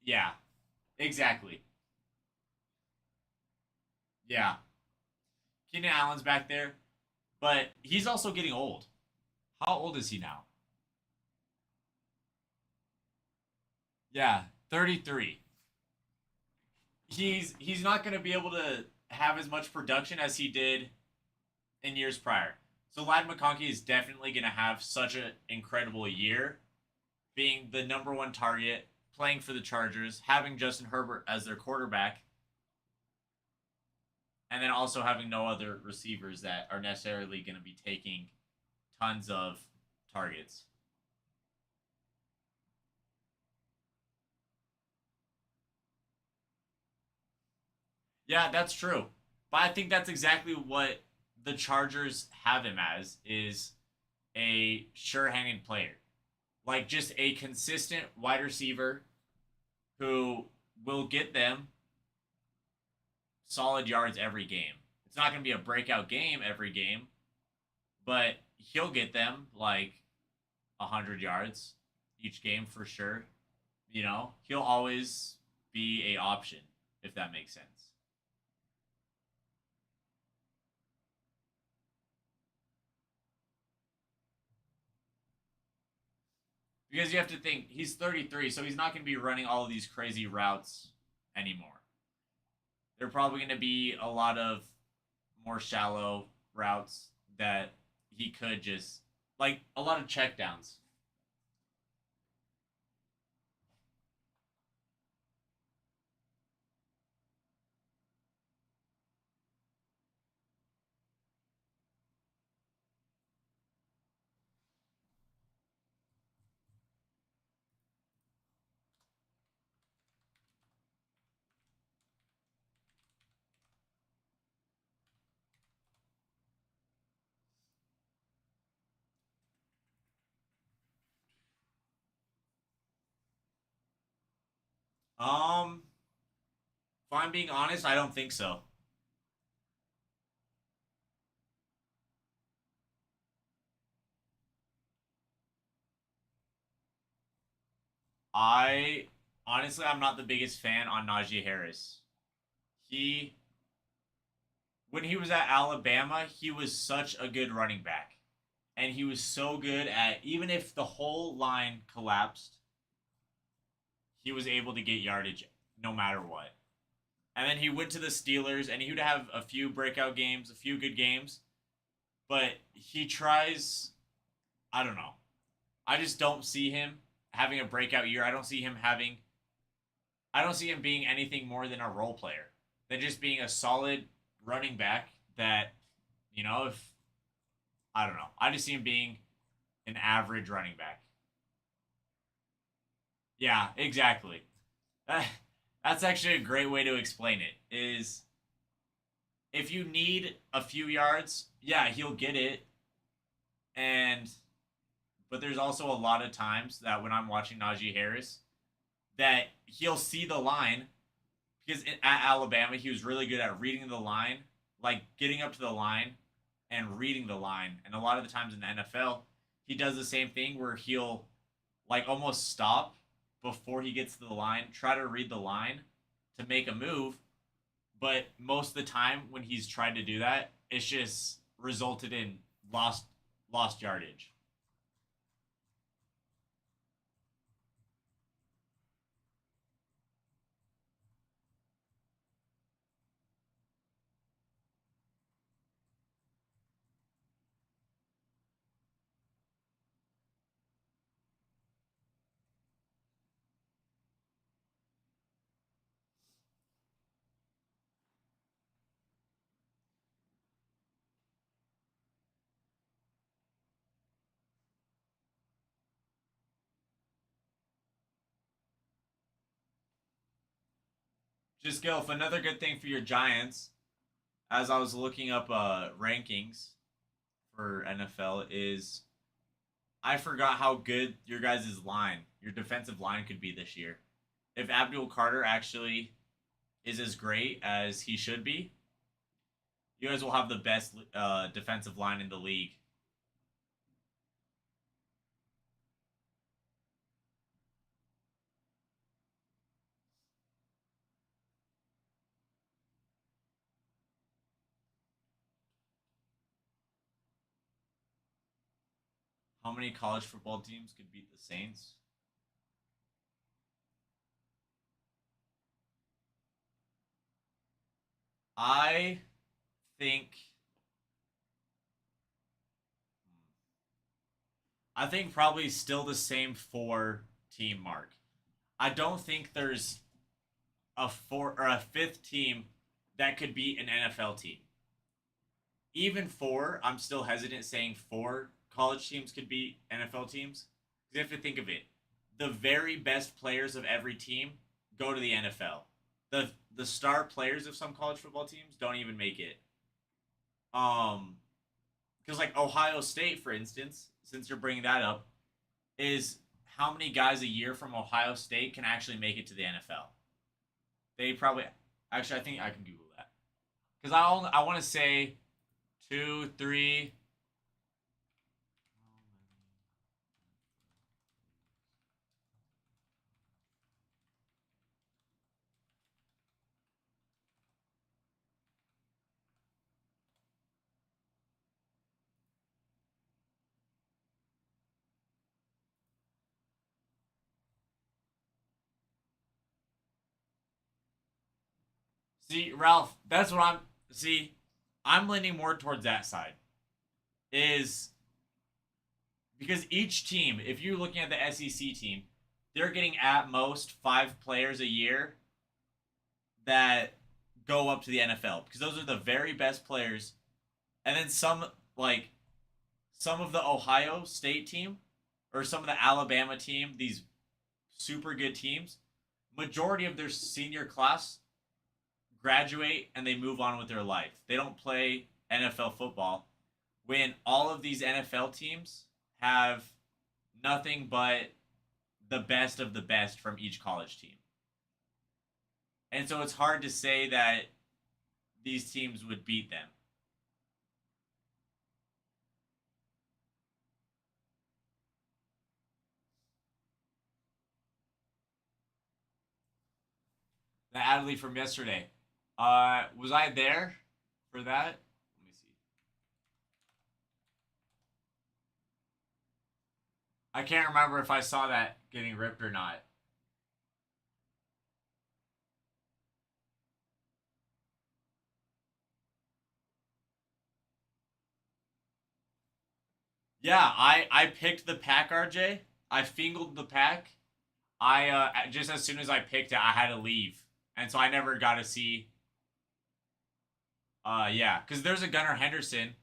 Yeah, exactly. Yeah, Keenan Allen's back there, but he's also getting old. How old is he now? Yeah, 33. He's not going to be able to have as much production as he did in years prior. So Ladd McConkey is definitely going to have such an incredible year, being the number one target, playing for the Chargers, having Justin Herbert as their quarterback, and then also having no other receivers that are necessarily going to be taking tons of targets. Yeah, that's true. But I think that's exactly what the Chargers have him as is a sure-handed player. Like just a consistent wide receiver who will get them solid yards every game. It's not going to be a breakout game every game, but he'll get them like 100 yards each game for sure. He'll always be a option if that makes sense. Because you have to think he's 33, so he's not going to be running all of these crazy routes anymore. They're probably going to be a lot of more shallow routes that he could just like a lot of checkdowns. If I'm being honest, I don't think so. I honestly, I'm not the biggest fan on Najee Harris. He, when he was at Alabama, he was such a good running back. And he was so good at, even if the whole line collapsed, he was able to get yardage no matter what. And then he went to the Steelers and he would have a few breakout games, a few good games. But he tries, I don't know. I just don't see him having a breakout year. I don't see him being anything more than a role player. Than just being a solid running back that, if I don't know. I just see him being an average running back. Yeah, exactly. That's actually a great way to explain it. Is if you need a few yards, yeah, he'll get it. And but there's also a lot of times that when I'm watching Najee Harris, that he'll see the line because at Alabama he was really good at reading the line, like getting up to the line and reading the line. And a lot of the times in the NFL, he does the same thing where he'll like almost stop before he gets to the line, try to read the line to make a move. But most of the time when he's tried to do that, it's just resulted in lost yardage. Just Gilf, another good thing for your Giants, as I was looking up rankings for NFL, is I forgot how good your guys' line, your defensive line could be this year. If Abdul Carter actually is as great as he should be, you guys will have the best defensive line in the league. How many college football teams could beat the Saints? I think probably still the same four team mark. I don't think there's a four or a fifth team that could beat an NFL team. Even four, I'm still hesitant saying four college teams could beat NFL teams. Because you have to think of it. The very best players of every team go to the NFL. The star players of some college football teams don't even make it. Because like Ohio State, for instance, since you're bringing that up, is how many guys a year from Ohio State can actually make it to the NFL? They probably actually I think I can Google that because I want to say two, three. See, Ralph, that's what I'm. See, I'm leaning more towards that side. Is because each team, if you're looking at the SEC team, they're getting at most 5 players a year that go up to the NFL because those are the very best players. And then some of the Ohio State team or some of the Alabama team, these super good teams, majority of their senior class graduate and they move on with their life. They don't play NFL football when all of these NFL teams have nothing but the best of the best from each college team. And so it's hard to say that these teams would beat them. The Adley from yesterday. Was I there for that? Let me see. I can't remember if I saw that getting ripped or not. Yeah, I picked the pack, RJ. I fingled the pack. I just as soon as I picked it, I had to leave, and so I never got to see. Yeah, because there's a Gunnar Henderson.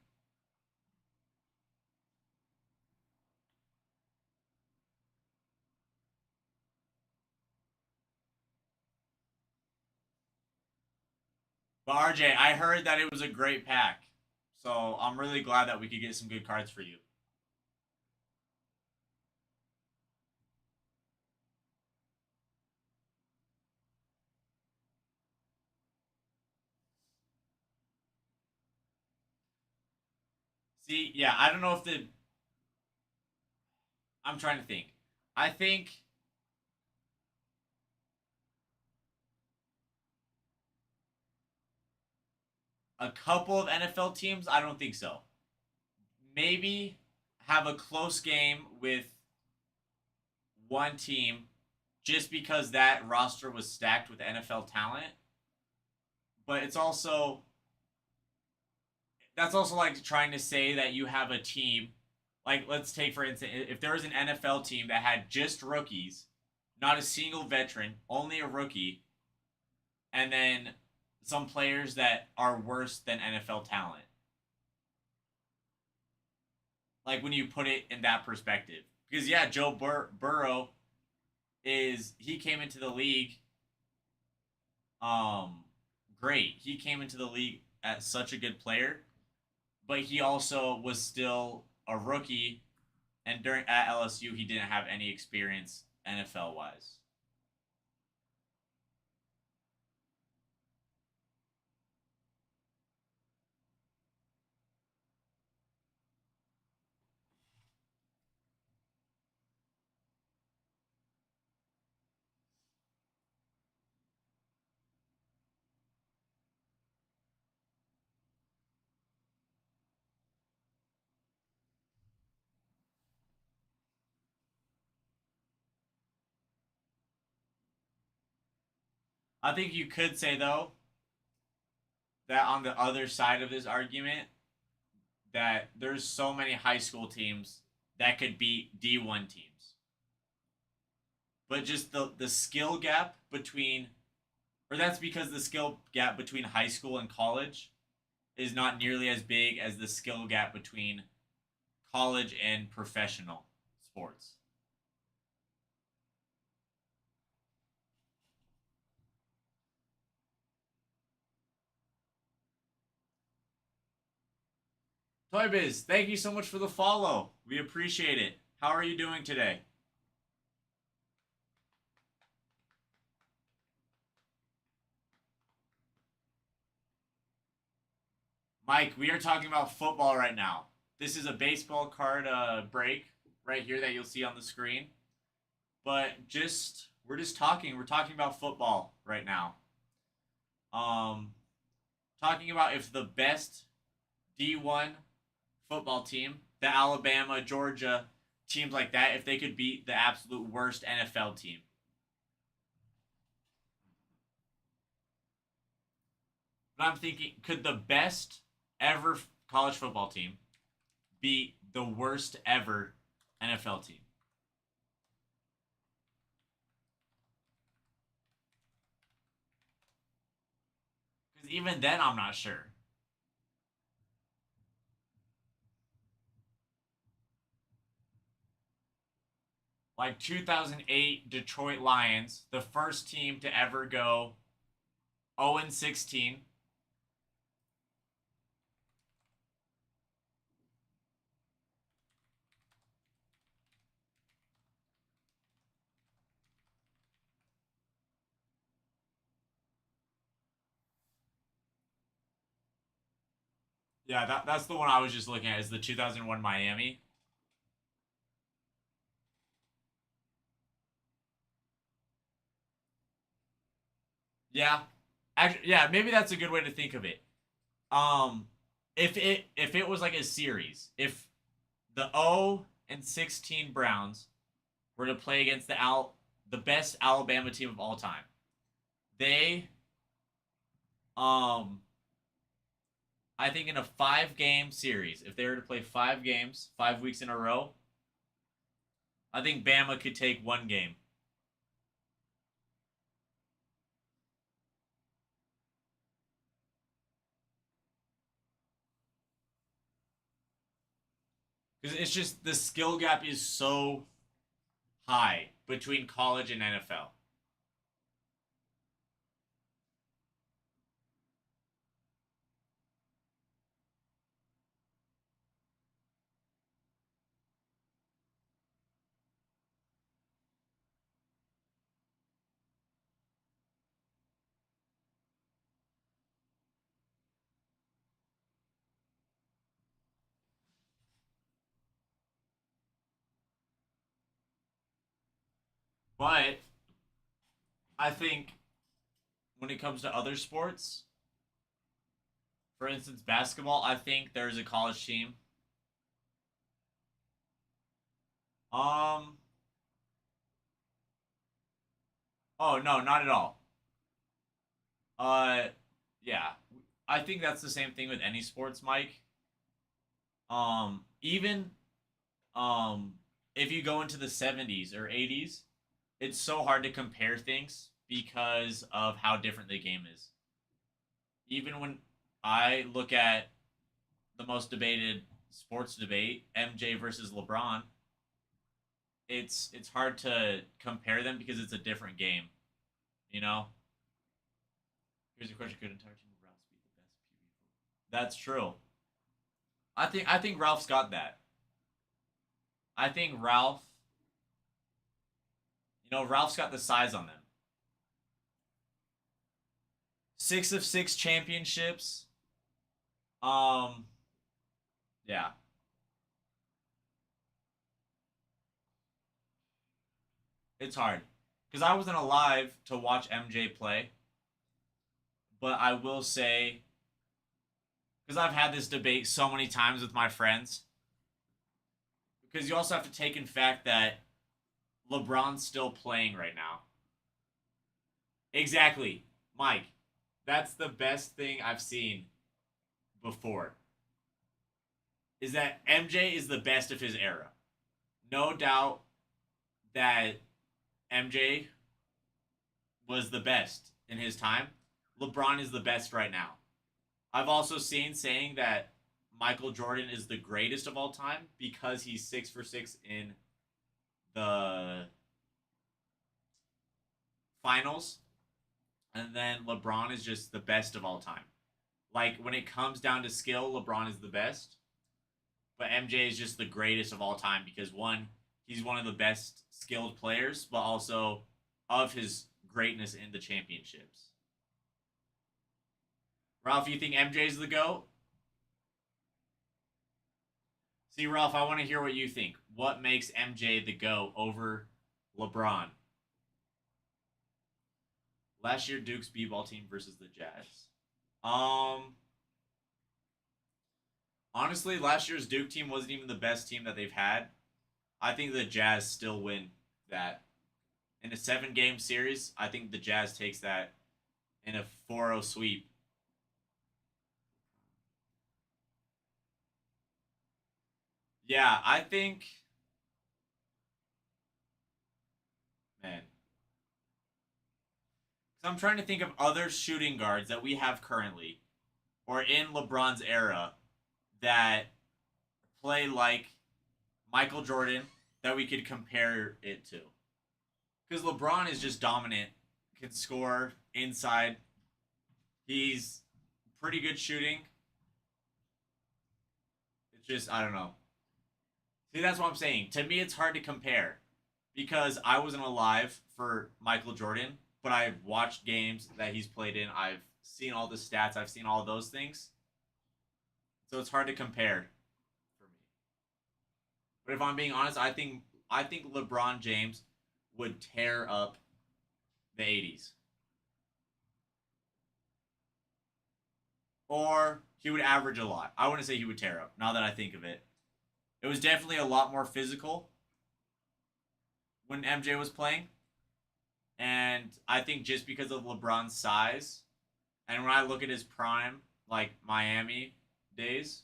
But RJ, I heard that it was a great pack, so I'm really glad that we could get some good cards for you. See, yeah, I don't know if the. I'm trying to think. I think a couple of NFL teams. I don't think so. Maybe have a close game with one team just because that roster was stacked with NFL talent. But it's also that's also like trying to say that you have a team like let's take for instance if there was an NFL team that had just rookies, not a single veteran, only a rookie, and then some players that are worse than NFL talent. Like when you put it in that perspective. Because yeah, Burrow is he came into the league great. He came into the league as such a good player, but he also was still a rookie and during at LSU he didn't have any experience NFL wise. I think you could say though that on the other side of this argument that there's so many high school teams that could beat D1 teams. But just the skill gap between or that's because the skill gap between high school and college is not nearly as big as the skill gap between college and professional sports. Toy Biz, thank you so much for the follow. We appreciate it. How are you doing today? Mike, we are talking about football right now. This is a baseball card break right here that you'll see on the screen. But just we're just talking. We're talking about football right now. Um, talking about if the best D1 football team, the Alabama, Georgia teams like that, if they could beat the absolute worst NFL team. But I'm thinking, could the best ever college football team beat the worst ever NFL team? Because even then, I'm not sure. Like 2008 Detroit Lions, the first team to ever go 0-16. Yeah, that's the one I was just looking at, is the 2001 Miami. Yeah. Actually, yeah, maybe that's a good way to think of it. Um if it was like a series, if the 0-16 Browns were to play against the best Alabama team of all time, they um I think in a 5-game series, if they were to play 5 games, 5 weeks in a row, I think Bama could take one game. Because it's just the skill gap is so high between college and NFL. But I think when it comes to other sports, for instance, basketball, I think there's a college team. Um, oh no, not at all. Uh, yeah, I think that's the same thing with any sports, Mike. Even um, if you go into the 70s or 80s, it's so hard to compare things because of how different the game is. Even when I look at the most debated sports debate, MJ versus LeBron, it's hard to compare them because it's a different game. You know. Here's a question: could entire team of Ralphs be the best PB? That's true. I think Ralph's got that. I think Ralph's got the size on them. 6 of 6 championships. Um, yeah, it's hard because I wasn't alive to watch MJ play, but I will say, because I've had this debate so many times with my friends, because you also have to take in fact that LeBron's still playing right now. Exactly, Mike. That's the best thing I've seen before. Is that MJ is the best of his era. No doubt that MJ was the best in his time. LeBron is the best right now. I've also seen saying that Michael Jordan is the greatest of all time because he's 6 for 6 in the finals. And then LeBron is just the best of all time. Like when it comes down to skill, LeBron is the best. But MJ is just the greatest of all time because one, he's one of the best skilled players, but also of his greatness in the championships. Ralph, you think MJ's the GOAT? See, Ralph, I want to hear what you think. What makes MJ the GOAT over LeBron? Last year, Duke's b-ball team versus the Jazz. Um, Honestly, last year's Duke team wasn't even the best team that they've had. I think the Jazz still win that. In a 7-game series, I think the Jazz takes that in a 4-0 sweep. Yeah, I think, man. 'Cause I'm trying to think of other shooting guards that we have currently or in LeBron's era that play like Michael Jordan that we could compare it to. Because LeBron is just dominant, can score inside. He's pretty good shooting. It's just, I don't know. See, that's what I'm saying. To me, it's hard to compare because I wasn't alive for Michael Jordan, but I've watched games that he's played in. I've seen all the stats. I've seen all of those things. So it's hard to compare for me. But if I'm being honest, I think LeBron James would tear up the 80s. Or he would average a lot. I wouldn't say he would tear up, now that I think of it. It was definitely a lot more physical when MJ was playing. And I think just because of LeBron's size, and when I look at his prime, like Miami days,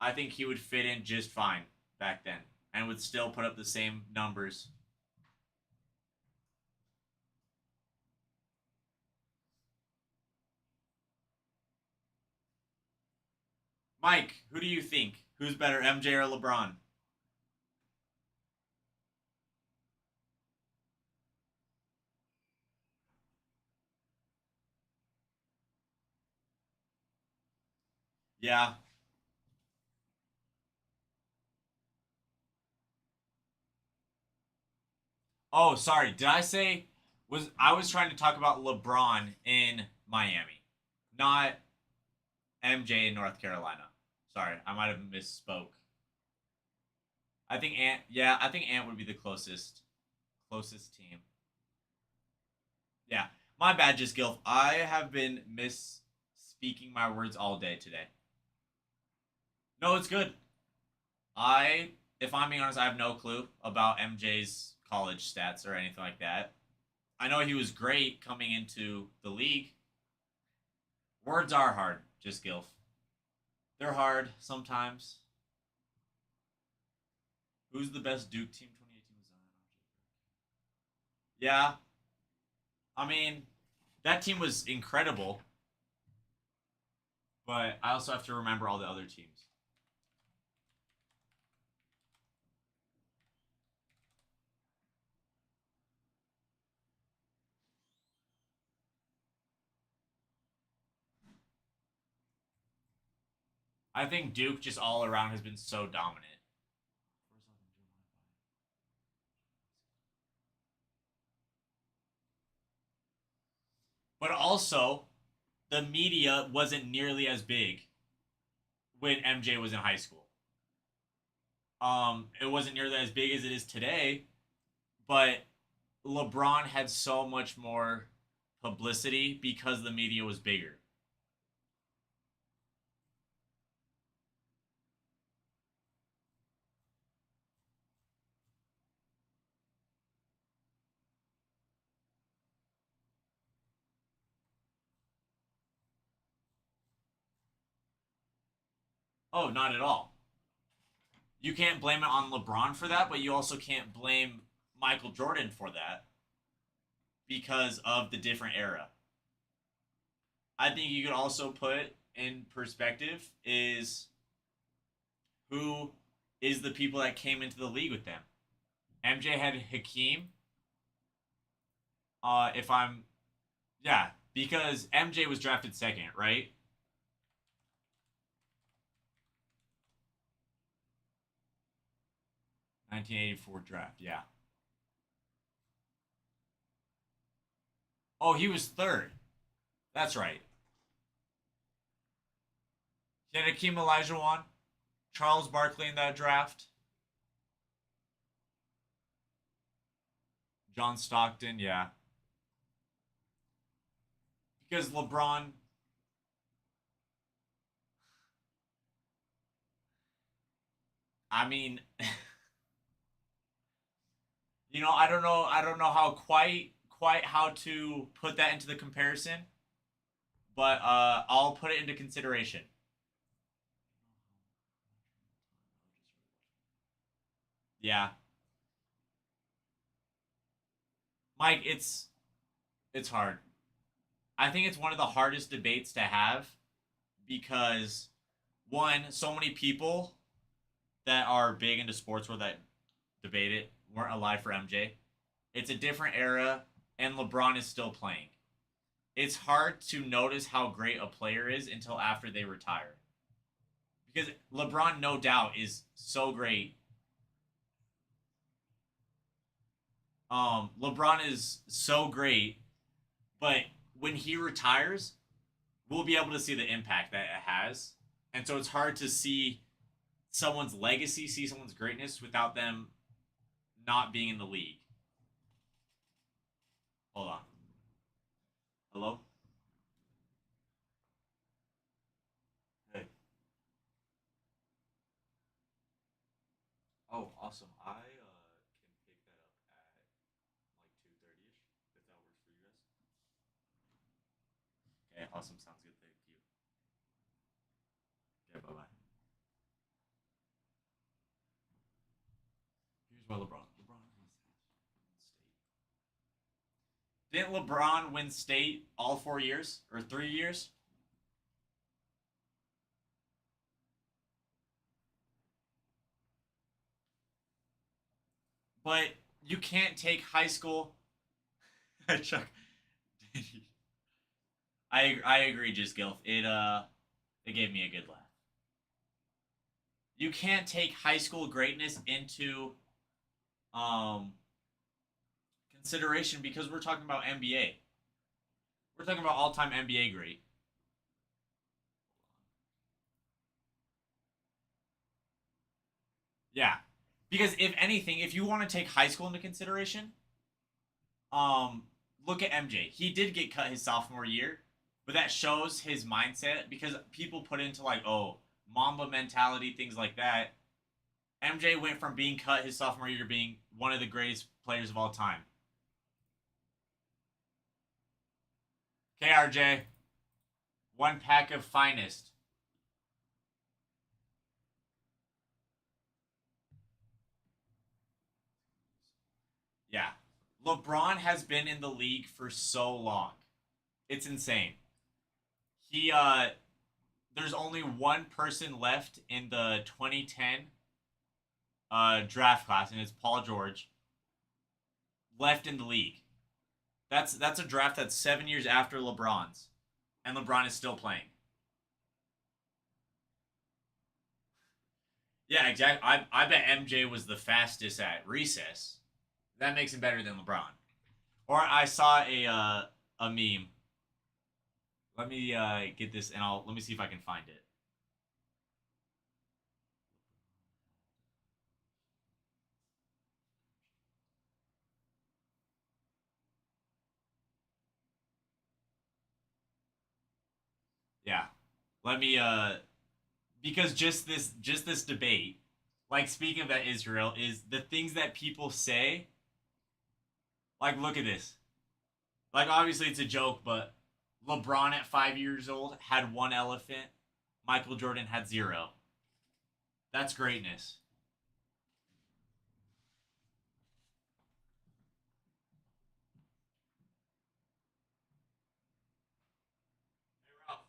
I think he would fit in just fine back then and would still put up the same numbers. Mike, who do you think? Who's better, MJ or LeBron? Yeah. Oh, sorry. Did I say was I was trying to talk about LeBron in Miami, not MJ in North Carolina. Sorry, I might have misspoke. I think Ant. Yeah, I think Ant would be the closest team. Yeah, my bad, just Gilf. I have been misspeaking my words all day today. No, it's good. If I'm being honest, I have no clue about MJ's college stats or anything like that. I know he was great coming into the league. Words are hard, just Gilf. They're hard sometimes. Who's the best Duke team 2018 was Zion? Yeah, I mean, that team was incredible, but I also have to remember all the other teams. I think Duke just all around has been so dominant. But also, the media wasn't nearly as big when MJ was in high school. It wasn't nearly as big as it is today, but LeBron had so much more publicity because the media was bigger. Oh, not at all. You can't blame it on LeBron for that, but you also can't blame Michael Jordan for that because of the different era. I think you could also put in perspective is who is the people that came into the league with them. MJ had Hakeem. If I'm, yeah, because MJ was drafted second, right? 1984 draft, yeah. Oh, he was third. That's right. He had Hakeem Olajuwon, Charles Barkley in that draft, John Stockton, yeah. Because LeBron, I mean, I don't know how quite how to put that into the comparison, but I'll put it into consideration. Yeah. Mike, it's hard. I think it's one of the hardest debates to have because one, so many people that are big into sports world that debate it weren't alive for MJ. It's a different era, and LeBron is still playing. It's hard to notice how great a player is until after they retire. Because LeBron, no doubt, is so great. LeBron is so great, but when he retires, we'll be able to see the impact that it has. And so it's hard to see someone's legacy, see someone's greatness without them not being in the league. Hold on. Hello? Hey. Oh, awesome. I can pick that up at like 2:30ish, if that works for you guys. Okay, awesome. Sounds good. Thank you. Okay, bye bye. Here's why LeBron state. Didn't LeBron win state all 4 years or 3 years? But you can't take high school. Chuck, I agree, just Gilf. It gave me a good laugh. You can't take high school greatness into um consideration because we're talking about NBA. We're talking about all time NBA great. Yeah. Because if anything, if you want to take high school into consideration, um, look at MJ. He did get cut his sophomore year, but that shows his mindset because people put into like, oh, Mamba mentality, things like that. MJ went from being cut his sophomore year to being one of the greatest players of all time. Okay, RJ. One pack of finest. Yeah. LeBron has been in the league for so long. It's insane. He there's only one person left in the 2010 draft class and it's Paul George left in the league. That's a draft that's 7 years after LeBron's and LeBron is still playing. Yeah, exactly. I bet MJ was the fastest at recess. That makes him better than LeBron. Or I saw a meme. Let me get this and let me see if I can find it. Yeah. Let me because just this debate, like speaking of that Israel, is the things that people say. Like look at this. Like obviously it's a joke, but LeBron at 5 years old had one elephant. Michael Jordan had zero. That's greatness. Hey, Ralph.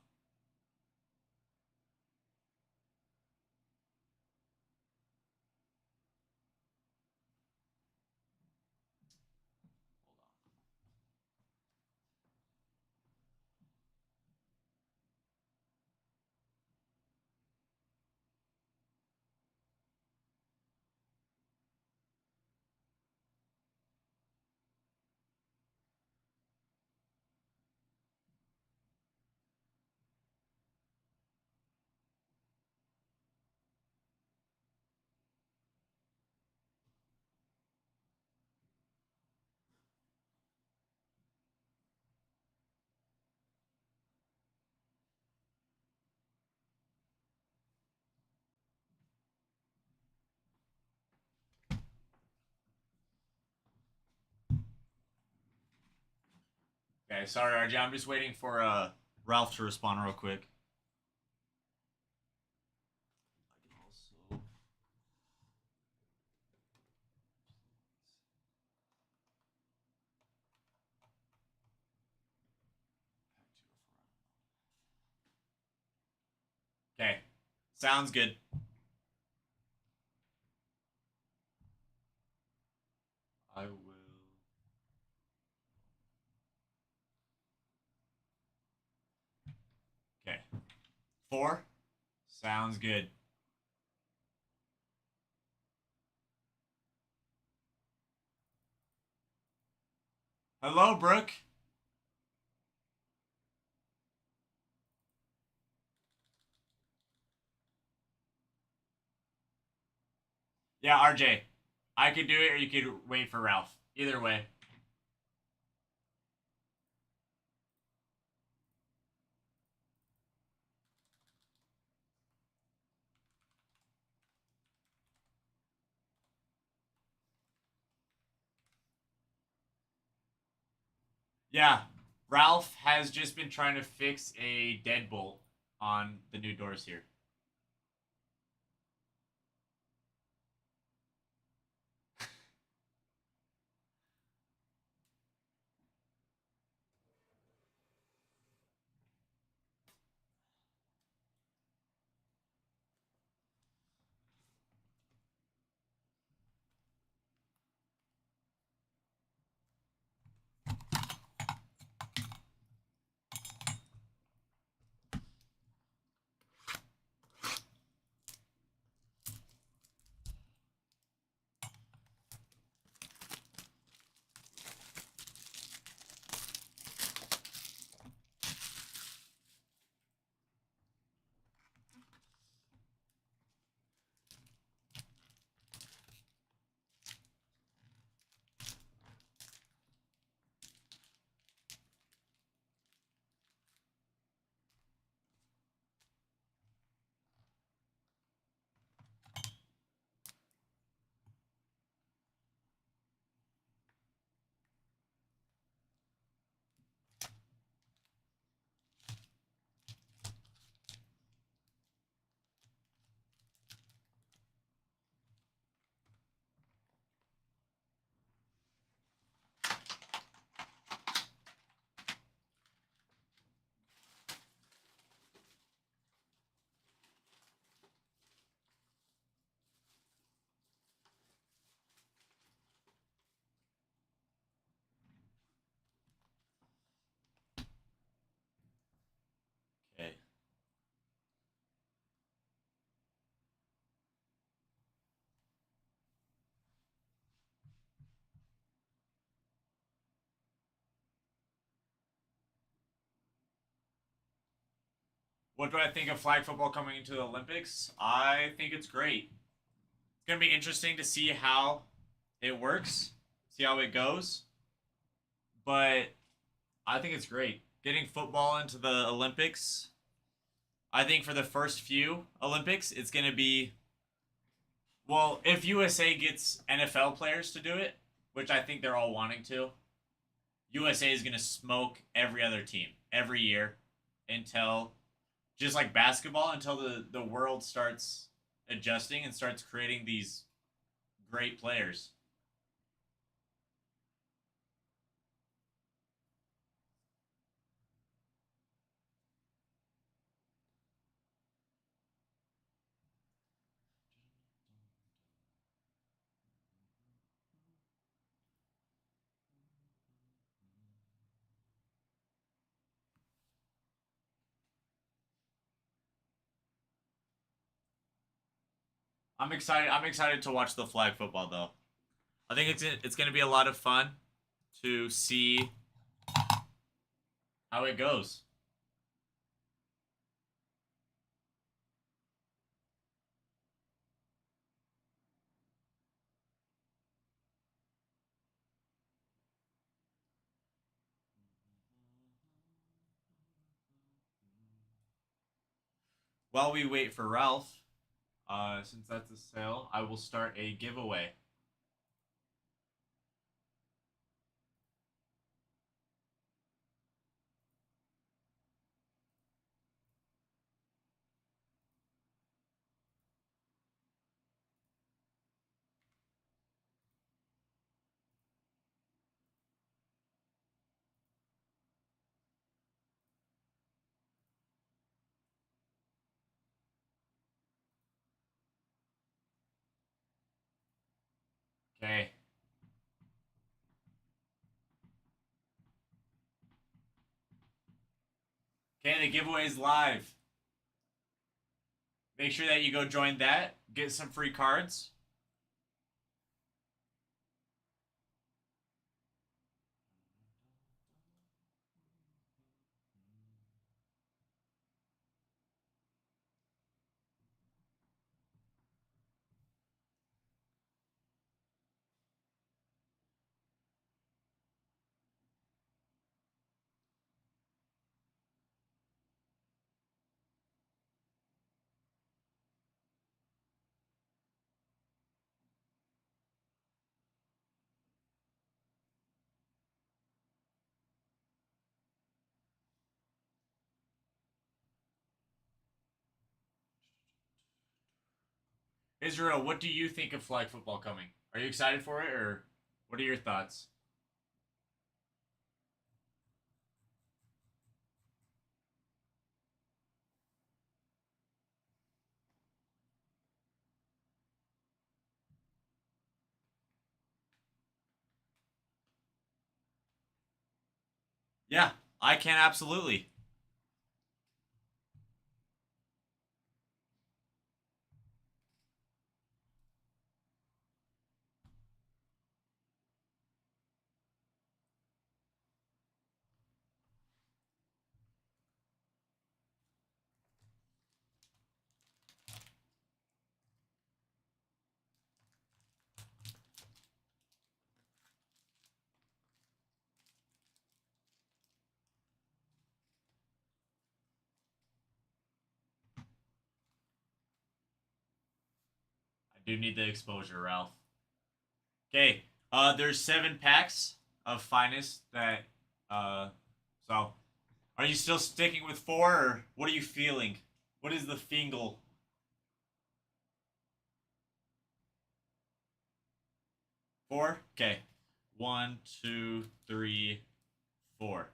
Hold on. Okay, sorry, RJ. I'm just waiting for Ralph to respond real quick. I can also. Sounds good. I will. Okay. 4. Sounds good. Hello, Brooke. Yeah, RJ. I could do it, or you could wait for Ralph. Either way. Yeah, Ralph has just been trying to fix a deadbolt on the new doors here. Okay. What do I think of flag football coming into the Olympics? I think it's great. It's going to be interesting to see how it works, see how it goes. But I think it's great. Getting football into the Olympics, I think for the first few Olympics, it's going to be, well, if USA gets NFL players to do it, which I think they're all wanting to, USA is going to smoke every other team every year until, just like basketball, until the world starts adjusting and starts creating these great players. I'm excited. I'm excited to watch the flag football though. I think it's going to be a lot of fun to see how it goes. While we wait for Ralph, since that's a sale, I will start a giveaway. Okay. Okay, the giveaway is live. Make sure that you go join that. Get some free cards. Israel, what do you think of flag football coming? Are you excited for it, or what are your thoughts? Yeah, I can absolutely. I do need the exposure, Ralph. Okay, there's 7 packs of finest that. So, are you still sticking with 4, or what are you feeling? What is the fingle? 4. Okay, 1, 2, 3, 4.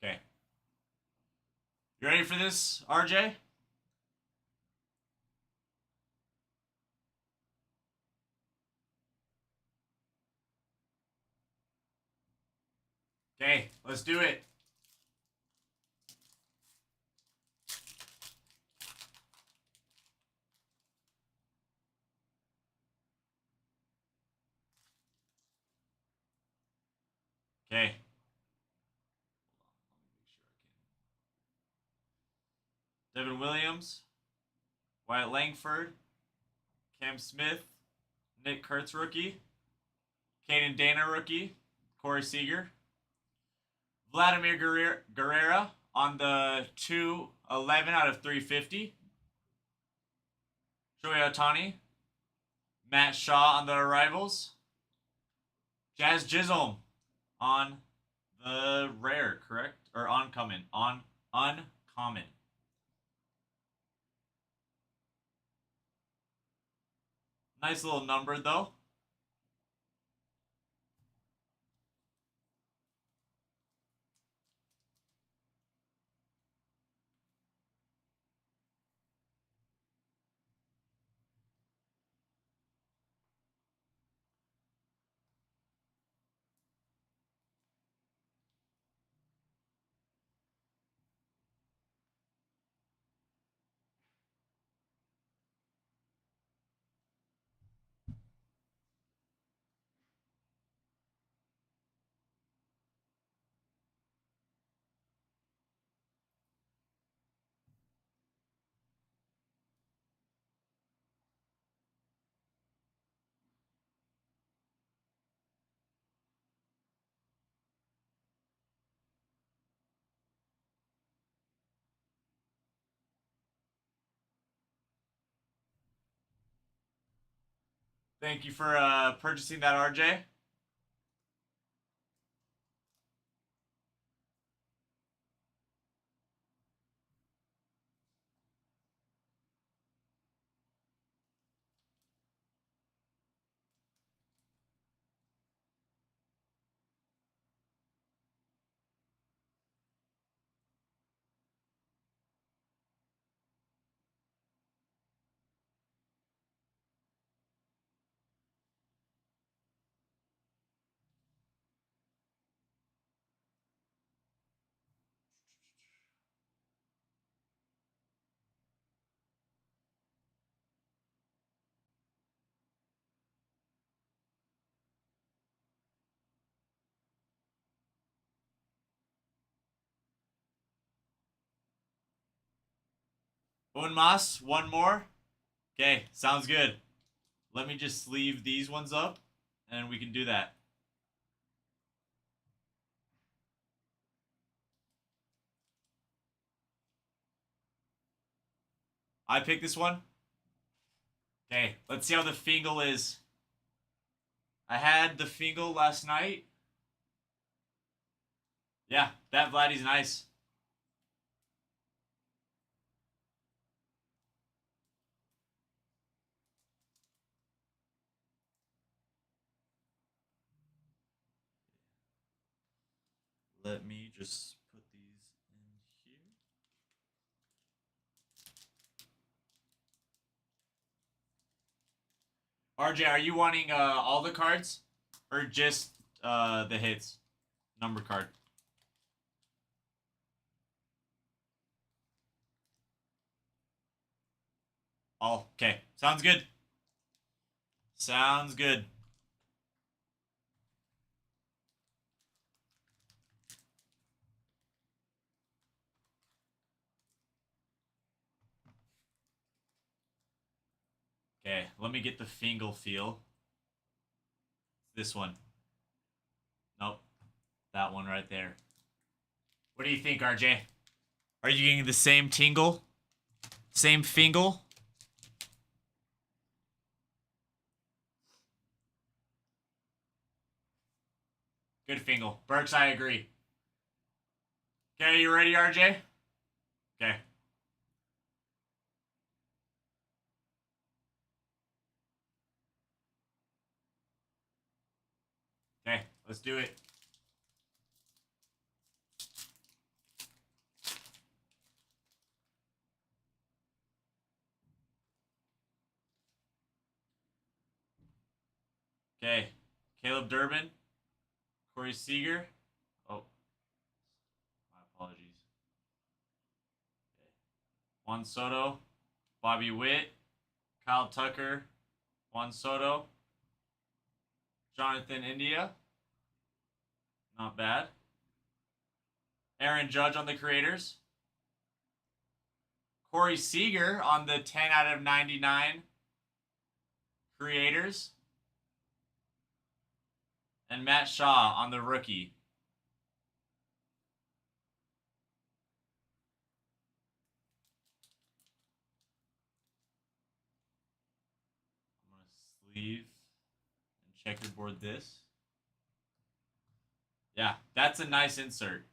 Okay, you ready for this, RJ? Okay, let's do it. Okay. Devin Williams, Wyatt Langford, Cam Smith, Nick Kurtz rookie, Caden Dana rookie, Corey Seager, Vladimir Guerrera on the 211 out of 350, Shohei Ohtani, Matt Shaw on the arrivals, Jazz Chisholm on the rare, correct? Or uncommon. On uncommon. Nice little number though. Thank you for purchasing that, RJ. Un mas, one more. Okay, sounds good. Let me just sleeve these ones up, and we can do that. I picked this one. Okay, let's see how the Fingal is. I had the Fingal last night. Yeah, that Vladdy's nice. Let me just put these in here. RJ, are you wanting all the cards or just the hits number card? All. Okay, sounds good. Sounds good. Okay, let me get the Fingal feel. This one. Nope. That one right there. What do you think, RJ? Are you getting the same tingle? Same Fingal? Good Fingal. Burks, I agree. Okay, you ready, RJ? Okay. Okay, let's do it. Okay. Caleb Durbin. Corey Seager. Oh. My apologies. Okay. Juan Soto. Bobby Witt. Kyle Tucker. Juan Soto. Jonathan India. Not bad. Aaron Judge on the creators. Corey Seager on the 10 out of 99 creators. And Matt Shaw on the rookie. I'm going to sleeve and checkerboard this. Yeah, that's a nice insert.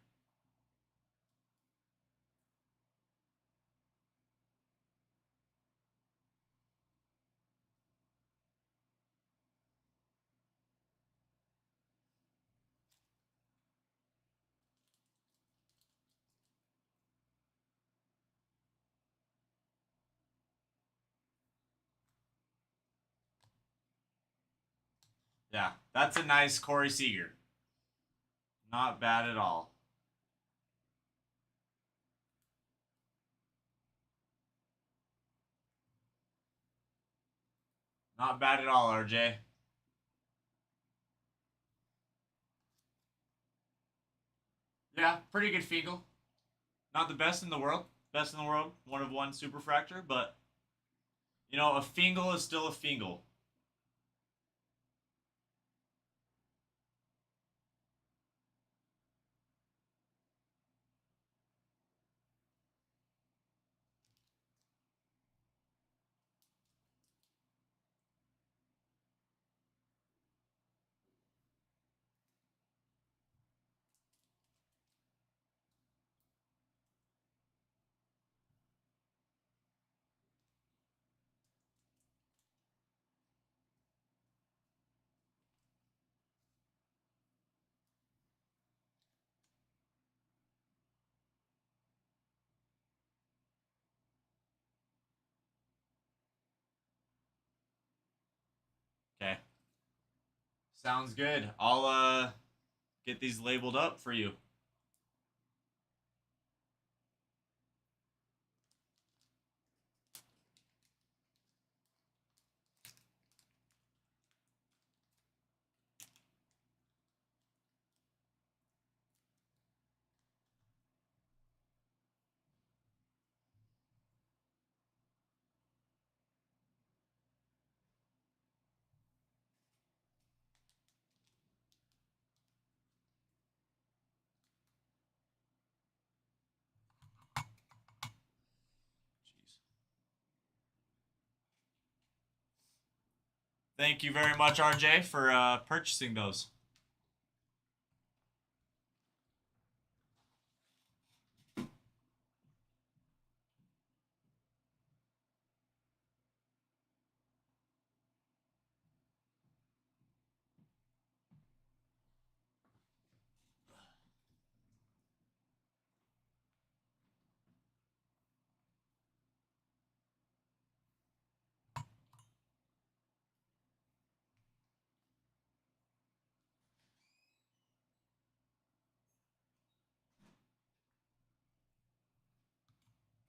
Yeah, that's a nice Corey Seager. Not bad at all. Not bad at all, RJ. Yeah, pretty good Fingal. Not the best in the world. Best in the world. One of one superfractor, but you know, a Fingal is still a Fingal. Okay. Sounds good. I'll get these labeled up for you. Thank you very much, RJ, for purchasing those.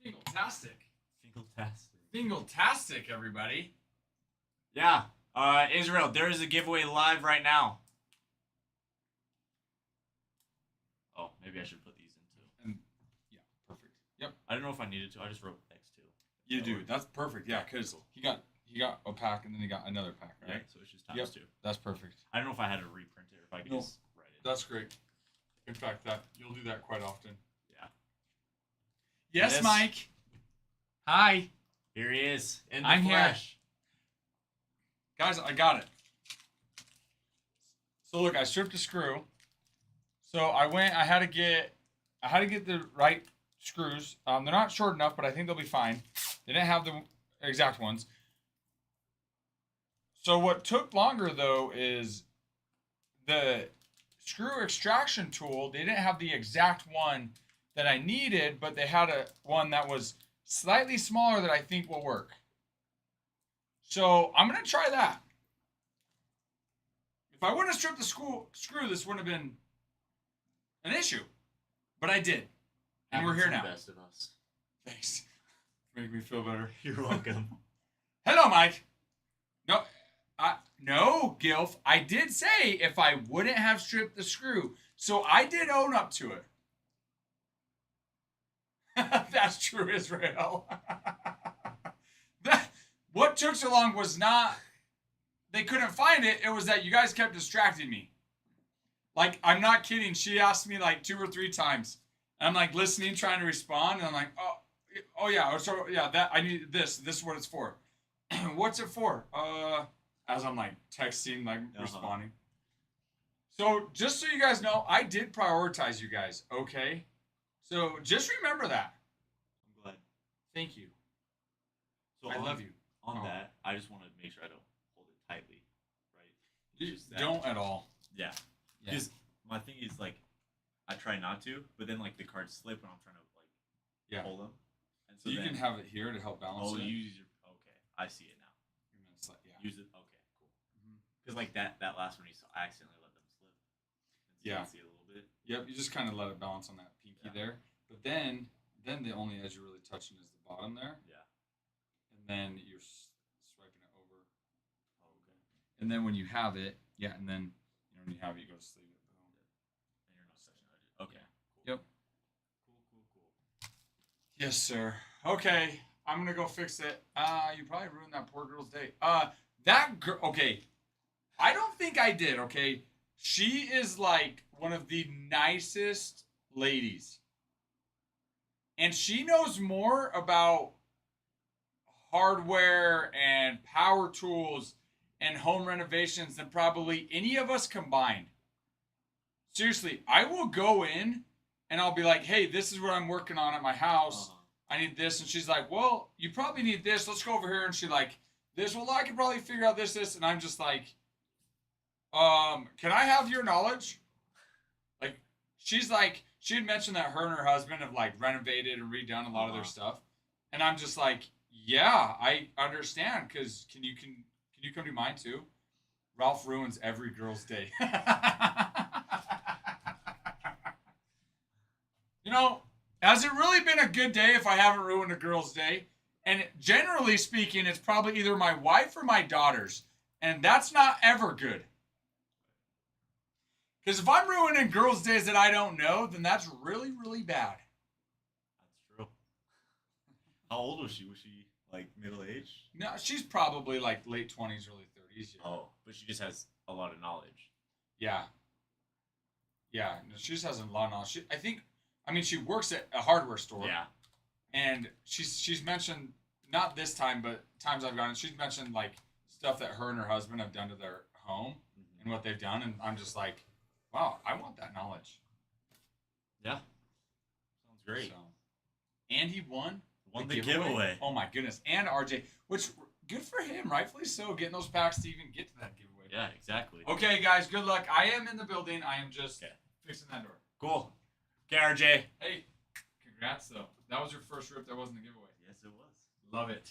Fingaltastic. Fantastic. Fingaltastic, everybody. Yeah. Israel, there is a giveaway live right now. Oh, maybe I should put these in too. Yeah, perfect. Yep, I don't know if I needed to. I just wrote X2. you That do. works. That's perfect. Yeah, because he got a pack and then he got another pack, right? Right? So it's just times Yep. 2. That's perfect. I don't know if I had to reprint it or if I could No. just write it. That's great. In fact, that you'll do that quite often. Yeah. Yes, Yes. Mike. Hi, Here he is in the I'm here. flesh. guys. I got it. So look, I stripped a screw. So I went. I had to get the right screws. They're not short enough, but I think they'll be fine. They didn't have the exact ones. So what took longer though is the screw extraction tool. They didn't have the exact one that I needed, but they had one that was slightly smaller that I think will work. So I'm gonna try that. If I wouldn't have stripped the screw, this wouldn't have been an issue. But I did. And we're Happens here to now. the best of us. Thanks. Make me feel better. You're welcome. Hello, Mike. No, Gilf. I did say if I wouldn't have stripped the screw. So I did own up to it. That's true, Israel. What took so long was not they couldn't find it. It was that you guys kept distracting me. Like, I'm not kidding. She asked me like 2 or 3 times. And I'm like listening, trying to respond. And I'm like, oh yeah. So yeah, that I need this. This is what it's for. What's it for? As I'm like texting, like responding. So just so you guys know, I did prioritize you guys. Okay. So just remember that. I'm glad. Thank you. So I love you. On Oh. that, I just want to make sure I don't hold it tightly, right? You Just that. don't at all. Yeah. Yeah. Because my thing is like, I try not to, but then like the cards slip when I'm trying to like Yeah. hold them. And So you then, can have it here to help balance oh, it. you use your okay. I see it now. Yeah. Use it. Okay, cool. Mhm. Because like that last one you saw, I accidentally let them slip. And so you Yeah. can see it a little bit. Yep. You just kind of let it balance on that pinky Yeah. there. But then the only edge you're really touching is the bottom there, Yeah. and then you're swiping it over. Oh, okay. And then when you have it, yeah, and then when you have it, you go to sleeve it. Boom. And you're not touching it. Okay. Cool. Yep. Cool. Yes, sir. Okay, I'm gonna go fix it. You probably ruined that poor girl's day. That girl. Okay, I don't think I did. Okay, she is like one of the nicest ladies, and she knows more about hardware and power tools and home renovations than probably any of us combined. Seriously, I will go in and I'll be like, hey, this is what I'm working on at my house. I need this. And she's like, well, you probably need this. Let's go over here. And she like, this, well, I could probably figure out this. And I'm just like, can I have your knowledge? Like, she's like, she had mentioned that her and her husband have like renovated and redone a lot of their stuff. And I'm just like, yeah, I understand. Cause can you come to mine too? Ralph ruins every girl's day. You know, has it really been a good day if I haven't ruined a girl's day? And generally speaking, it's probably either my wife or my daughters. And that's not ever good. Because if I'm ruining girls' days that I don't know, then that's really, really bad. That's true. How old was she? Was she like middle aged? No, she's probably like late 20s, early 30s. Yeah. Oh, but she just has a lot of knowledge. Yeah. Yeah, no, she just has a lot of knowledge. She works at a hardware store. Yeah. And she's mentioned, not this time, but times I've gone, she's mentioned like stuff that her and her husband have done to their home and what they've done, and I'm just like, wow, I want that knowledge. Yeah. Sounds great. So. And he won The giveaway. Oh my goodness! And RJ, which good for him, rightfully so, getting those packs to even get to that giveaway. Yeah, exactly. Okay, guys, good luck. I am in the building. I am just fixing that door. Cool. Okay, RJ. Hey, congrats though. That was your first rip. That wasn't a giveaway. Yes, it was. Love it.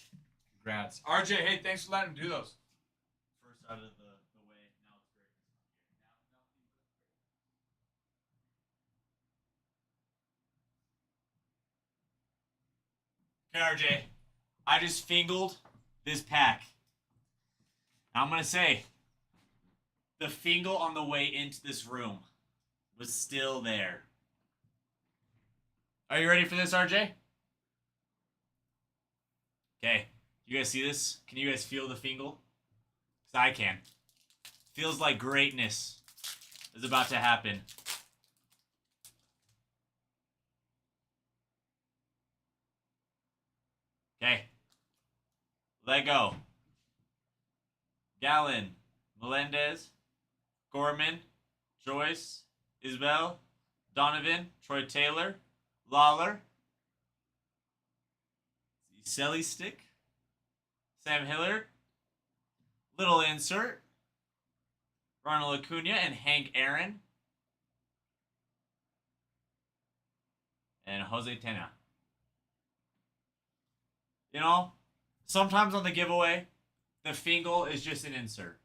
Congrats, RJ. Hey, thanks for letting him do those. First out of the way. Now it's great. Okay, RJ. I just fingled this pack. I'm going to say, the fingle on the way into this room was still there. Are you ready for this, RJ? Okay. You guys see this? Can you guys feel the fingle? Because I can. Feels like greatness is about to happen. Okay. Let go. Gallon, Melendez, Gorman, Joyce, Isbell, Donovan, Troy Taylor, Lawler, Selly Stick, Sam Hillard, Little Insert, Ronald Acuna, and Hank Aaron, and Jose Tena. You know, sometimes on the giveaway, the fingle is just an insert.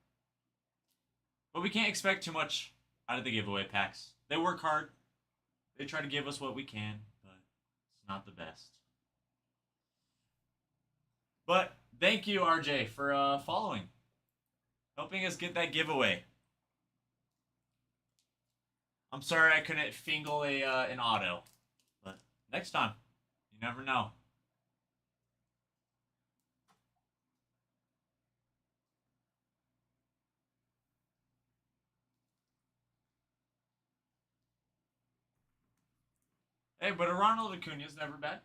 But we can't expect too much out of the giveaway packs. They work hard. They try to give us what we can, but it's not the best. But thank you, RJ, for following. Helping us get that giveaway. I'm sorry I couldn't fingle an auto. But next time, you never know. Hey, but a Ronald Acuna is never bad.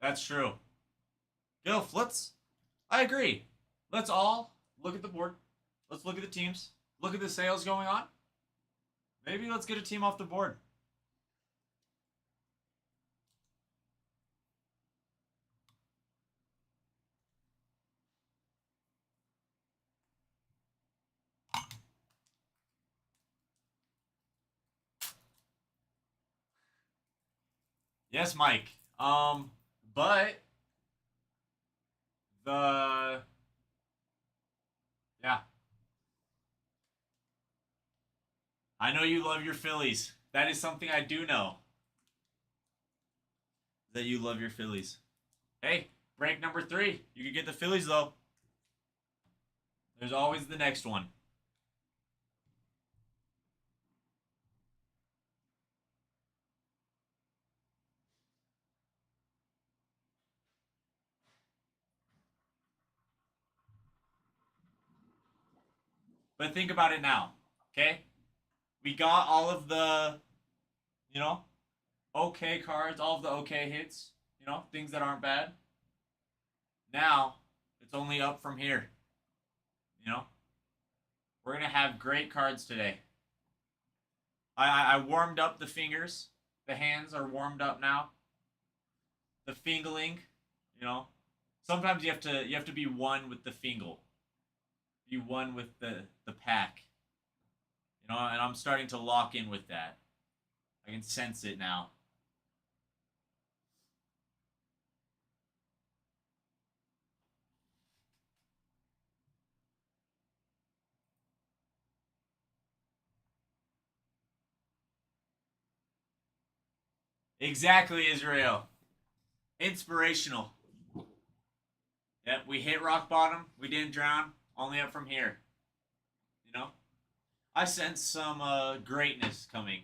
That's true. Gilf, I agree. Let's all look at the board. Let's look at the teams. Look at the sales going on. Maybe let's get a team off the board. Yes, Mike. But yeah. I know you love your Phillies. That is something I do know. That you love your Phillies. Hey, break number 3. You can get the Phillies though. There's always the next one. But think about it now, okay? We got all of the, okay cards, all of the okay hits, things that aren't bad. Now, it's only up from here, We're going to have great cards today. I warmed up the fingers. The hands are warmed up now. The fingling, sometimes you have to be one with the fingle. Be one with the pack. And I'm starting to lock in with that. I can sense it now. Exactly, Israel. Inspirational. Yep, we hit rock bottom. We didn't drown. Only up from here. I sense some greatness coming.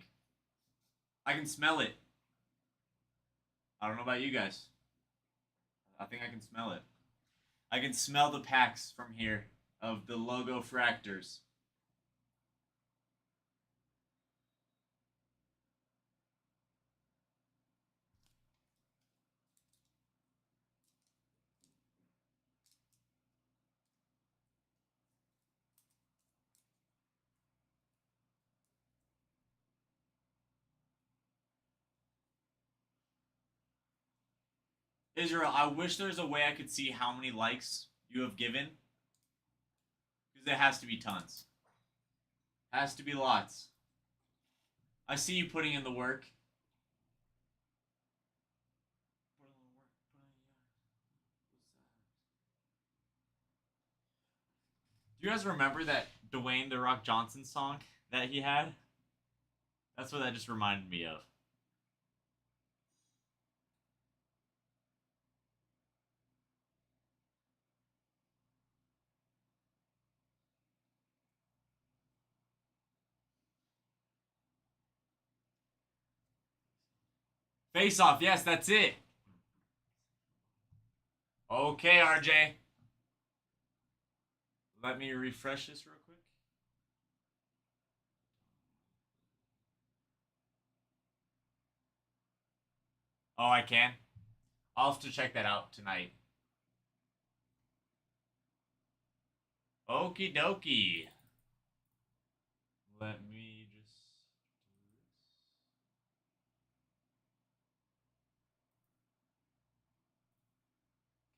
I can smell it. I don't know about you guys. I think I can smell it. I can smell the packs from here of the logo fractors. Israel, I wish there was a way I could see how many likes you have given. Because it has to be tons. Has to be lots. I see you putting in the work. Do you guys remember that Dwayne The Rock Johnson song that he had? That's what that just reminded me of. Face Off, yes, that's it. Okay, RJ. Let me refresh this real quick. Oh, I can? I'll have to check that out tonight. Okie dokie. Let me just do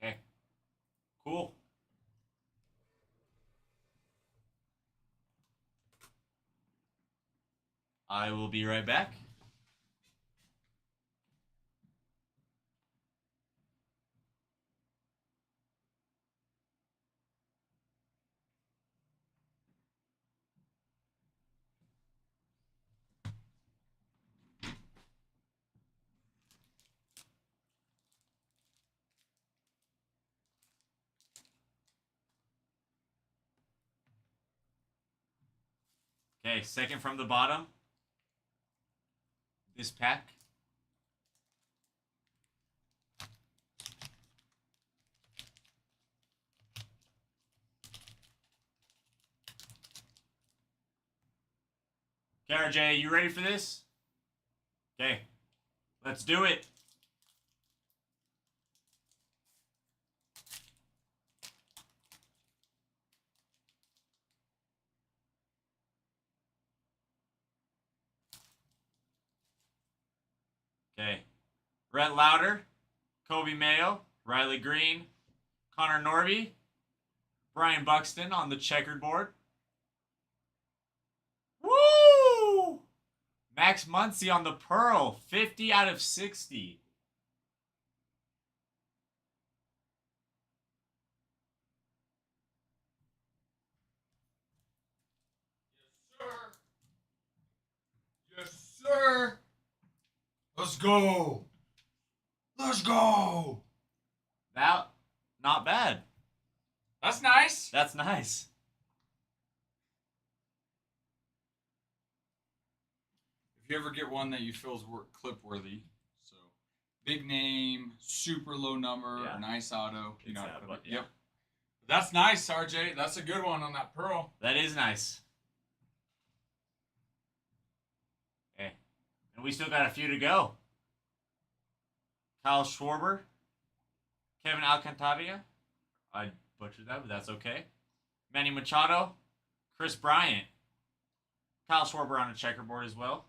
this. Okay. Cool. I will be right back. Okay, second from the bottom. This pack. Okay, RJ, you ready for this? Okay, let's do it. Okay. Brett Lauder, Kobe Mayo, Riley Green, Connor Norby, Brian Buxton on the checkered board. Woo! Max Muncy on the Pearl, 50 out of 60. Yes, sir. Let's go. Let's go. That, not bad. That's nice. That's nice. If you ever get one that you feel is clip worthy, so big name, super low number, Yeah. or nice auto, you It's know. that, but, yeah. Yep. That's nice, RJ. That's a good one on that pearl. That is nice. Okay. And we still got a few to go. Kyle Schwarber, Kevin Alcantara. I butchered that, but that's okay. Manny Machado, Chris Bryant, Kyle Schwarber on a checkerboard as well.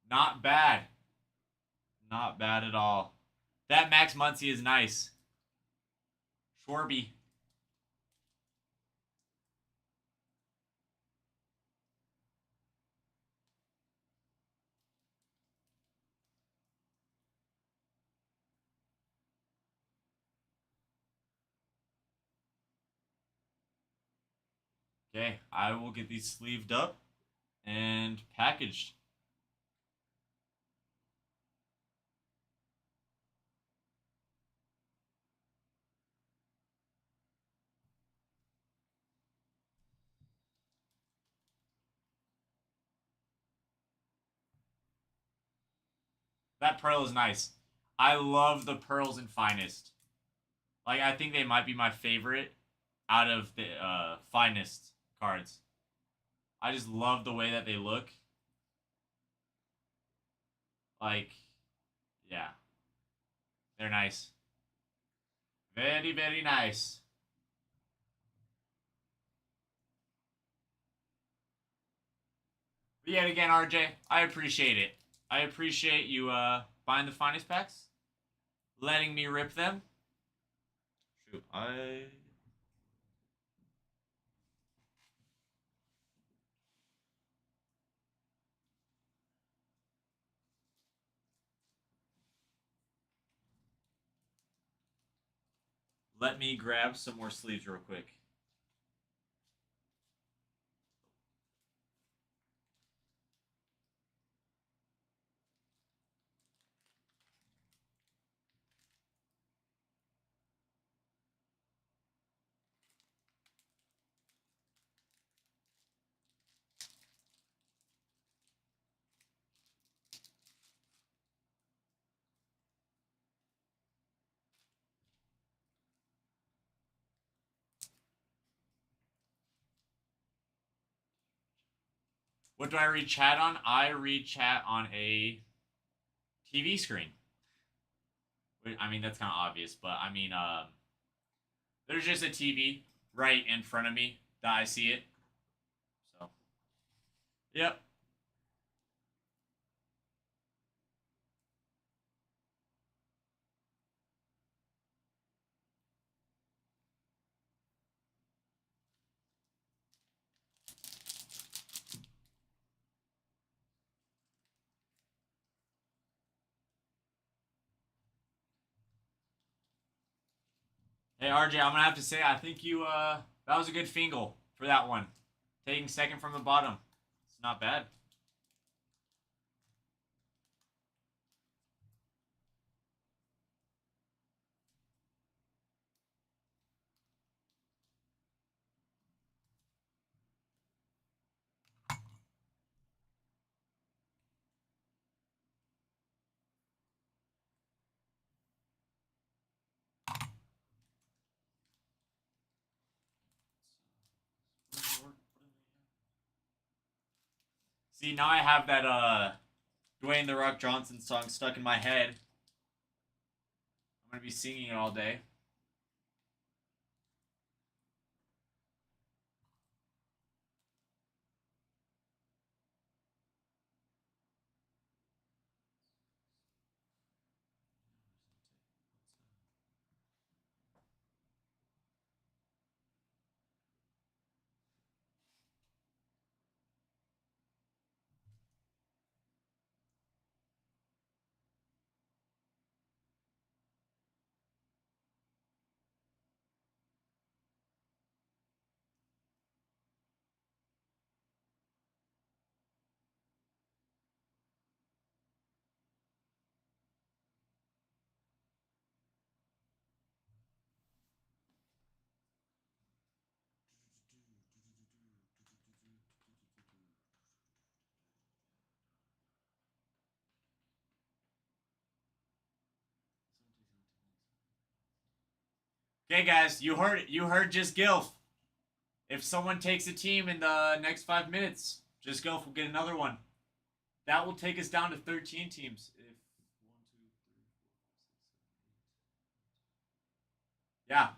Not bad. Not bad at all. That Max Muncy is nice. Schwarby. Okay, I will get these sleeved up and packaged. That pearl is nice. I love the pearls in Finest. Like, I think they might be my favorite out of the Finest cards. I just love the way that they look. Like, yeah. They're nice. Very, very nice. But yet again, RJ, I appreciate it. I appreciate you buying the finest packs, letting me rip them. Shoot, let me grab some more sleeves real quick. What do I read chat on? I read chat on a TV screen. I mean, that's kind of obvious, but I mean, there's just a TV right in front of me that I see it. So, yep. Hey RJ, I'm gonna have to say I think you that was a good fingle for that one. Taking second from the bottom. It's not bad. See, now I have that Dwayne the Rock Johnson song stuck in my head. I'm gonna be singing it all day. Okay, guys, you heard it. You heard just Gilf. If someone takes a team in the next 5 minutes, just Gilf will get another one. That will take us down to 13 teams. If 1, 2, 3, 4, 5, 6, 7, 8. Yeah,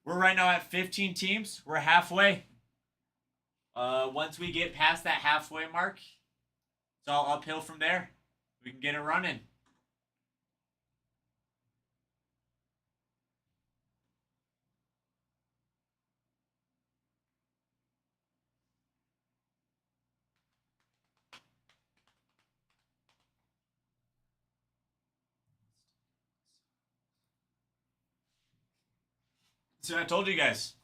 we're right now at 15 teams. We're halfway. Once we get past that halfway mark, it's all uphill from there. We can get it running. So I told you guys,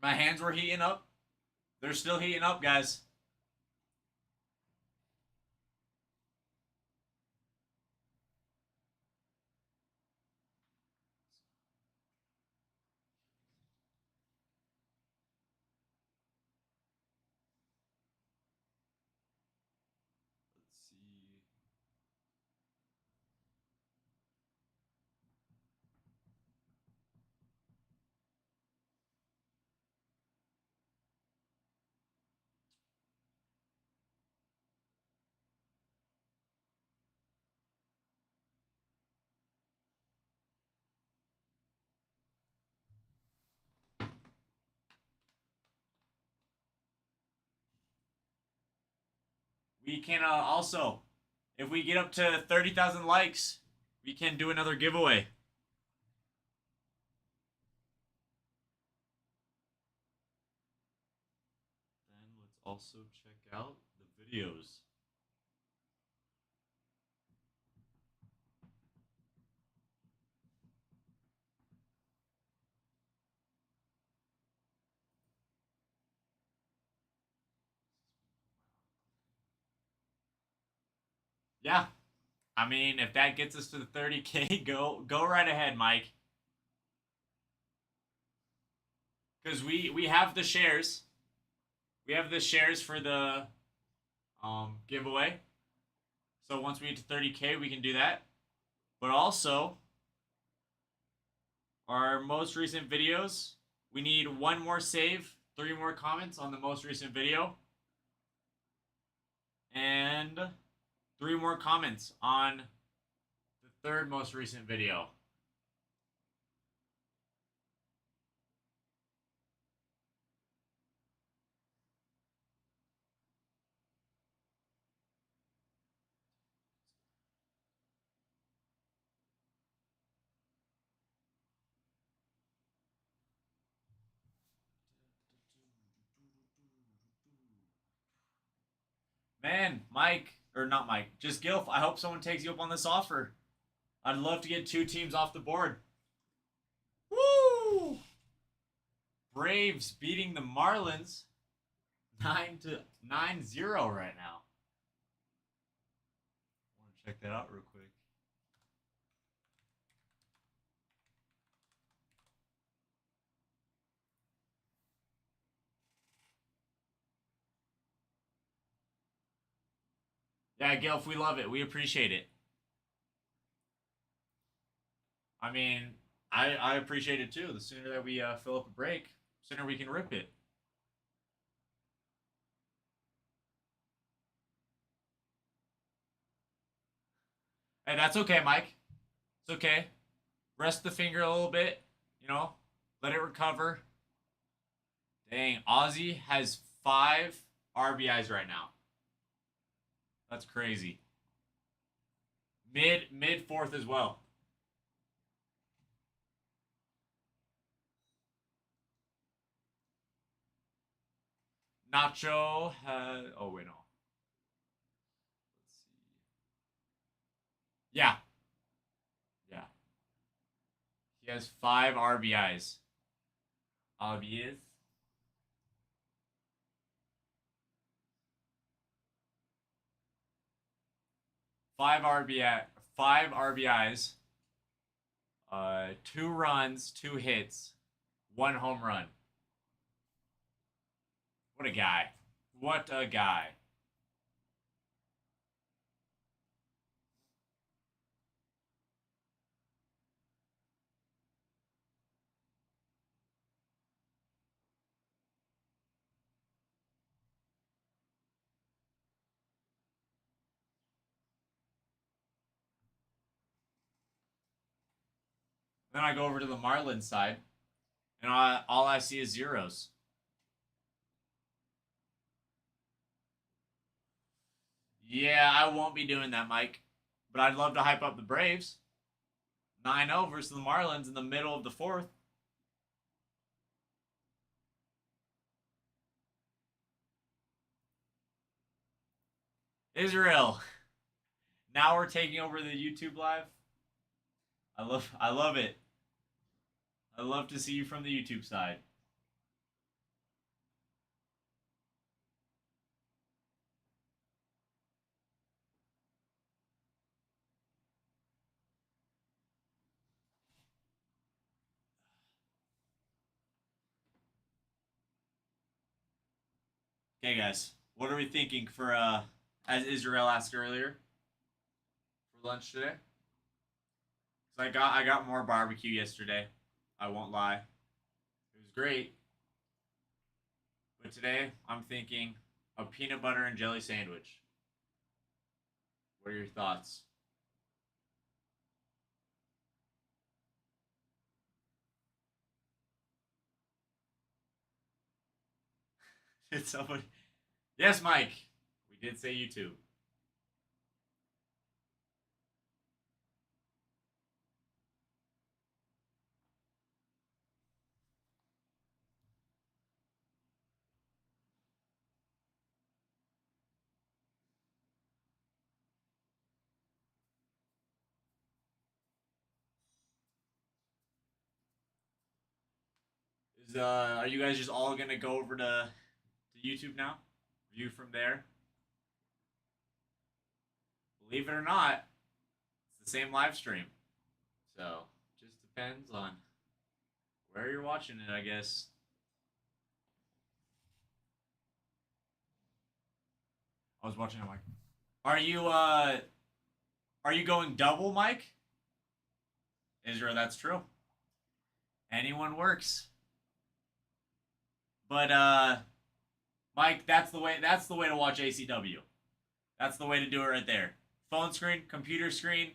my hands were heating up. They're still heating up, guys. Let's see. We can also, if we get up to 30,000 likes, we can do another giveaway. Then let's also check out the videos. Yeah. I mean, if that gets us to the 30K, go right ahead, Mike. Because we have the shares. We have the shares for the giveaway. So once we get to 30K, we can do that. But also, our most recent videos, we need 1 more save, 3 more comments on the most recent video, and 3 more comments on the 3rd most recent video. Man, Mike, or not Mike, just Gilf, I hope someone takes you up on this offer. I'd love to get 2 teams off the board. Woo! Braves beating the Marlins 9-0 right now. I want to check that out real quick. Yeah, Gilf, we love it. We appreciate it. I mean, I appreciate it too. The sooner that we fill up a break, the sooner we can rip it. Hey, that's okay, Mike. It's okay. Rest the finger a little bit, you know, let it recover. Dang, Ozzy has 5 RBIs right now. That's crazy. Mid 4th as well. Nacho has. Oh wait, no. Let's see. Yeah, yeah. He has 5 RBIs. Obvious. Five RBIs, 2 runs, 2 hits, 1 home run. What a guy. What a guy. Then I go over to the Marlins side, and all I see is zeros. Yeah, I won't be doing that, Mike. But I'd love to hype up the Braves. 9-0 versus the Marlins in the middle of the 4th. Israel. Now we're taking over the YouTube live. I love it. I love to see you from the YouTube side. Okay, guys, what are we thinking for as Israel asked earlier, for lunch today? So I got more barbecue yesterday. I won't lie, it was great. But today I'm thinking a peanut butter and jelly sandwich. What are your thoughts? Did somebody? Yes, Mike. We did say YouTube. Are you guys just all gonna go over to YouTube now? View from there? Believe it or not, it's the same live stream. So just depends on where you're watching it, I guess. I was watching it, Mike. Are you going double, Mike? Israel, that's true. Anyone works. But Mike, that's the way to watch ACW. That's the way to do it right there. Phone screen, computer screen.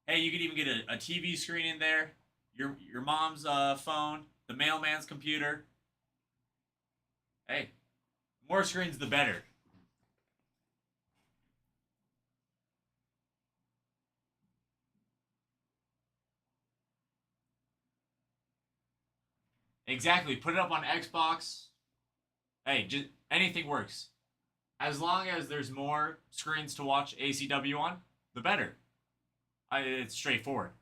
Hey, you could even get a TV screen in there. Your mom's phone, the mailman's computer. Hey, more screens the better. Exactly. Put it up on Xbox. Hey, just anything works. As long as there's more screens to watch ACW on, the better. It's straightforward.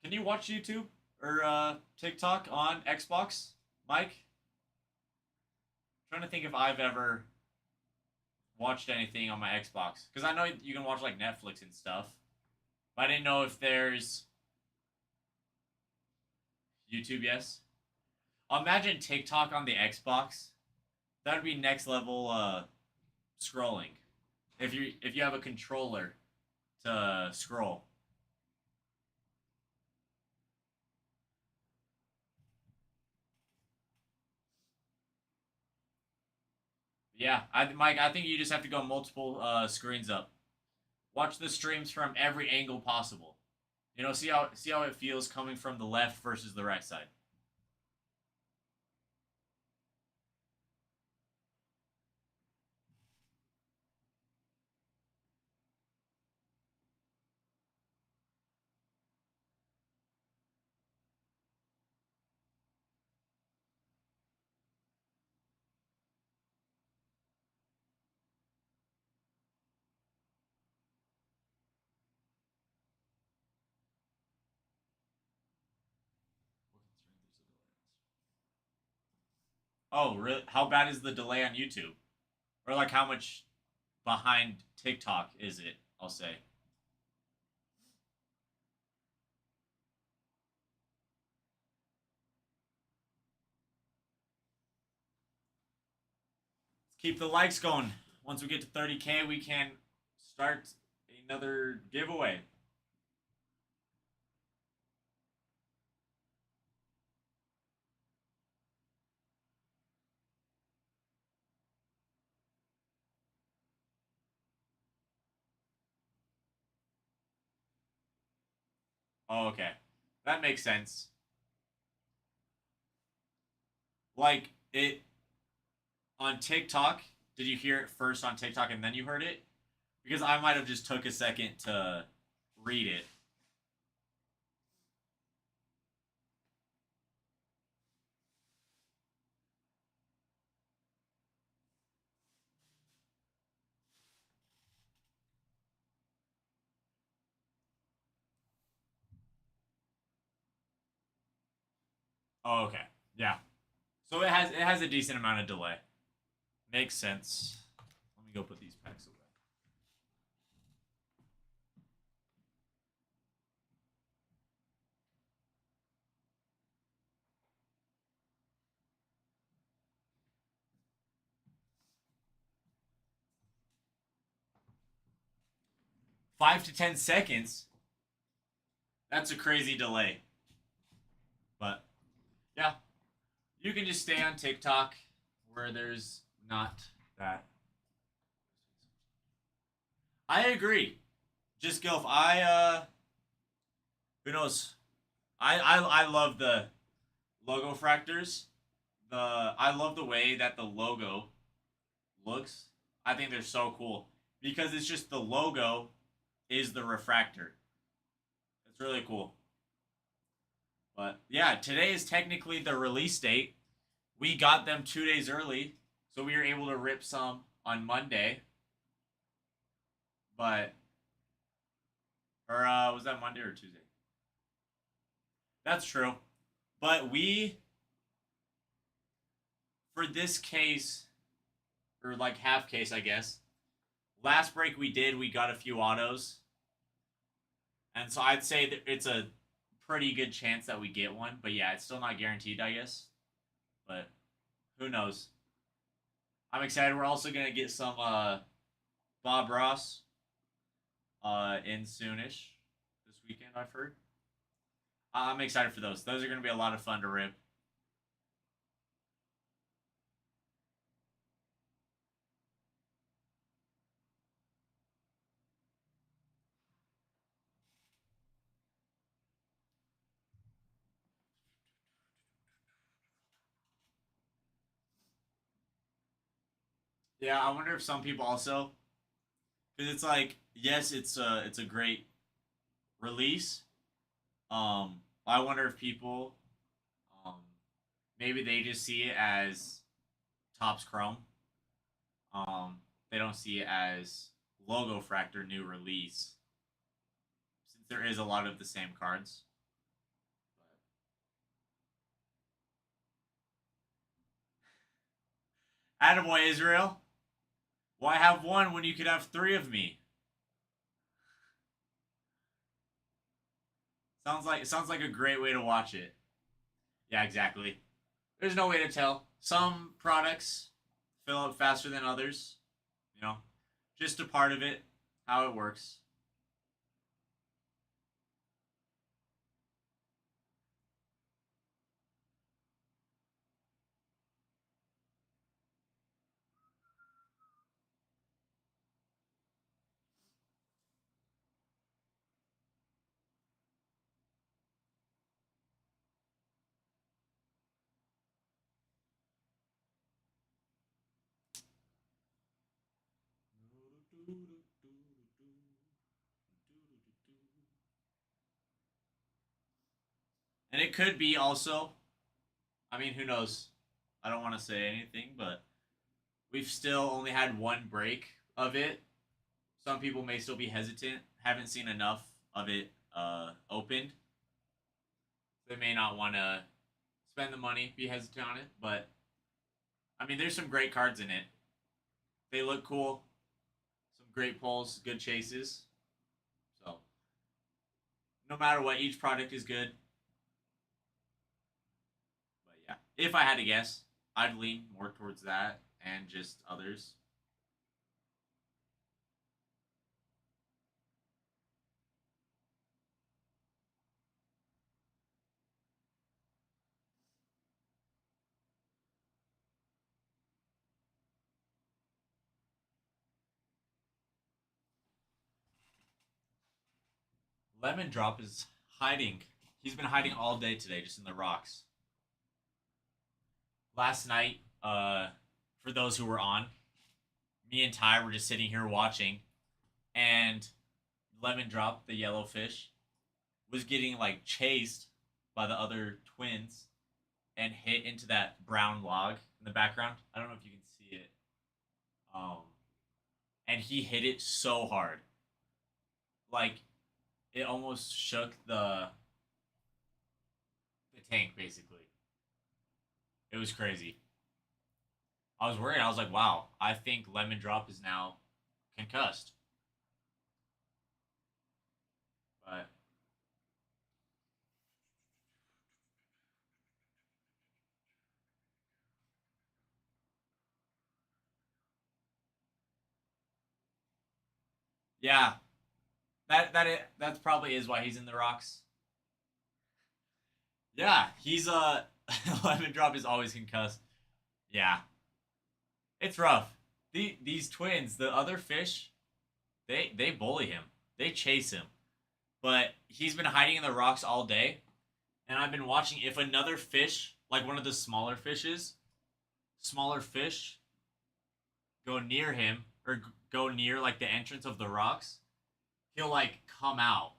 Can you watch YouTube or TikTok on Xbox, Mike? I'm trying to think if I've ever watched anything on my Xbox, because I know you can watch like Netflix and stuff. But I didn't know if there's YouTube. Yes. Imagine TikTok on the Xbox. That would be next level scrolling. If you have a controller to scroll. Yeah, Mike, I think you just have to go multiple screens up. Watch the streams from every angle possible. You know, see how it feels coming from the left versus the right side. Oh, really? How bad is the delay on YouTube? Or like how much behind TikTok is it? I'll say. Let's keep the likes going. Once we get to 30K, we can start another giveaway. Oh, okay. That makes sense. Like it on TikTok, did you hear it first on TikTok and then you heard it? Because I might have just took a second to read it. Oh, okay. Yeah. So it has a decent amount of delay. Makes sense. Let me go put these packs away. Five to 10 seconds. That's a crazy delay. But yeah, you can just stay on TikTok where there's not that. I agree. Just go. If who knows? I love the logo fractors. I love the way that the logo looks. I think they're so cool because it's just the logo is the refractor. It's really cool. But yeah, today is technically the release date. We got them 2 days early, so we were able to rip some on Monday. But, or was that Monday or Tuesday? That's true. But we, for this case, or like half case, I guess, last break we got a few autos. And so I'd say that it's a pretty good chance that we get one. But yeah, it's still not guaranteed, I guess. But who knows? I'm excited. We're also going to get some Bob Ross in soonish this weekend, I've heard. I'm excited for those. Those are going to be a lot of fun to rip. Yeah, I wonder if some people also, because it's like, yes, it's a great release. I wonder if people, um, maybe they just see it as Topps Chrome. They don't see it as Logo Fractor new release, since there is a lot of the same cards. Attaboy, Israel. Why have one when you could have three of me? Sounds like a great way to watch it. Yeah, exactly. There's no way to tell. Some products fill up faster than others. You know, just a part of it, how it works. And it could be also, I mean, who knows? I don't want to say anything, but we've still only had one break of it. Some people may still be hesitant, haven't seen enough of it opened. They may not want to spend the money, be hesitant on it, but I mean, there's some great cards in it. They look cool. Some great pulls, good chases. So, no matter what, each product is good. But yeah, if I had to guess, I'd lean more towards that and just others. Lemon Drop is hiding. He's been hiding all day today, just in the rocks. Last night, for those who were on, me and Ty were just sitting here watching, and Lemon Drop, the yellow fish, was getting like chased by the other twins and hit into that brown log in the background. I don't know if you can see it. Um, and he hit it so hard, like it almost shook the tank. Basically, it was crazy. I was worried. I was like, wow, I think Lemon Drop is now concussed. But yeah, that probably is why he's in the rocks. Yeah, he's Lemon Drop is always concussed. Yeah, it's rough. These twins, the other fish, they bully him. They chase him. But he's been hiding in the rocks all day, and I've been watching if another fish, like one of the smaller fish, go near him, or go near like the entrance of the rocks, he'll like come out,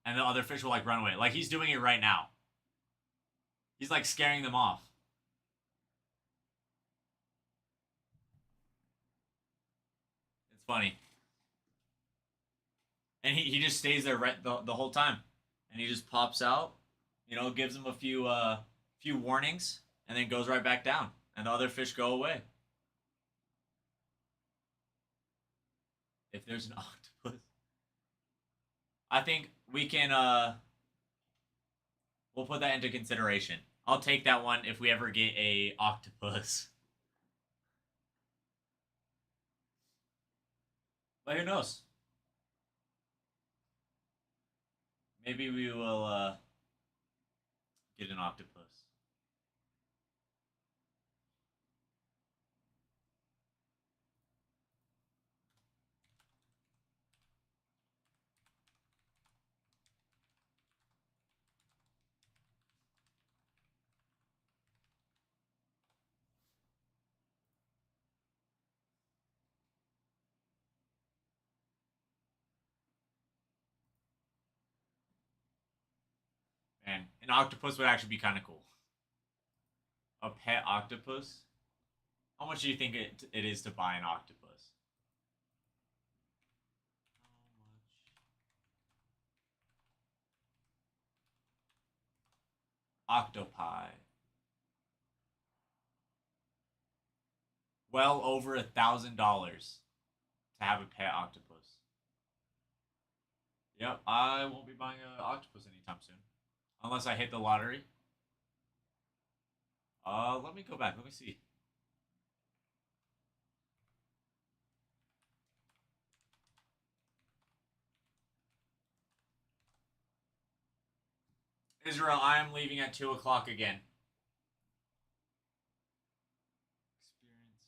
and the other fish will like run away. Like he's doing it right now. He's like scaring them off. It's funny. And he just stays there the whole time. And he just pops out, gives them a few warnings, and then goes right back down. And the other fish go away. If there's an octopus. I think we can we'll put that into consideration. I'll take that one if we ever get a octopus. But who knows? Maybe we will get an octopus. Man, an octopus would actually be kind of cool. A pet octopus? How much do you think it is to buy an octopus? How much? Octopi. Well over $1,000 to have a pet octopus. Yep, I won't be buying an octopus anytime soon. Unless I hit the lottery. Let me go back. Let me see. Israel, I am leaving at 2 o'clock again. Experienced.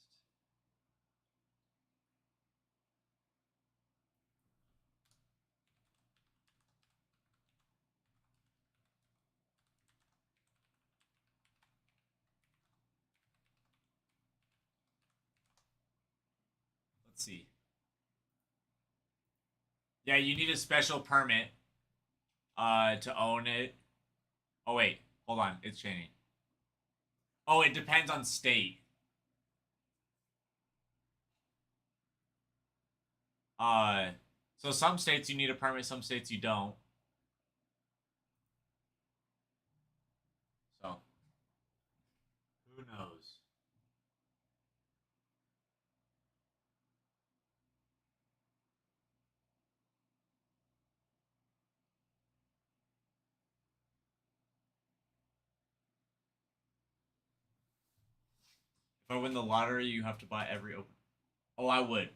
Let's see. Yeah, you need a special permit to own it. Oh wait, hold on, it's changing. Oh, it depends on state. So some states you need a permit, some states you don't. So, who knows? If I win the lottery, you have to buy every open. Oh, I would.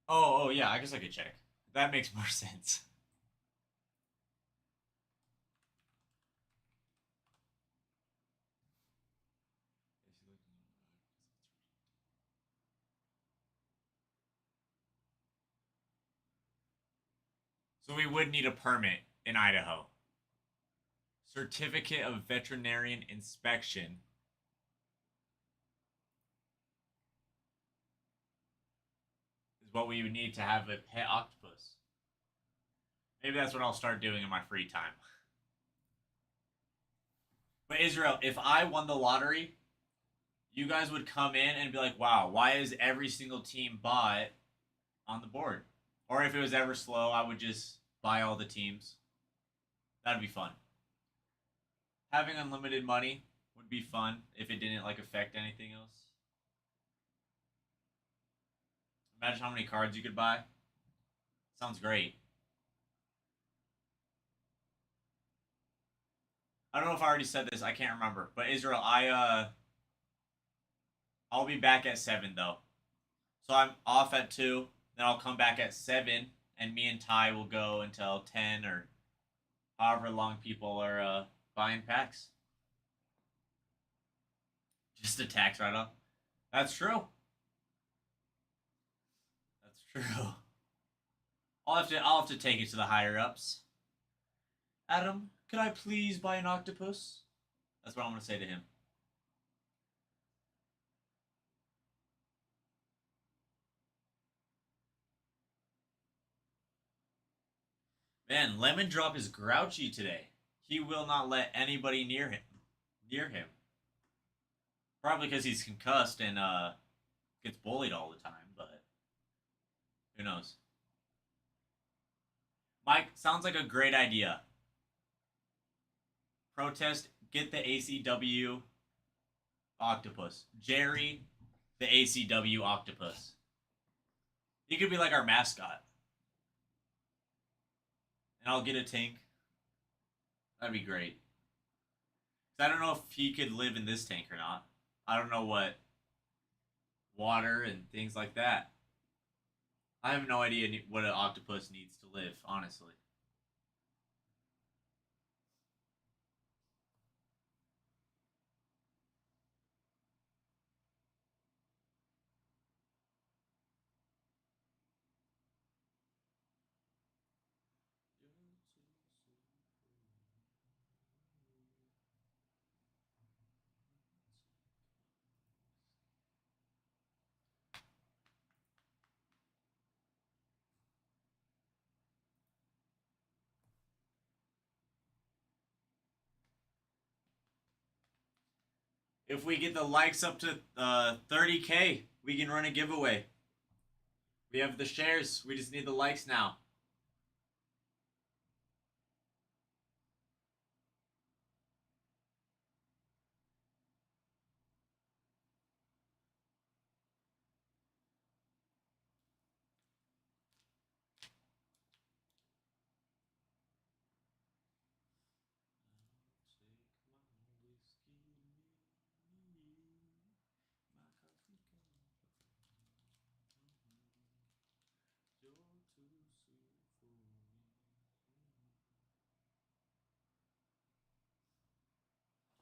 Oh, yeah, I guess I could check. That makes more sense. So we would need a permit in Idaho. Certificate of Veterinarian Inspection. Is what we would need to have a pet octopus. Maybe that's what I'll start doing in my free time. But Israel, if I won the lottery, you guys would come in and be like, wow, why is every single team bought on the board? Or if it was ever slow, I would just buy all the teams. That'd be fun. Having unlimited money would be fun if it didn't like affect anything else. Imagine how many cards you could buy. Sounds great. I don't know if I already said this. I can't remember. But Israel, I'll be back at 7 though. So I'm off at 2. Then I'll come back at 7, and me and Ty will go until 10 or however long people are buying packs. Just a tax write-off. That's true. That's true. I'll have to take it to the higher ups. Adam, could I please buy an octopus? That's what I'm gonna say to him. Man, Lemon Drop is grouchy today. He will not let anybody near him. Near him. Probably because he's concussed and gets bullied all the time, but who knows? Mike, sounds like a great idea. Protest, get the ACW octopus. Jerry, the ACW octopus. He could be like our mascot. And I'll get a tank. That'd be great. 'Cause I don't know if he could live in this tank or not. I don't know what water and things like that. I have no idea what an octopus needs to live, honestly. If we get the likes up to 30K, we can run a giveaway. We have the shares. We just need the likes now.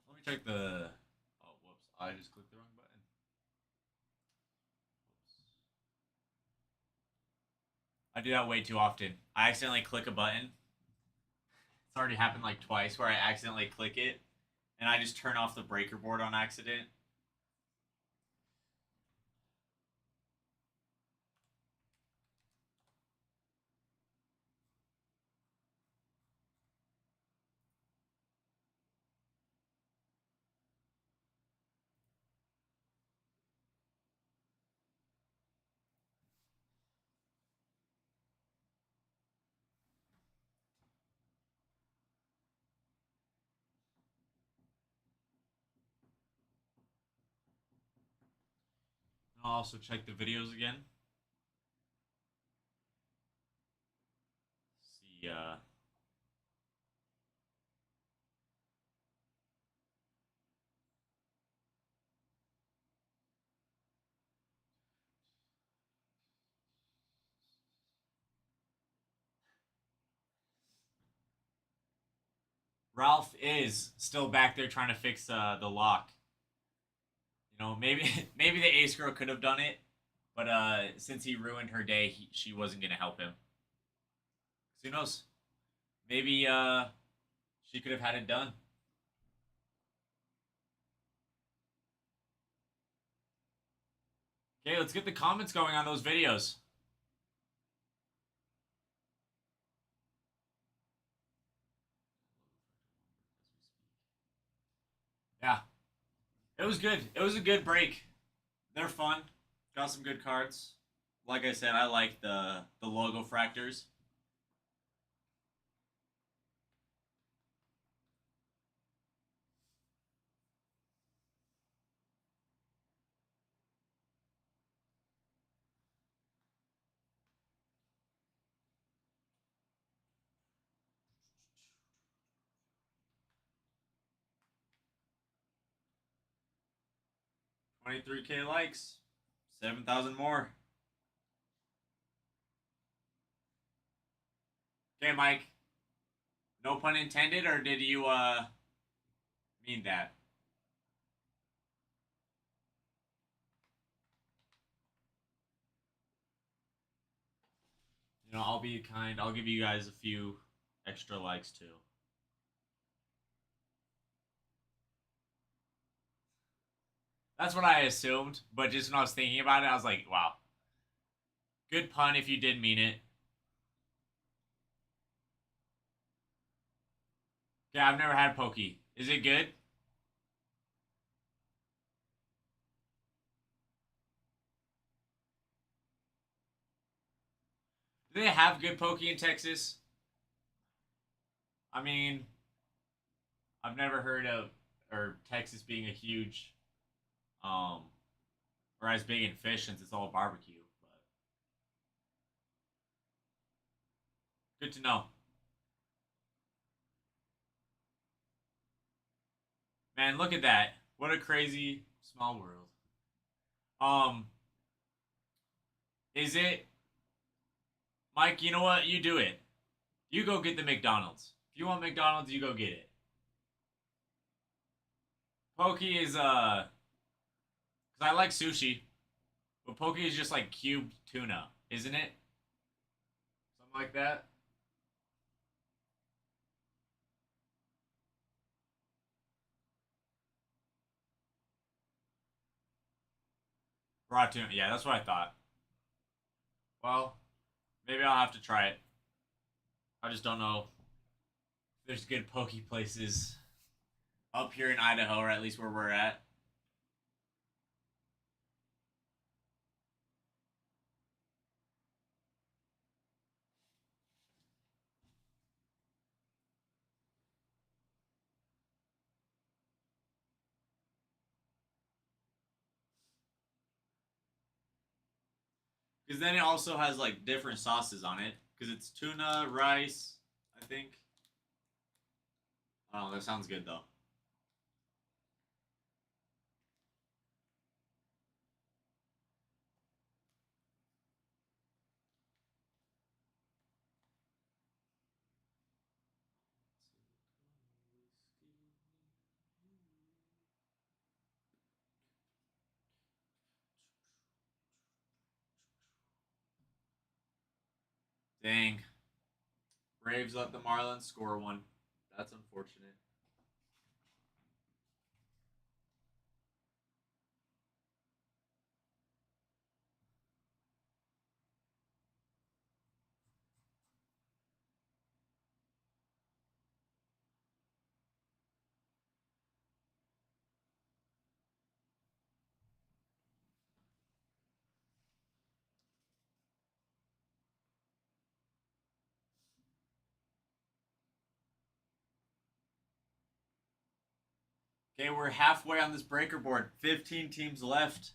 Let me check the. Oh, whoops. I just clicked the wrong button. Whoops. I do that way too often. I accidentally click a button. It's already happened like twice where I accidentally click it and I just turn off the breaker board on accident. I'll also check the videos again. See, Ralph is still back there trying to fix the lock. You know, maybe maybe the ace girl could have done it, but since he ruined her day, she wasn't gonna help him. Who knows? Maybe she could have had it done. Okay, let's get the comments going on those videos. Yeah, it was good. It was a good break. They're fun. Got some good cards. Like I said, I like the logo fractors. $23K likes, 7,000 more. Okay, Mike. No pun intended, or did you mean that? You know, I'll be kind. I'll give you guys a few extra likes too. That's what I assumed, but just when I was thinking about it, I was like, wow. Good pun if you did mean it. Yeah, I've never had pokey. Is it good? Do they have good pokey in Texas? I mean, I've never heard of or Texas being a huge um or as big in fish since it's all barbecue, but good to know. Man, look at that. What a crazy small world. Um, is it Mike, you know what? You do it. You go get the McDonald's. If you want McDonald's, you go get it. Pokey is cuz I like sushi, but pokey is just like cubed tuna, isn't it? Something like that. Raw tuna. Yeah, that's what I thought. Well, maybe I'll have to try it. I just don't know if there's good poke places up here in Idaho, or at least where we're at. Because then it also has like different sauces on it. Because it's tuna, rice, I think. Oh, that sounds good though. Dang. Braves let the Marlins score one. That's unfortunate. Okay, we're halfway on this breaker board. 15 teams left.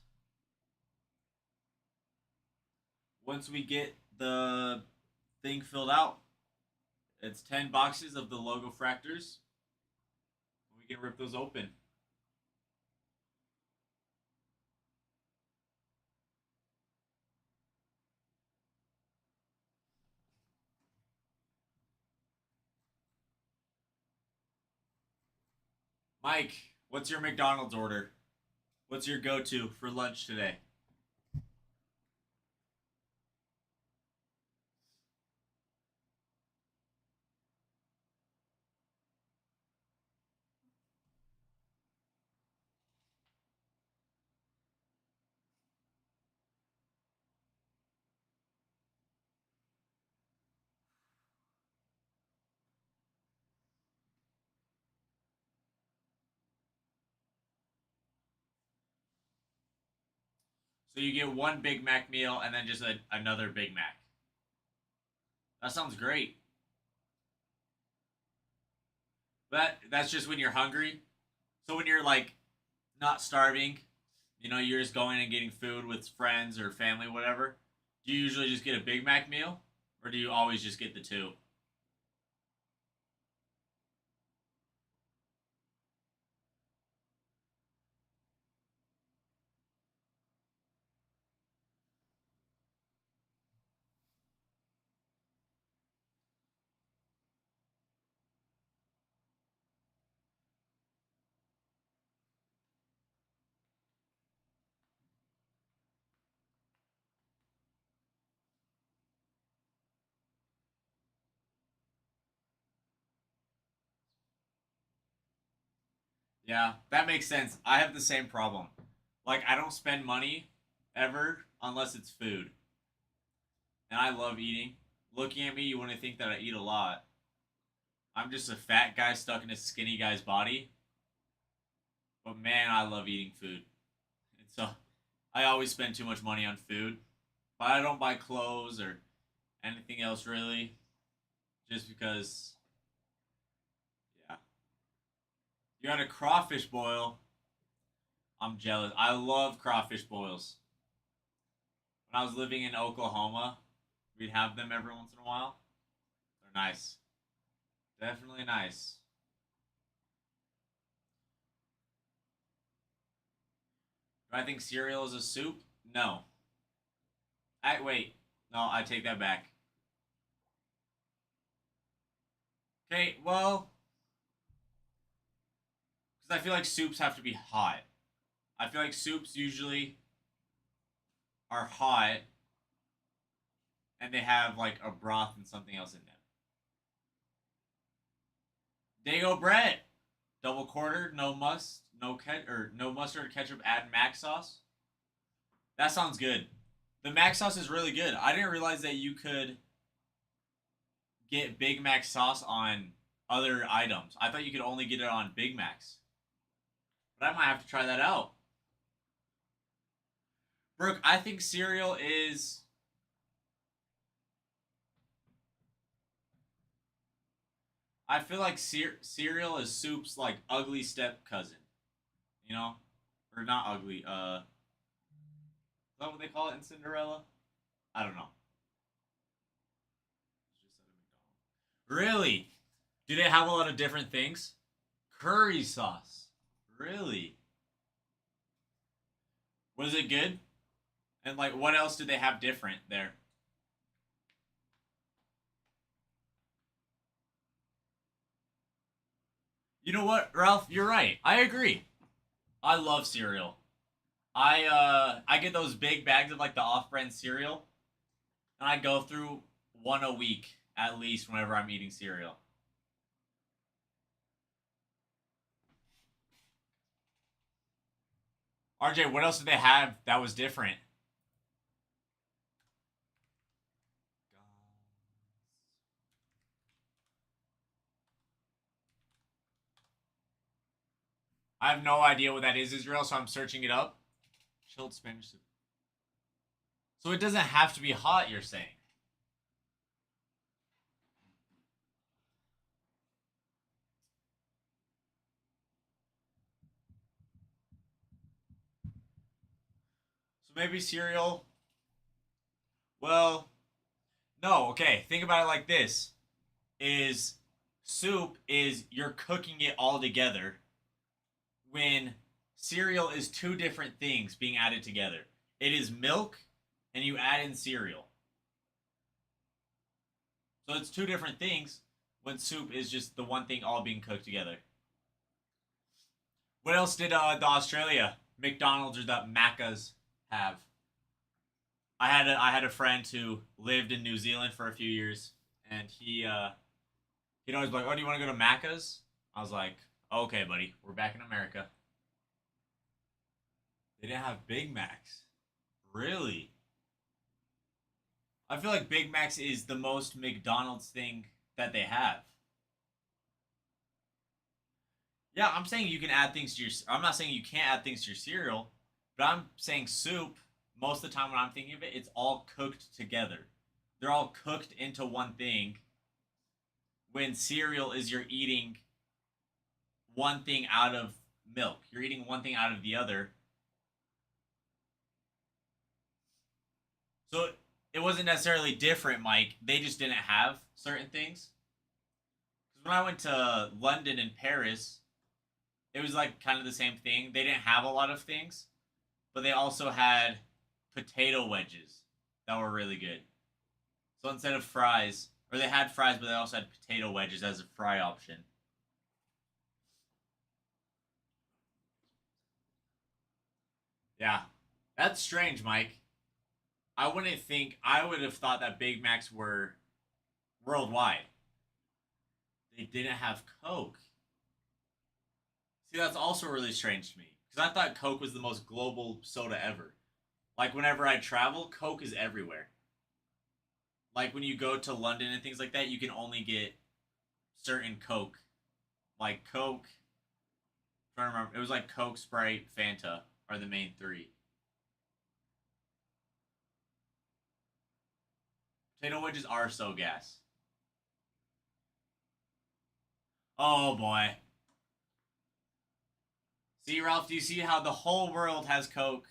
Once we get the thing filled out, it's 10 boxes of the logo fractors. We can rip those open. Mike, what's your McDonald's order? What's your go-to for lunch today? So you get one Big Mac meal and then just another Big Mac. That sounds great. But that's just when you're hungry. So when you're like not starving, you're just going and getting food with friends or family, whatever. Do you usually just get a Big Mac meal, or do you always just get the two? Yeah, that makes sense. I have the same problem. Like I don't spend money ever unless it's food, and I love eating. Looking at me, you wouldn't think that I eat a lot, I'm just a fat guy stuck in a skinny guy's body. But man, I love eating food. And so I always spend too much money on food. But I don't buy clothes or anything else really. Just because, yeah. You got a crawfish boil. I'm jealous. I love crawfish boils. When I was living in Oklahoma, we'd have them every once in a while. They're nice. Definitely nice. Do I think cereal is a soup? No. Wait. No, I take that back. Okay, well, because I feel like soups have to be hot. I feel like soups usually are hot and they have like a broth and something else in them. Dago bread, double quarter, no mustard, ketchup, add mac sauce. That sounds good. The mac sauce is really good. I didn't realize that you could get Big Mac sauce on other items. I thought you could only get it on Big Macs. But I might have to try that out. Brooke, I think cereal is... I feel like cereal is soup's like ugly step cousin. You know? Or not ugly. Is that what they call it in Cinderella? I don't know. Really? Do they have a lot of different things? Curry sauce. Really? Was it good? And like, what else did they have different there? You know what, Ralph? You're right. I agree. I love cereal. I get those big bags of like the off-brand cereal, and I go through one a week at least whenever I'm eating cereal. RJ, what else did they have that was different? I have no idea what that is, Israel, so I'm searching it up. Chilled Spanish soup. So it doesn't have to be hot, you're saying? So maybe cereal. Well, no, okay. Think about it like this. Is soup is you're cooking it all together when cereal is two different things being added together. It is milk and you add in cereal. So it's two different things when soup is just the one thing all being cooked together. What else did the Australia McDonald's or the Maccas have? I had a friend who lived in New Zealand for a few years, and he'd always be like, "Oh, do you want to go to Macca's?" I was like, "Okay, buddy, we're back in America." They didn't have Big Macs, really. I feel like Big Macs is the most McDonald's thing that they have. Yeah, I'm saying you can add things to your. I'm not saying you can't add things to your cereal, but I'm saying soup. Most of the time when I'm thinking of it, it's all cooked together. They're all cooked into one thing. When cereal is you're eating one thing out of milk, you're eating one thing out of the other. So it wasn't necessarily different, Mike. They just didn't have certain things. Because when I went to London and Paris, it was like kind of the same thing. They didn't have a lot of things, but they also had potato wedges that were really good. So instead of fries, or they had fries, but they also had potato wedges as a fry option. Yeah, that's strange, Mike. I would have thought that Big Macs were worldwide. They didn't have Coke. See, that's also really strange to me. Because I thought Coke was the most global soda ever. Like, whenever I travel, Coke is everywhere. Like, when you go to London and things like that, you can only get certain Coke, like Coke. I'm trying to remember, it was like Coke, Sprite, Fanta are the main three. Potato wedges are so gas. Oh boy. See, Ralph, do you see how the whole world has Coke?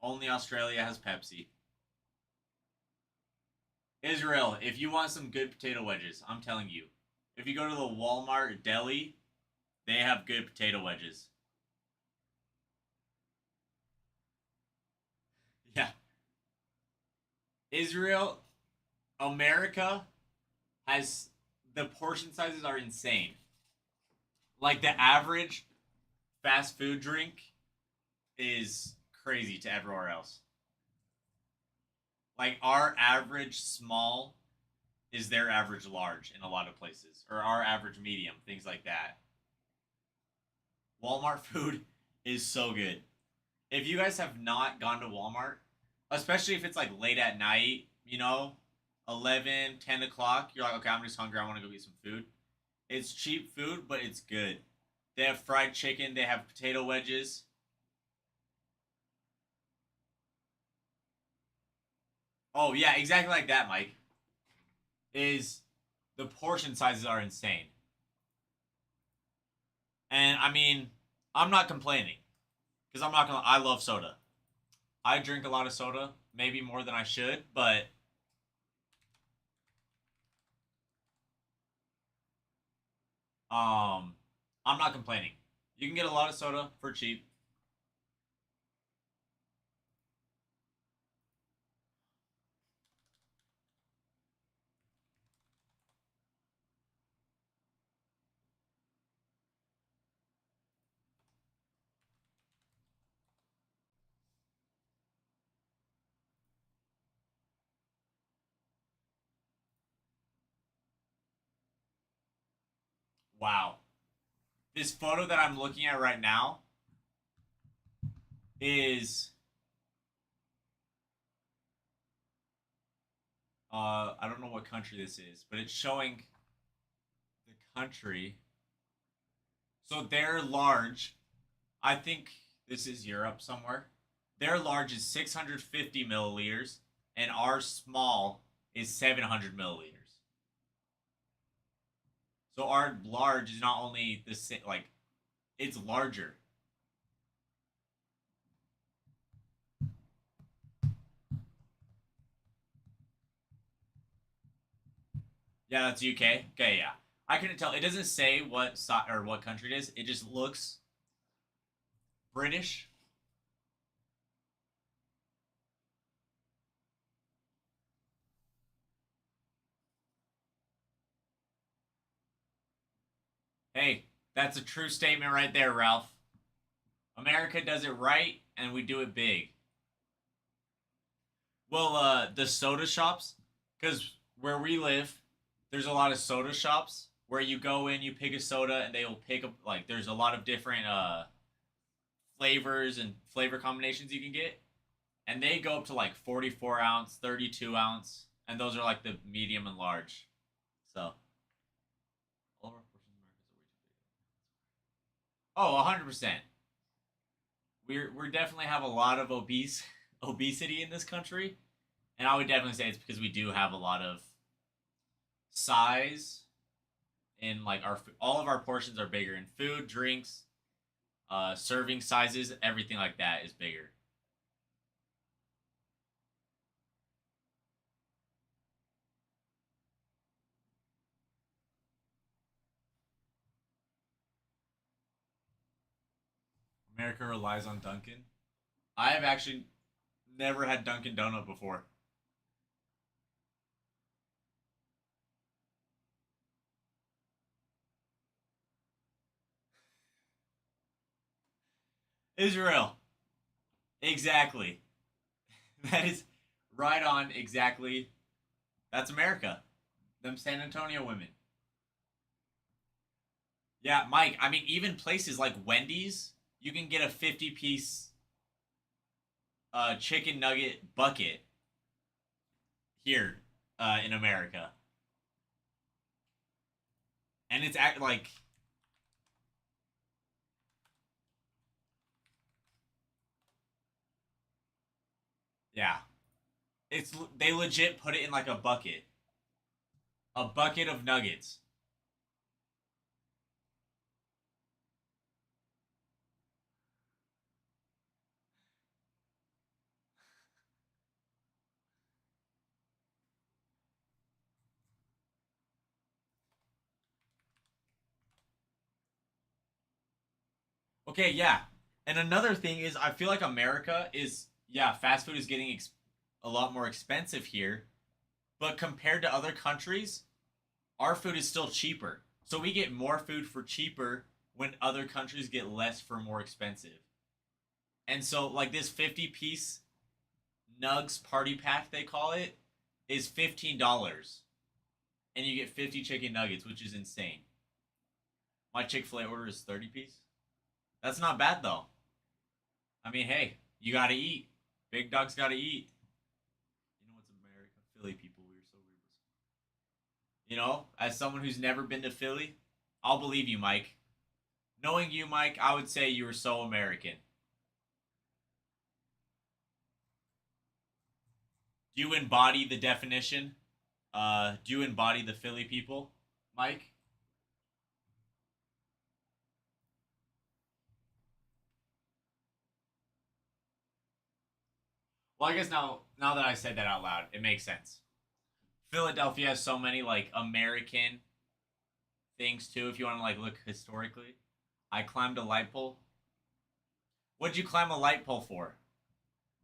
Only Australia has Pepsi. Israel, if you want some good potato wedges, I'm telling you. If you go to the Walmart deli, they have good potato wedges. Yeah. Israel, America has the portion sizes are insane. Like the average fast food drink is crazy to everywhere else. Like our average small is their average large in a lot of places, or our average medium, things like that. Walmart food is so good. If you guys have not gone to Walmart, especially if it's like late at night, 11, 10 o'clock, you're like, okay, I'm just hungry, I want to go get some food. It's cheap food, but it's good. They have fried chicken, they have potato wedges. Oh, yeah, exactly like that, Mike. Is the portion sizes are insane. And I mean, I'm not complaining. Because I'm not gonna I love soda. I drink a lot of soda, maybe more than I should, but I'm not complaining. You can get a lot of soda for cheap. Wow. This photo that I'm looking at right now is I don't know what country this is, but it's showing the country. So they're large. I think this is Europe somewhere. Their large is 650 milliliters, and our small is 700 milliliters. So our large is not only the same, like it's larger. Yeah, that's UK. Okay, yeah. I couldn't tell. It doesn't say or what country it is. It just looks British. Hey, that's a true statement right there, Ralph. America does it right, and we do it big. Well, the soda shops, because where we live, there's a lot of soda shops where you go in, you pick a soda, and they will pick up like there's a lot of different flavors and flavor combinations you can get, and they go up to like 44 ounce, 32 ounce, and those are like the medium and large. So, all of our portions in America are way too big. Oh, 100%. We definitely have a lot of obesity in this country, and I would definitely say it's because we do have a lot of size in like all of our portions are bigger in food, drinks, serving sizes, everything like that is bigger. America relies on Dunkin'. I have actually never had Dunkin' Donut before. Israel. Exactly. That is right on exactly. That's America. Them San Antonio women. Yeah, Mike, I mean, even places like Wendy's, you can get a 50-piece chicken nugget bucket here in America. And it's like yeah, they legit put it in like a bucket of nuggets. Okay, yeah. And another thing is, I feel like America is, yeah, fast food is getting a lot more expensive here, but compared to other countries, our food is still cheaper. So we get more food for cheaper when other countries get less for more expensive. And so, like this 50-piece Nugs party pack, they call it, is $15. And you get 50 chicken nuggets, which is insane. My Chick-fil-A order is 30-piece. That's not bad though. I mean, hey, you gotta eat. Big dogs gotta eat. You know what's America? Philly people, we are so weird. You know, as someone who's never been to Philly, I'll believe you, Mike. Knowing you, Mike, I would say you were so American. Do you embody the definition? Do you embody the Philly people, Mike? Well, I guess now that I said that out loud, it makes sense. Philadelphia has so many like American things too. If you want to like look historically, I climbed a light pole. What'd you climb a light pole for?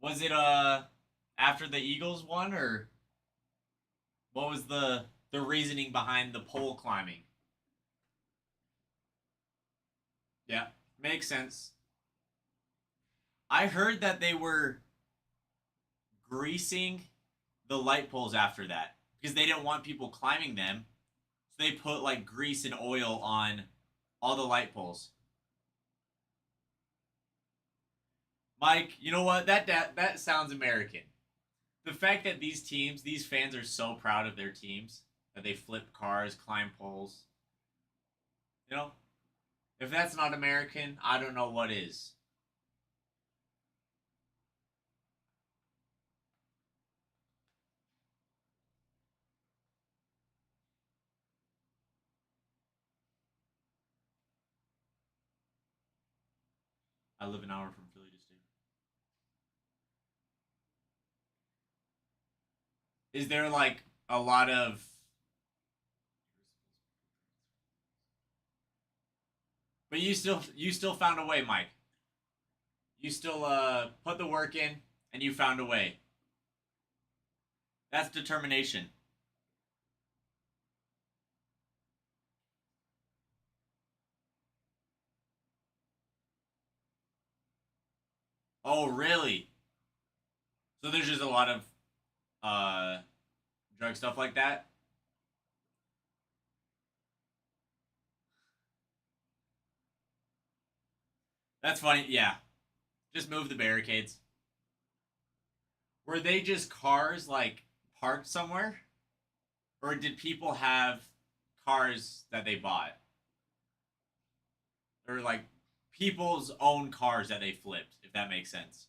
Was it after the Eagles won, or what was the reasoning behind the pole climbing? Yeah, makes sense. I heard that they were greasing the light poles after that because they didn't want people climbing them. So they put like grease and oil on all the light poles. Mike, you know what? That sounds American. The fact that these fans are so proud of their teams that they flip cars, climb poles. You know, if that's not American, I don't know what is. I live an hour from Philly to stay. Is there like a lot of but you still found a way, Mike. You still put the work in and you found a way. That's determination. Oh, really? So there's just a lot of uh drug stuff like that. That's funny. Yeah. Just move the barricades. Were they just cars like parked somewhere? Or did people have cars that they bought? Or like people's own cars that they flipped, if that makes sense.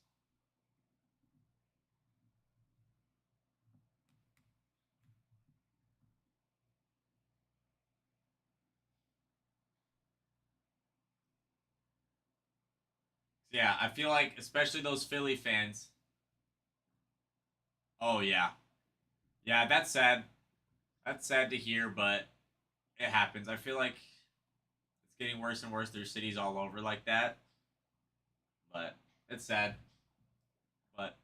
Yeah, I feel like especially those Philly fans. Oh yeah. Yeah, that's sad. That's sad to hear, but it happens. I feel like it's getting worse and worse. There's cities all over like that. But it's sad. But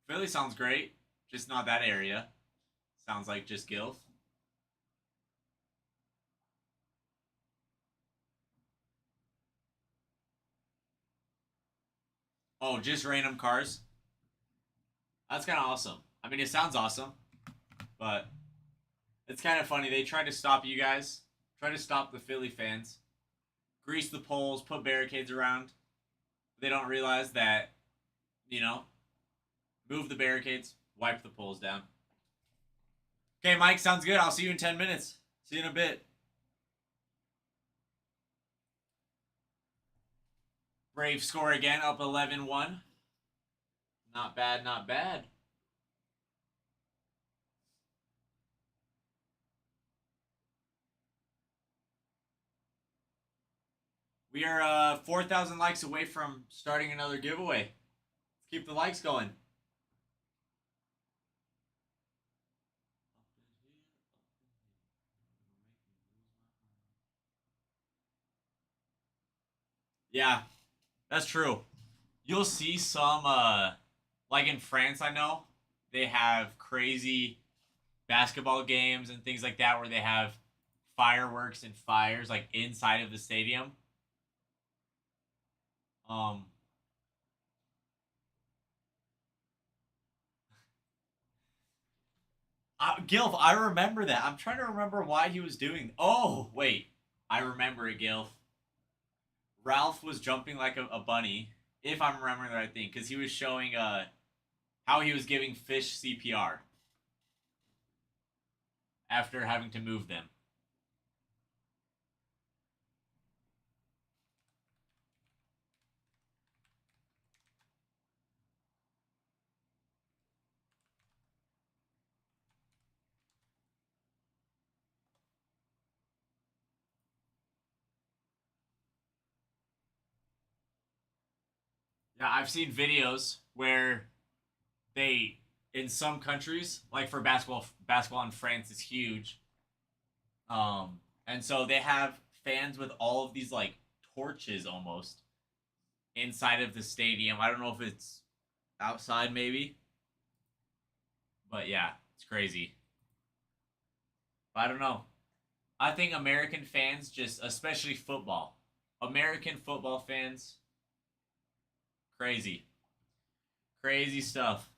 Philly sounds great. Just not that area. Sounds like just Gilf. Oh, just random cars. That's kind of awesome. I mean, it sounds awesome, but it's kind of funny. They try to stop you guys, try to stop the Philly fans, grease the poles, put barricades around. They don't realize that, you know, move the barricades, wipe the poles down. Okay, Mike, sounds good. I'll see you in 10 minutes. See you in a bit. Braves score again, up 11-1. Not bad, not bad. We are 4,000 likes away from starting another giveaway. Let's keep the likes going. Yeah, that's true. You'll see some, like in France, I know, they have crazy basketball games and things like that where they have fireworks and fires like inside of the stadium. Um, Gilf, I remember that. I'm trying to remember why he was doing. Oh, wait, I remember it, Gilf. Ralph was jumping like a bunny, if I'm remembering the right thing, because he was showing how he was giving fish CPR after having to move them. Yeah, I've seen videos where they in some countries, like for basketball in France is huge. And so they have fans with all of these like torches almost inside of the stadium. I don't know if it's outside maybe, but yeah, it's crazy. But I don't know. I think American fans just, especially football, American football fans, crazy, crazy stuff.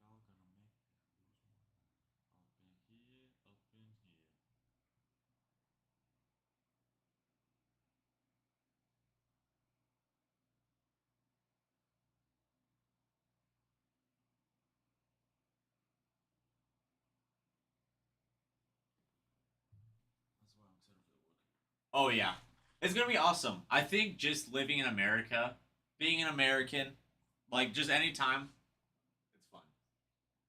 Y'all gonna make me lose my mind up in here, up in here. That's why I'm excited for the World Cup. Oh yeah, it's gonna be awesome. I think just living in America, being an American, like just anytime, it's fun.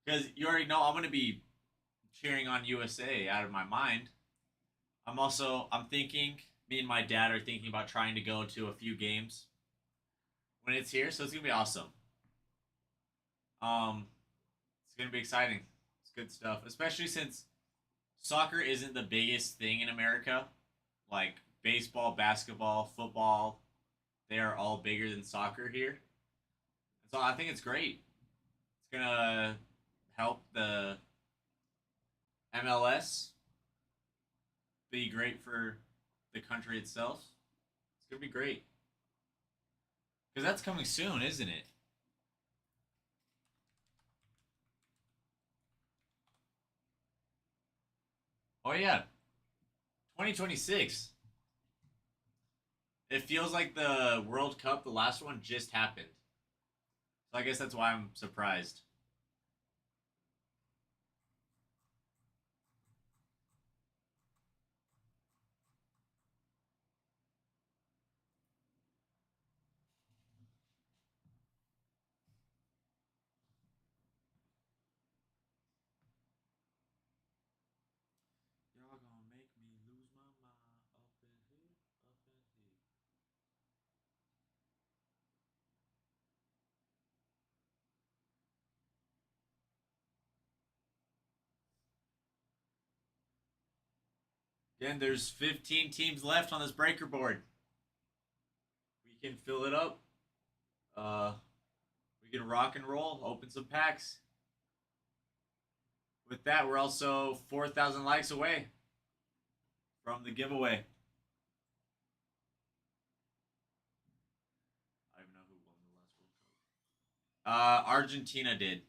Because you already know I'm gonna be cheering on USA out of my mind. I'm thinking. Me and my dad are thinking about trying to go to a few games when it's here, so it's gonna be awesome. Um, it's gonna be exciting. It's good stuff, especially since soccer isn't the biggest thing in America. Like baseball, basketball, football, they are all bigger than soccer here. So I think it's great. It's gonna help the MLS be great for the country itself. It's gonna be great because that's coming soon, isn't it? Oh yeah, 2026. It feels like the World Cup, the last one, just happened. So I guess that's why I'm surprised. Y'all gonna make me lose my mind up in here, up in here. Again, there's 15 teams left on this breaker board. We can fill it up. Uh, we can rock and roll, open some packs. With that, we're also 4,000 likes away from the giveaway. Argentina did.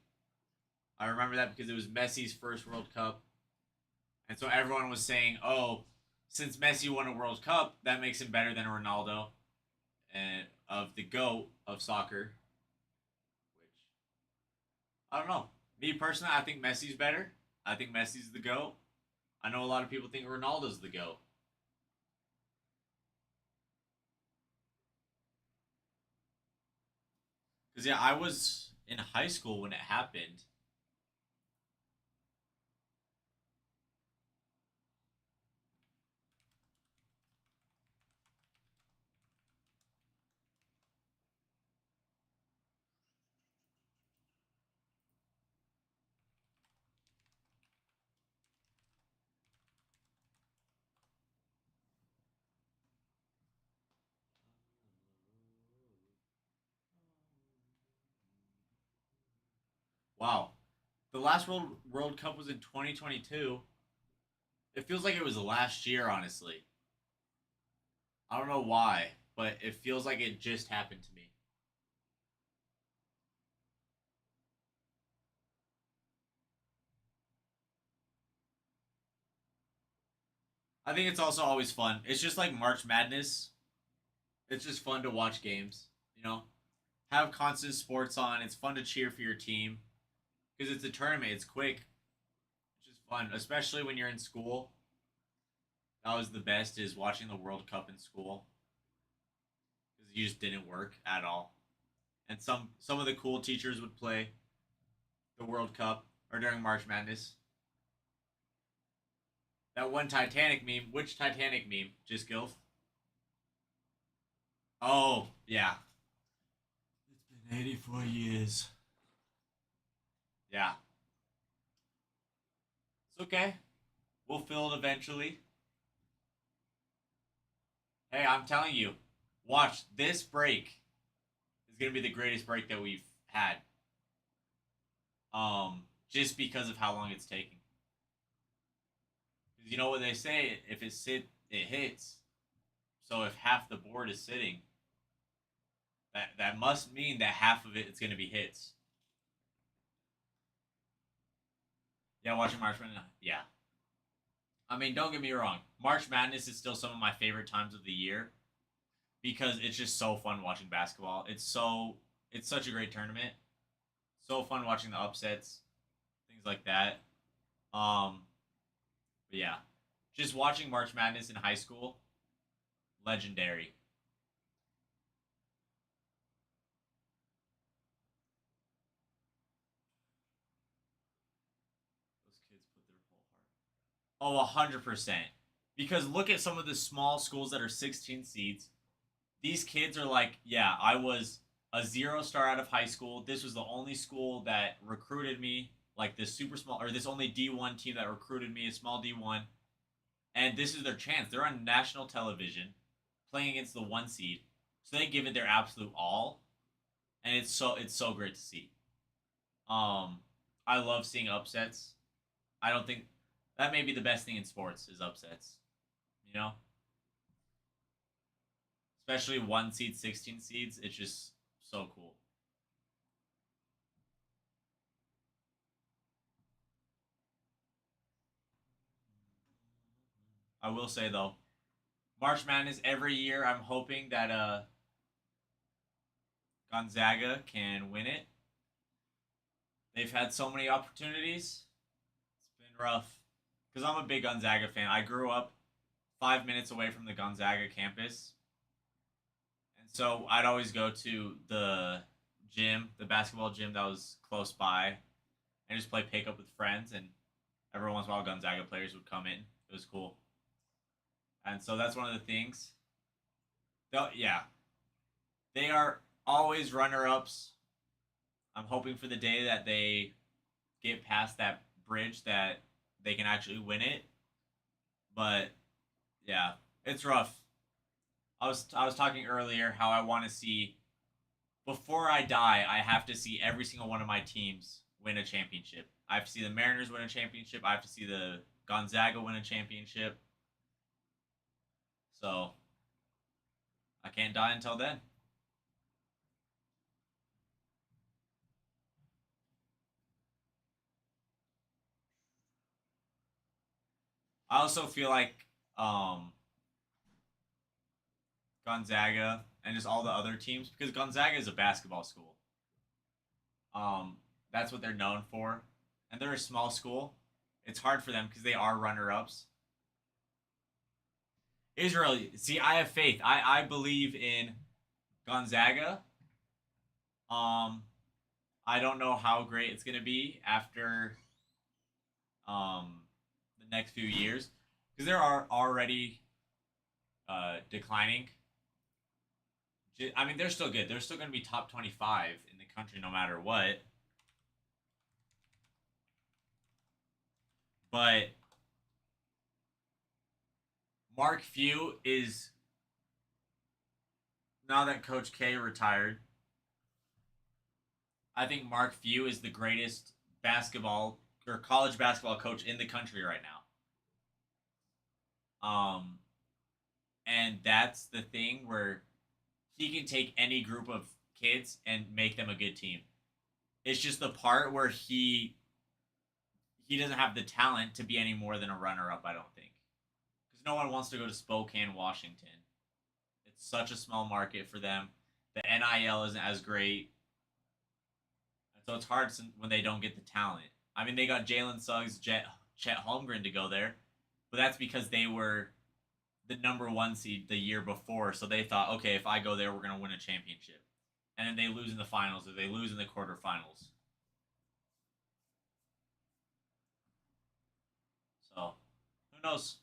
I remember that because it was Messi's first World Cup, and so everyone was saying, "Oh, since Messi won a World Cup, that makes him better than Ronaldo, and of the GOAT of soccer." Which I don't know. Me personally, I think Messi's better. I think Messi's the GOAT. I know a lot of people think Ronaldo's the GOAT. Because, yeah, I was in high school when it happened. Wow. The last World Cup was in 2022. It feels like it was last year, honestly. I don't know why, but it feels like it just happened to me. I think it's also always fun. It's just like March Madness. It's just fun to watch games, you know? Have constant sports on. It's fun to cheer for your team because it's a tournament. It's quick. It's just fun, especially when you're in school. That was the best is watching the World Cup in school because you just didn't work at all. And some of the cool teachers would play the World Cup or during March Madness. That one Titanic meme. Which Titanic meme? Just Gilf? Oh, yeah. It's been 84 years. Yeah. It's okay. We'll fill it eventually. Hey, I'm telling you, watch this break is gonna be the greatest break that we've had. Just because of how long it's taking. Because you know what they say, if it hits. So if half the board is sitting, that must mean that half of it is gonna be hits. Yeah, watching March Madness. Yeah. I mean, don't get me wrong. March Madness is still some of my favorite times of the year because it's just so fun watching basketball. It's such a great tournament. So fun watching the upsets, things like that. Um, but yeah, just watching March Madness in high school, legendary. Those kids put their whole heart. Oh, 100%. Because look at some of the small schools that are 16 seeds. These kids are like, yeah, I was a 0 star out of high school. This was the only school that recruited me, like this super small, or this only D1 team that recruited me, a small D1. And this is their chance. They're on national television playing against the 1 seed. So they give it their absolute all. And it's so great to see. Um, I love seeing upsets. I don't think that may be the best thing in sports is upsets. You know? Especially 1 seed, 16 seeds. It's just so cool. I will say though, March Madness every year. I'm hoping that Gonzaga can win it. They've had so many opportunities. It's been rough because I'm a big Gonzaga fan. I grew up 5 minutes away from the Gonzaga campus, and so I'd always go to the gym, the basketball gym that was close by, and just play pickup with friends. And every once in a while, Gonzaga players would come in. It was cool, and so that's one of the things. Yeah, they are always runner ups. I'm hoping for the day that they get past that bridge that they can actually win it. But yeah, it's rough. I was talking earlier how I want to see before I die, I have to see every single one of my teams win a championship. I have to see the Mariners win a championship. I have to see the Gonzaga win a championship. So I can't die until then. I also feel like Gonzaga and just all the other teams, because Gonzaga is a basketball school. That's what they're known for, and they're a small school. It's hard for them because they are runner-ups. Israel, see, I have faith. I believe in Gonzaga. Um, I don't know how great it's gonna be after the next few years because they are already declining. I mean, they're still good. They're still going to be top 25 in the country no matter what. But Mark Few is, now that Coach K retired, I think Mark Few is the greatest basketball or college basketball coach in the country right now. And that's the thing where he can take any group of kids and make them a good team. It's just the part where he doesn't have the talent to be any more than a runner-up, I don't think. Because no one wants to go to Spokane, Washington. It's such a small market for them. The NIL isn't as great. And so it's hard when they don't get the talent. I mean, they got Jalen Suggs, Chet Holmgren to go there. But that's because they were the number 1 seed the year before. So they thought, okay, if I go there, we're going to win a championship. And then they lose in the finals or they lose in the quarterfinals. So, who knows?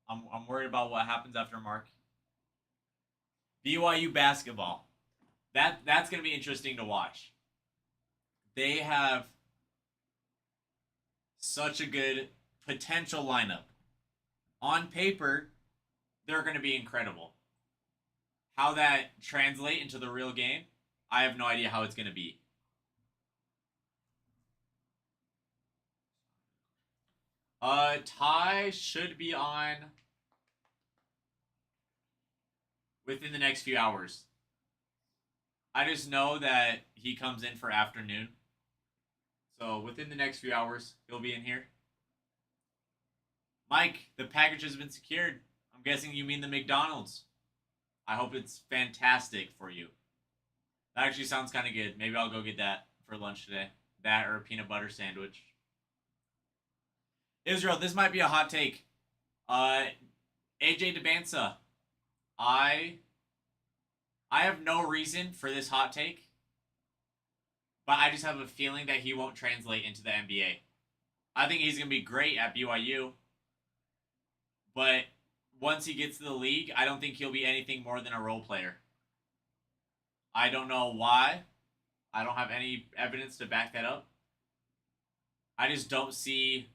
I'm worried about what happens after Mark. BYU basketball. That's going to be interesting to watch. They have such a good potential lineup. On paper, they're going to be incredible. How that translate into the real game, I have no idea how it's going to be. Ty should be on within the next few hours. I just know that he comes in for afternoon. So within the next few hours, he'll be in here. Mike, the package has been secured. I'm guessing you mean the McDonald's. I hope it's fantastic for you. That actually sounds kind of good. Maybe I'll go get that for lunch today. That or a peanut butter sandwich. Israel, this might be a hot take. AJ Debinsa. I have no reason for this hot take, but I just have a feeling that he won't translate into the NBA. I think he's going to be great at BYU, but once he gets to the league, I don't think he'll be anything more than a role player. I don't know why. I don't have any evidence to back that up. I just don't see...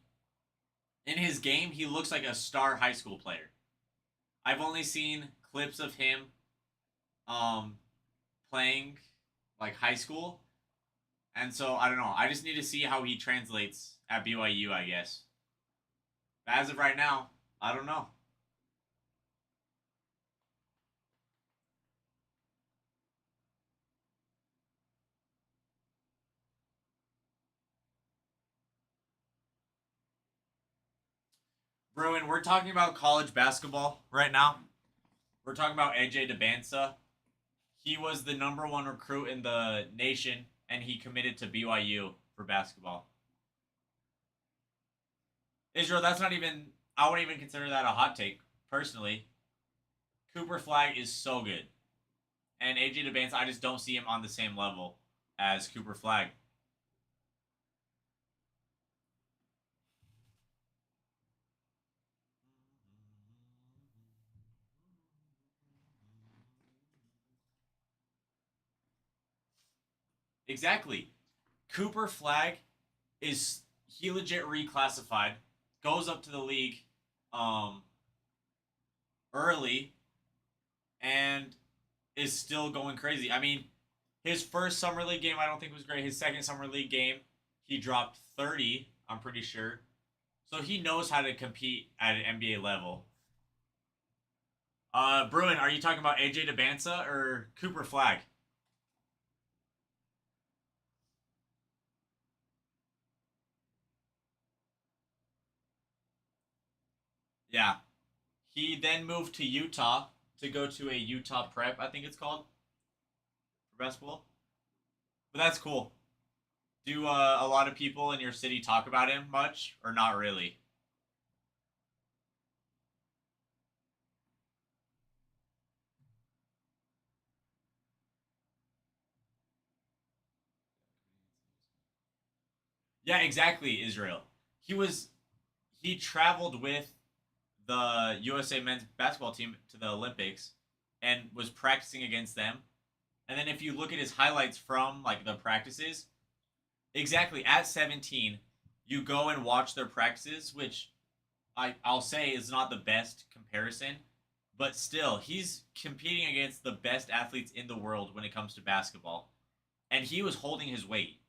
In his game, he looks like a star high school player. I've only seen clips of him playing like high school. And so, I don't know. I just need to see how he translates at BYU, I guess. But as of right now, I don't know. Bruin, we're talking about college basketball right now. We're talking about AJ Debinsa. He was the number 1 recruit in the nation, and he committed to BYU for basketball. Israel, that's not even... I wouldn't even consider that a hot take, personally. Cooper Flagg is so good. And AJ Debinsa, I just don't see him on the same level as Cooper Flagg. Exactly. Cooper Flagg he legit reclassified, goes up to the league early, and is still going crazy. I mean, his first summer league game I don't think was great. His second summer league game, he dropped 30, I'm pretty sure. So he knows how to compete at an NBA level. Bruin, are you talking about AJ Debinsa or Cooper Flagg? Yeah. He then moved to Utah to go to a Utah prep, I think it's called, for basketball. But that's cool. Do a lot of people in your city talk about him much, or not really? Yeah, exactly, Israel. He traveled with the USA men's basketball team to the Olympics and was practicing against them. And then if you look at his highlights from like the practices, exactly at 17, you go and watch their practices, which I'll say is not the best comparison, but still, he's competing against the best athletes in the world when it comes to basketball. And he was holding his weight.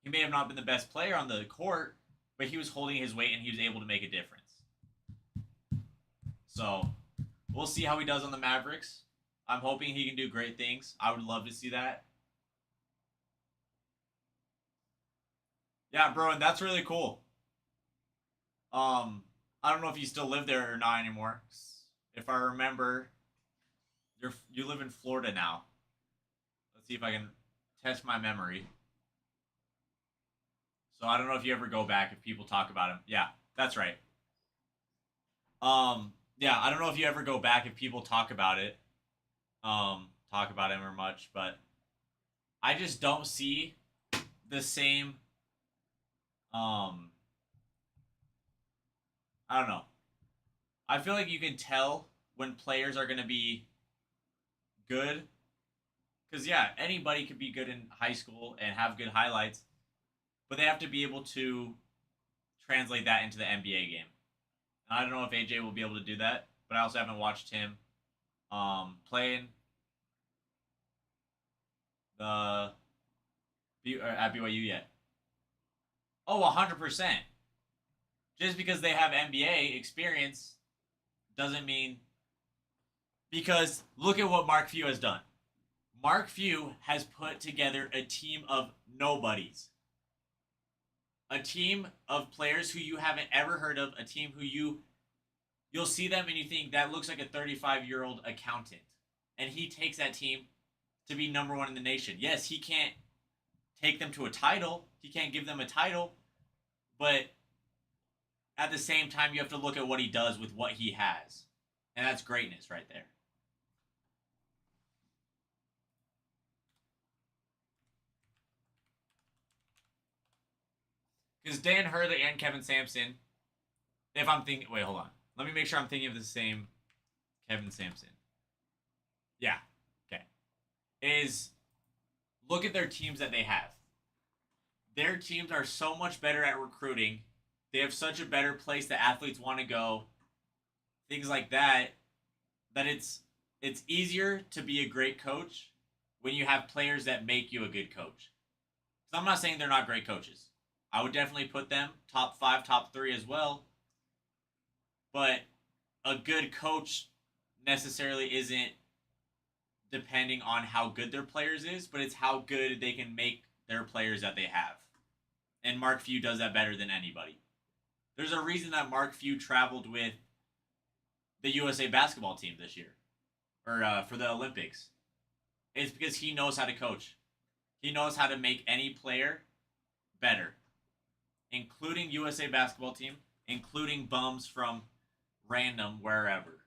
He may have not been the best player on the court, but he was holding his weight and he was able to make a difference. So we'll see how he does on the Mavericks. I'm hoping he can do great things. I would love to see that. Yeah, bro, and that's really cool. I don't know if you still live there or not anymore. If I remember, you live in Florida now. Let's see if I can test my memory. So I don't know if you ever go back if people talk about him. Yeah, that's right. Yeah, I don't know if you ever go back if people talk about it. Talk about him or much, but I just don't see the same. I don't know. I feel like you can tell when players are gonna be good, because yeah, anybody could be good in high school and have good highlights, but they have to be able to translate that into the NBA game. And I don't know if AJ will be able to do that, but I also haven't watched him playing the at BYU yet. Oh, 100%. Just because they have NBA experience doesn't mean, because look at what Mark Few has done. Mark Few has put together a team of nobodies. A team of players who you haven't ever heard of, a team who you'll see them and you think that looks like a 35-year-old accountant. And he takes that team to be number one in the nation. Yes, he can't take them to a title. He can't give them a title. But at the same time, you have to look at what he does with what he has. And that's greatness right there. Because Dan Hurley and Kevin Sampson, if I'm thinking, wait, hold on. Let me make sure I'm thinking of the same Kevin Sampson. Yeah, okay. Is look at their teams that they have. Their teams are so much better at recruiting. They have such a better place that athletes want to go. Things like that. That it's easier to be a great coach when you have players that make you a good coach. So I'm not saying they're not great coaches. I would definitely put them top 5, top 3 as well. But a good coach necessarily isn't depending on how good their players is, but it's how good they can make their players that they have. And Mark Few does that better than anybody. There's a reason that Mark Few traveled with the USA basketball team this year, or for the Olympics. It's because he knows how to coach. He knows how to make any player better, including USA basketball team, including bums from random wherever.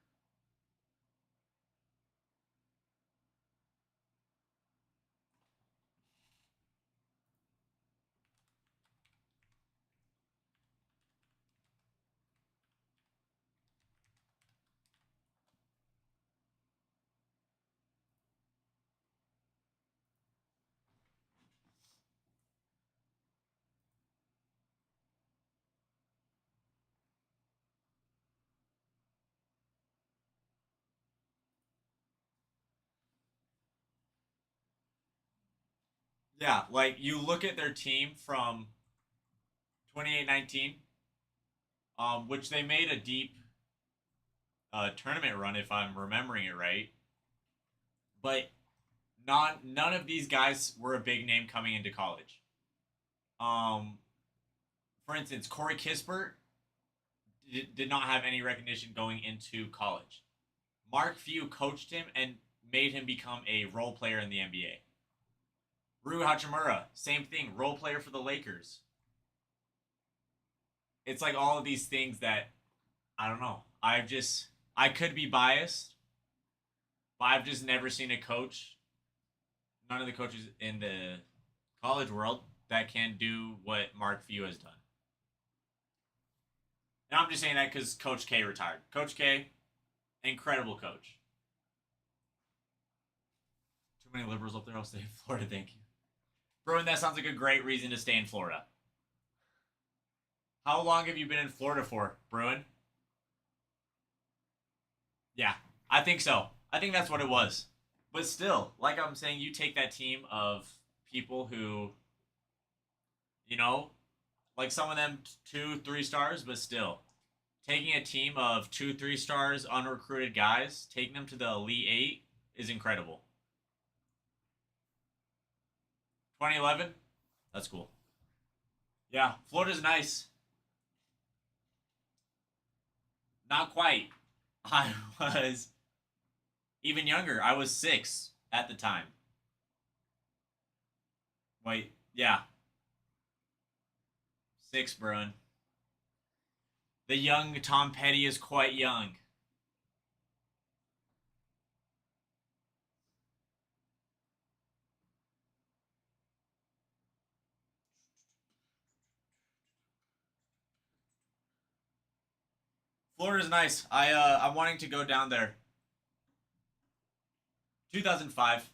Yeah, like you look at their team from 28-19, which they made a deep tournament run, if I'm remembering it right. But none of these guys were a big name coming into college. For instance, Corey Kispert did not have any recognition going into college. Mark Few coached him and made him become a role player in the NBA. Rui Hachimura, same thing, role player for the Lakers. It's like all of these things that I don't know. I could be biased, but I've just never seen a coach, none of the coaches in the college world that can do what Mark Few has done. And I'm just saying that because Coach K retired. Coach K, incredible coach. Too many liberals up there. I'll stay in Florida. Thank you. Bruin, that sounds like a great reason to stay in Florida. How long have you been in Florida for, Bruin? Yeah, I think so. I think that's what it was. But still, like I'm saying, you take that team of people who, you know, like some of them 2-3 stars, but still. Taking a team of 2-3 stars, unrecruited guys, taking them to the Elite Eight is incredible. 2011? That's cool. Yeah, Florida's nice. Not quite. I was even younger. I was 6 at the time. Wait, yeah. 6, Bruin. The young Tom Petty is quite young. Florida's nice. I'm wanting to go down there. 2005.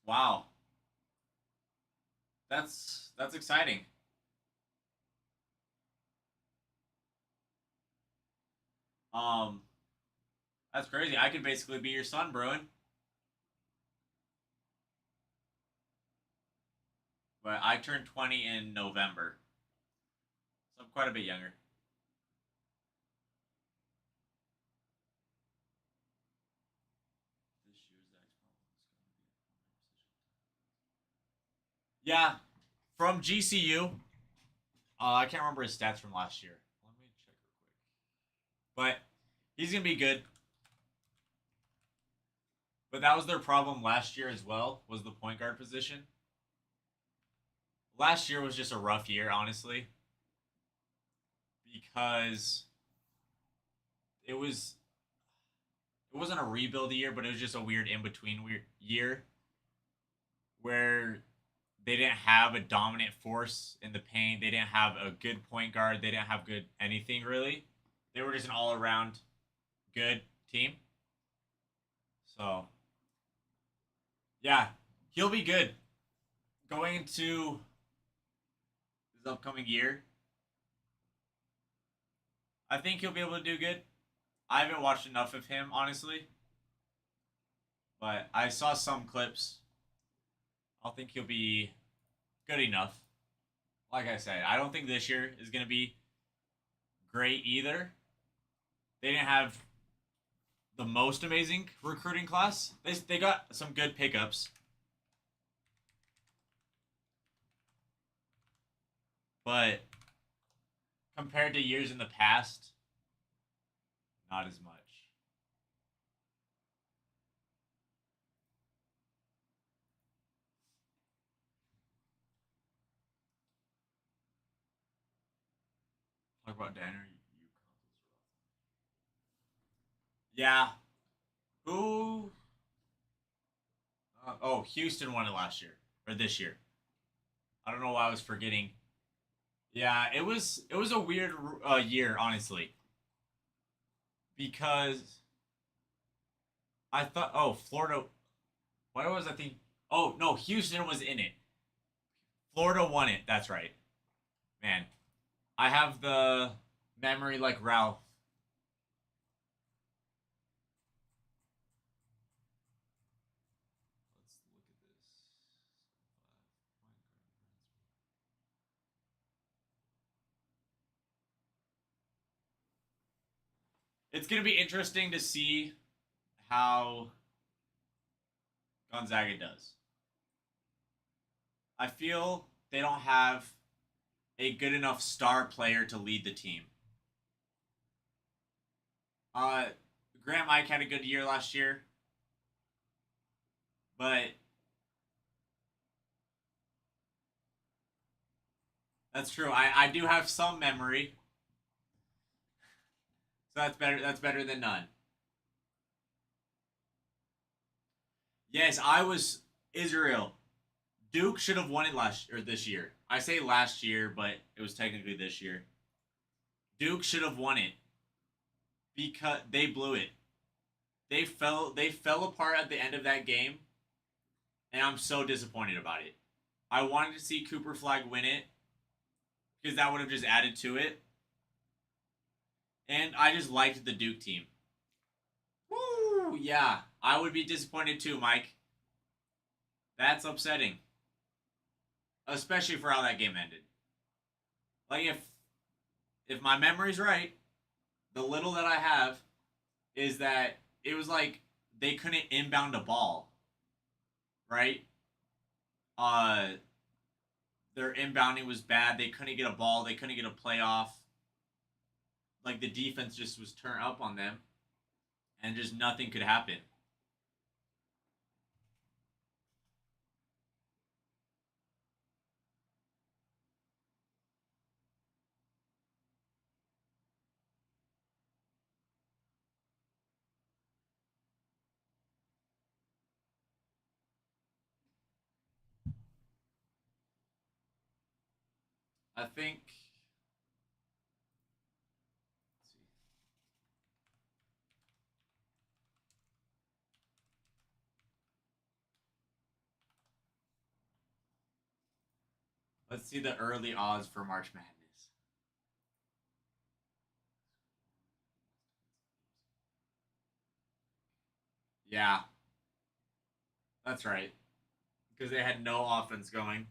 Wow. That's exciting. Um that's crazy. I could basically be your son, Bruin. But I turned 20 in November. So I'm quite a bit younger. Yeah, from GCU. I can't remember his stats from last year. Let me check real quick. But he's gonna be good. But that was their problem last year as well, was the point guard position. Last year was just a rough year, honestly. Because it wasn't a rebuild year, but it was just a weird in-between year where they didn't have a dominant force in the paint. They didn't have a good point guard. They didn't have good anything really. They were just an all-around good team. So, yeah, he'll be good going into this upcoming year. I think he'll be able to do good. I haven't watched enough of him, honestly. But I saw some clips. I think he'll be good enough. Like I said, I don't think this year is going to be great either. They didn't have the most amazing recruiting class. They got some good pickups. But compared to years in the past, not as much. Talk about Danner. Yeah. Who? Oh, Houston won it last year or this year. I don't know why I was forgetting. Yeah, it was a weird year, honestly, because I thought, oh, Florida. Why was I think? Oh no, Houston was in it. Florida won it. That's right, man. I have the memory like Ralph. Let's look at this. It's gonna be interesting to see how Gonzaga does. I feel they don't have a good enough star player to lead the team. Graham Ike had a good year last year, but that's true. I do have some memory, so that's better. That's better than none. Yes, I was Israel. Duke should have won it this year. I say last year, but it was technically this year. Duke should have won it because they blew it. They fell apart at the end of that game, and I'm so disappointed about it. I wanted to see Cooper Flag win it because that would have just added to it. And I just liked the Duke team. Woo! Yeah, I would be disappointed too, Mike. That's upsetting. Especially for how that game ended. Like if my memory's right, the little that I have is that it was like they couldn't inbound a ball. Right? Their inbounding was bad. They couldn't get a ball. They couldn't get a playoff. Like the defense just was turned up on them, and just nothing could happen. I think. Let's see. Let's see the early odds for March Madness. Yeah, that's right. Because they had no offense going.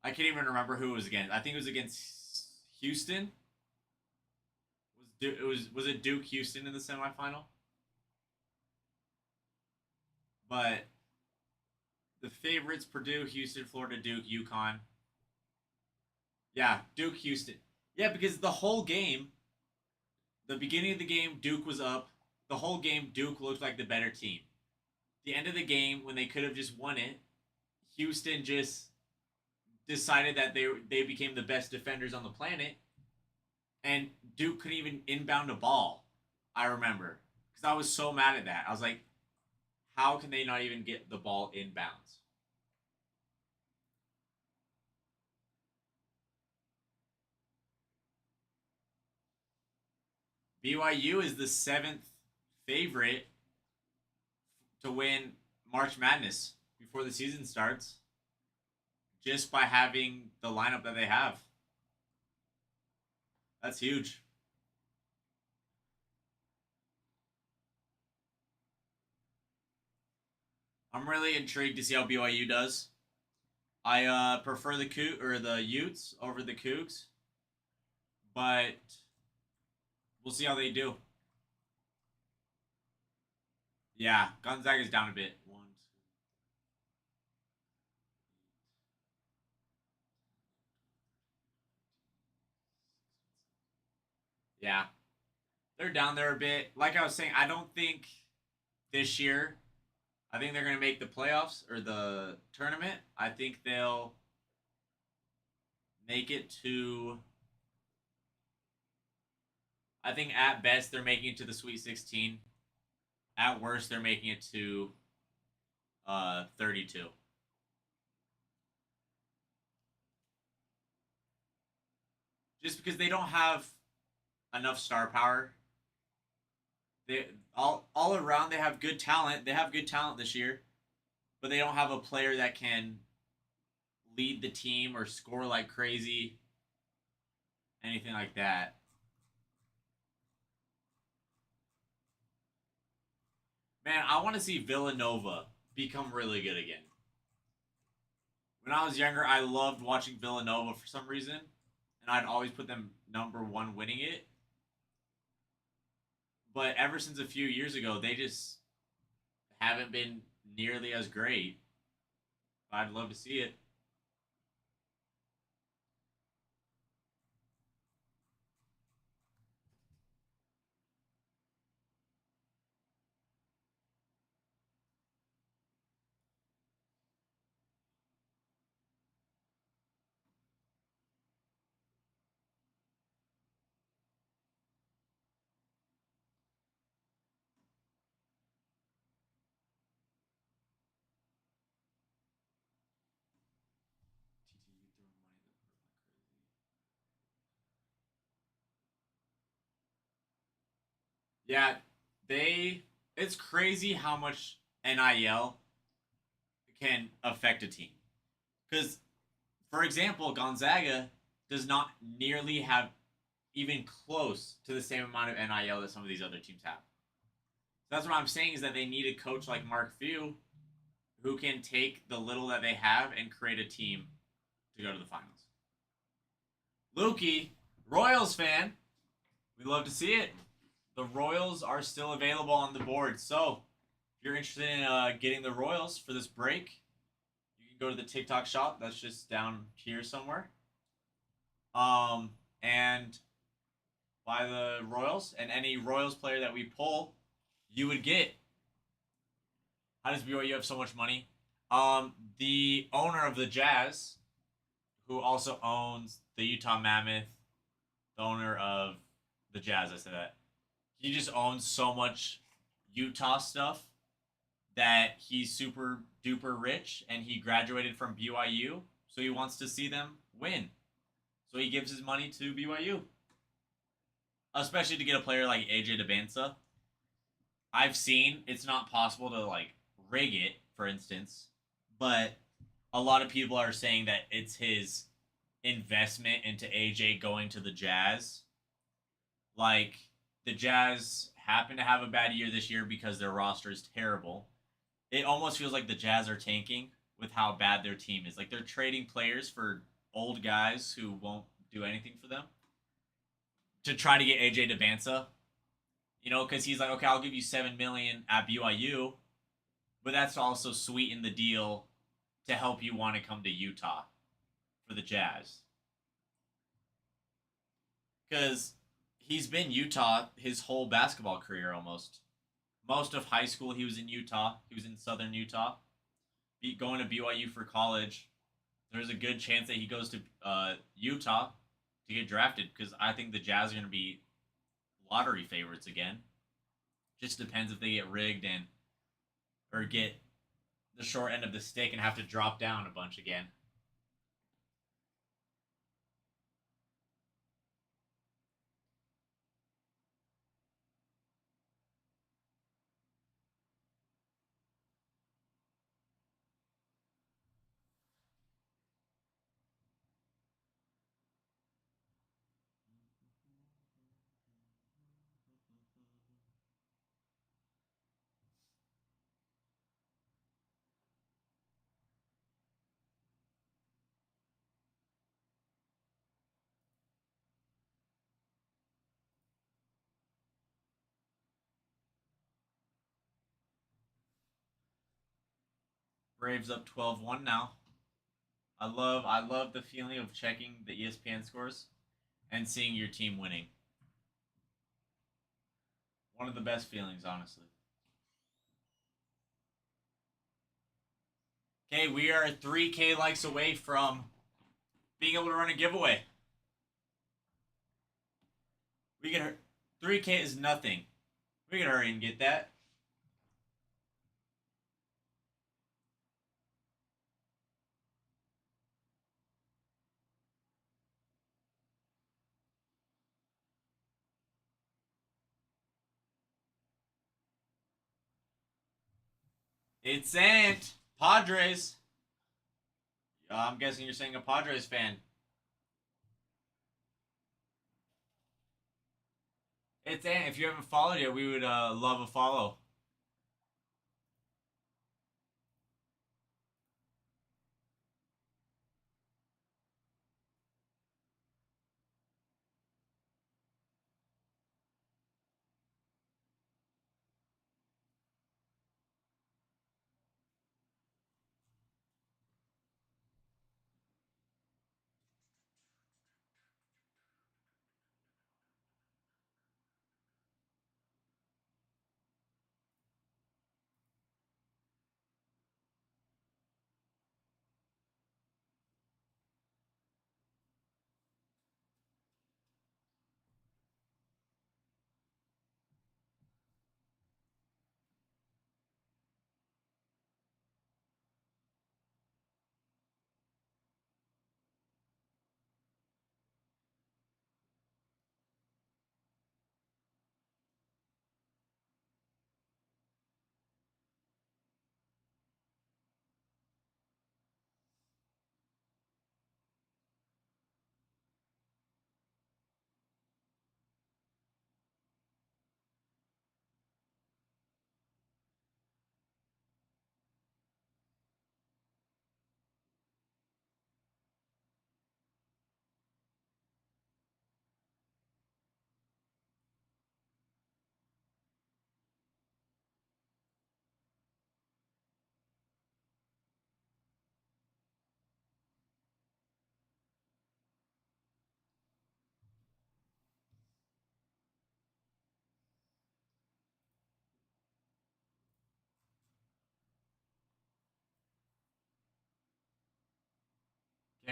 I can't even remember who it was against. I think it was against Houston. Was it Duke Houston in the semifinal? But the favorites: Purdue, Houston, Florida, Duke, UConn. Yeah, Duke, Houston. Yeah, because the whole game, the beginning of the game, Duke was up. The whole game, Duke looked like the better team. The end of the game, when they could have just won it, Houston just decided that they became the best defenders on the planet, and Duke couldn't even inbound a ball. I remember because I was so mad at that. I was like, how can they not even get the ball inbounds? BYU is the 7th favorite to win March Madness before the season starts, just by having the lineup that they have. That's huge. I'm really intrigued to see how BYU does. I prefer the Utes over the Cougs, but we'll see how they do. Yeah, Gonzaga's down a bit. One, two. Yeah, they're down there a bit. Like I was saying, I don't think this year. I think they're going to make the playoffs or the tournament. I think they'll make it to. I think at best they're making it to the Sweet 16. At worst, they're making it to 32. Just because they don't have enough star power. They all around they have good talent. They have good talent this year, but they don't have a player that can lead the team or score like crazy. Anything like that. Man, I want to see Villanova become really good again. When I was younger, I loved watching Villanova for some reason, and I'd always put them number one winning it. But ever since a few years ago, they just haven't been nearly as great. I'd love to see it. TT, you throwing money at the port like crazy. Yeah, they. It's crazy how much NIL can affect a team. Because, for example, Gonzaga does not nearly have even close to the same amount of NIL that some of these other teams have. So that's what I'm saying is that they need a coach like Mark Few who can take the little that they have and create a team to go to the finals. Lukey, Royals fan, we love to see it. The Royals are still available on the board. So if you're interested in getting the Royals for this break, you can go to the TikTok shop. That's just down here somewhere. And buy the Royals, and any Royals player that we pull, you would get. How does BYU have so much money? The owner of the Jazz, who also owns the Utah Mammoth, the owner of the Jazz, I said that. He just owns so much Utah stuff that he's super duper rich, and he graduated from BYU, so he wants to see them win. So he gives his money to BYU. Especially to get a player like AJ DeBansa. I've seen it's not possible to like rig it, for instance, but a lot of people are saying that it's his investment into AJ going to the Jazz. Like the Jazz happen to have a bad year this year because their roster is terrible. It almost feels like the Jazz are tanking with how bad their team is. Like they're trading players for old guys who won't do anything for them to try to get AJ DeBansa. You know, because he's like, okay, I'll give you $7 million at BYU, but that's also sweeten the deal to help you want to come to Utah for the Jazz. Because he's been Utah his whole basketball career almost. Most of high school, he was in Utah. He was in Southern Utah. Going to BYU for college, there's a good chance that he goes to Utah to get drafted because I think the Jazz are going to be lottery favorites again. Just depends if they get rigged and or get the short end of the stick and have to drop down a bunch again. Braves up 12-1 now. I love the feeling of checking the ESPN scores and seeing your team winning. One of the best feelings, honestly. Okay, we are 3K likes away from being able to run a giveaway. We can 3K is nothing. We can hurry and get that. It's Ant. Padres. I'm guessing you're saying a Padres fan. It's Ant. If you haven't followed yet, we would love a follow.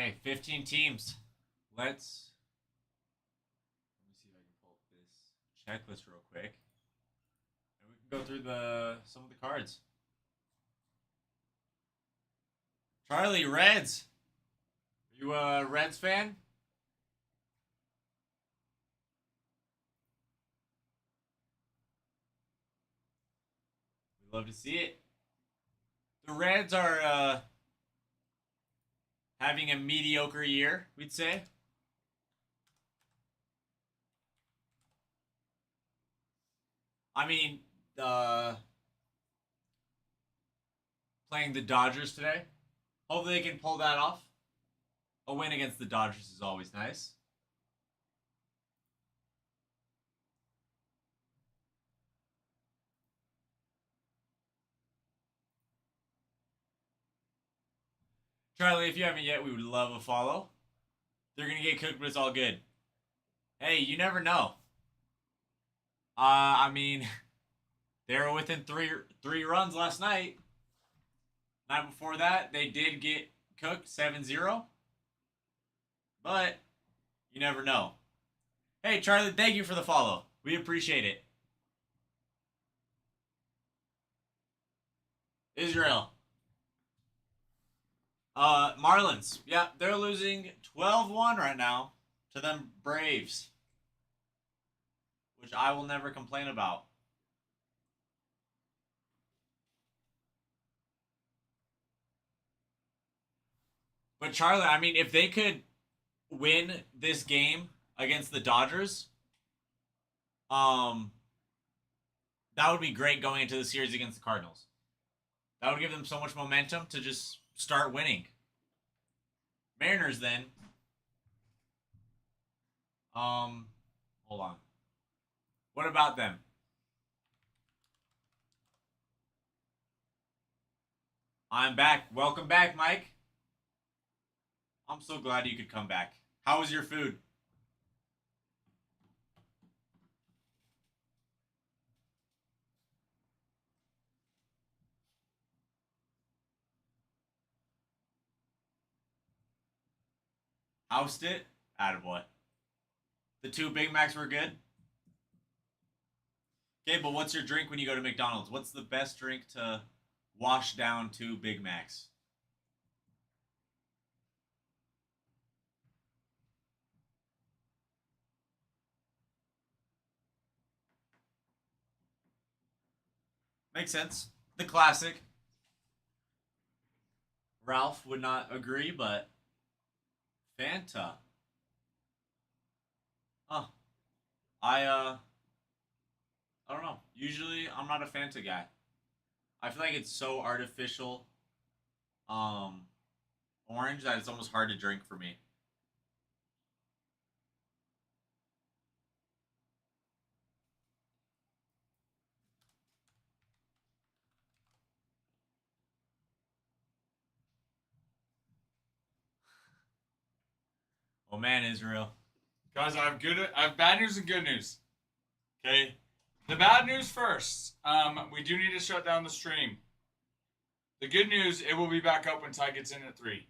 Okay, 15 teams. Let me see if I can pull up this checklist real quick. And we can go through some of the cards. Charlie, Reds. Are you a Reds fan? We'd love to see it. The Reds are having a mediocre year, we'd say. I mean, playing the Dodgers today. Hopefully they can pull that off. A win against the Dodgers is always nice. Charlie, if you haven't yet, we would love a follow. They're going to get cooked, but it's all good. Hey, you never know. I mean, they were within three runs last night. Night before that, they did get cooked 7-0. But you never know. Hey, Charlie, thank you for the follow. We appreciate it. Israel. Marlins. Yeah, they're losing 12-1 right now to them Braves. Which I will never complain about. But Charlie, I mean, if they could win this game against the Dodgers, that would be great going into the series against the Cardinals. That would give them so much momentum to just start winning. Mariners then. Hold on. What about them? I'm back. Welcome back, Mike. I'm so glad you could come back. How was your food? Housed it? Attaboy. The 2 Big Macs were good? Okay, but what's your drink when you go to McDonald's? What's the best drink to wash down 2 Big Macs? Makes sense. The classic. Ralph would not agree, but Fanta. Huh. I don't know. Usually I'm not a Fanta guy. I feel like it's so artificial orange that it's almost hard to drink for me. Oh man, Israel. Guys, I have bad news and good news. Okay, the bad news first. We do need to shut down the stream. The good news, it will be back up when Ty gets in at 3.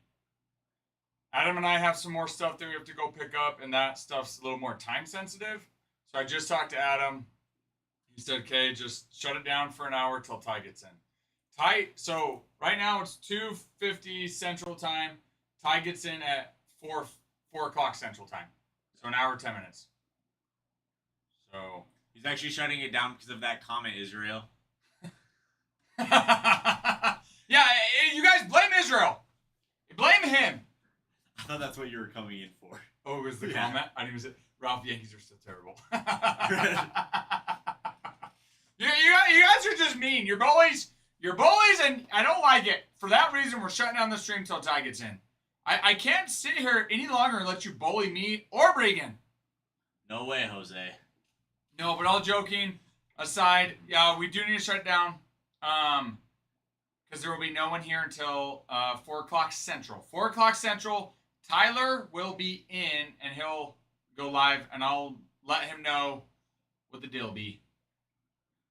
Adam and I have some more stuff that we have to go pick up, and that stuff's a little more time sensitive. So I just talked to Adam. He said, "Okay, just shut it down for an hour till Ty gets in." So right now it's 2:50 Central Time. Ty gets in at 4 o'clock Central Time. So an hour, 10 minutes. So He's actually shutting it down because of that comment, Israel. yeah, you guys blame Israel. Blame him. I thought that's what you were coming in for. Oh, it was the Yeah. comment? I didn't even say Ralph, Yankees are still terrible. you guys are just mean. You're bullies, and I don't like it. For that reason, we're shutting down the stream till Ty gets in. I can't sit here any longer and let you bully me or Reagan. No way, Jose. No, but all joking aside, yeah, we do need to shut it down. Because there will be no one here until 4 o'clock Central. 4 o'clock Central, Tyler will be in, and he'll go live, and I'll let him know what the deal be.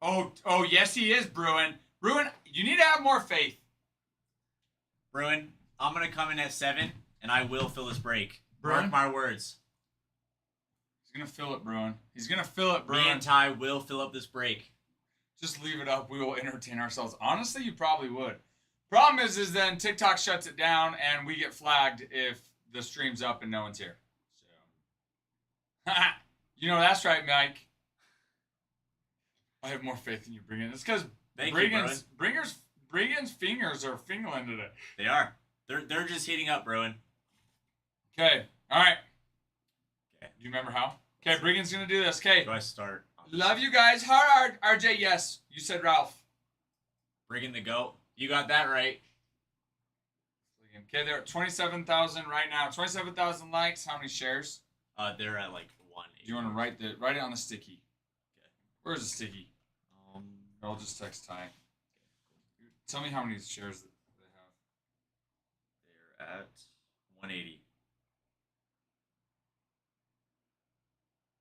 Oh, yes, he is, Bruin. Bruin, you need to have more faith. Bruin, I'm going to come in at 7. and I will fill this break. Bruin? Mark my words. He's gonna fill it, Bruin. He's gonna fill it, Me Bruin. and Ty will fill up this break. Just leave it up. We will entertain ourselves. Honestly, you probably would. Problem is then TikTok shuts it down and we get flagged if the stream's up and no one's here. So, you know that's right, Mike. I have more faith in you, Brigham. It's because Thank you, Brigham's fingers are fingling today. They are. They're just heating up, Bruin. Okay. All right. Okay. Do you remember how? Okay, Brigham's gonna do this. Okay. Do I start? Love you guys. Hard, RJ. Yes, you said Ralph. Bringing the goat. You got that right. Okay, they're at 27,000 right now. 27,000 likes. How many shares? They're at like 1. Do you want to write it on the sticky? Okay. Where's the sticky? I'll just text Ty. Tell me how many shares they have. They're at 180.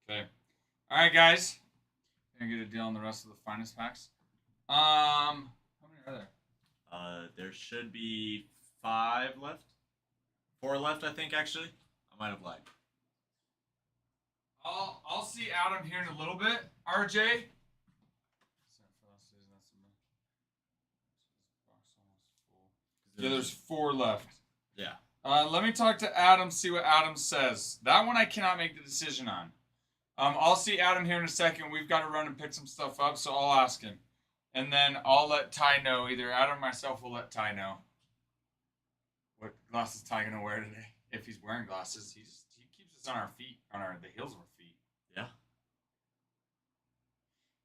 Okay. All right, guys. Gonna get a deal on the rest of the finest packs. How many are there? There should be 5 left. 4 left, I think. Actually, I might have lied. I'll see Adam here in a little bit. RJ. Yeah, there's 4 left. Yeah. Let me talk to Adam, see what Adam says. That one I cannot make the decision on. I'll see Adam here in a second. We've got to run and pick some stuff up, so I'll ask him. And then I'll let Ty know. Either Adam or myself will let Ty know what glasses Ty gonna wear today. If he's wearing glasses, he keeps us on our feet, on the heels of our feet. Yeah.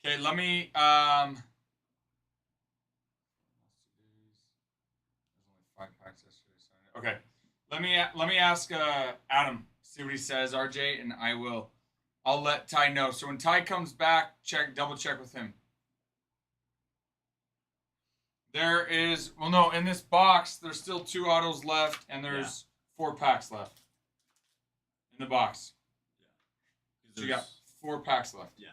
Okay, let me There's only 5 packs yesterday. Sorry. Okay, let me ask Adam, see what he says, RJ, and I'll let Ty know. So when Ty comes back, double check with him. There is in this box there's still 2 autos left, and there's 4 packs left in the box. Yeah. So you got 4 packs left. Yeah.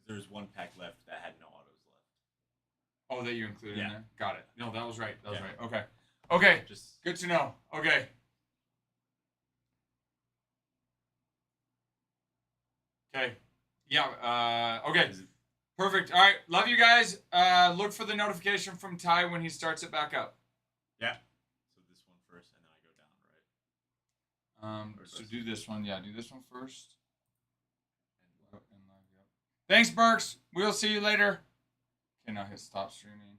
There's 1 pack left that had no autos left. Oh, that you included in there. Got it. No, that was right. That was Yeah. right. Okay. Okay. Just Good to know. Okay. Okay. Yeah. Okay. is it- Perfect. All right. Love you guys. Look for the notification from Ty when he starts it back up. yeah. So this one first, and then I go down, right? So do this one. Yeah, do this one first. Thanks, Burks. We'll see you later. Okay, now hit stop streaming.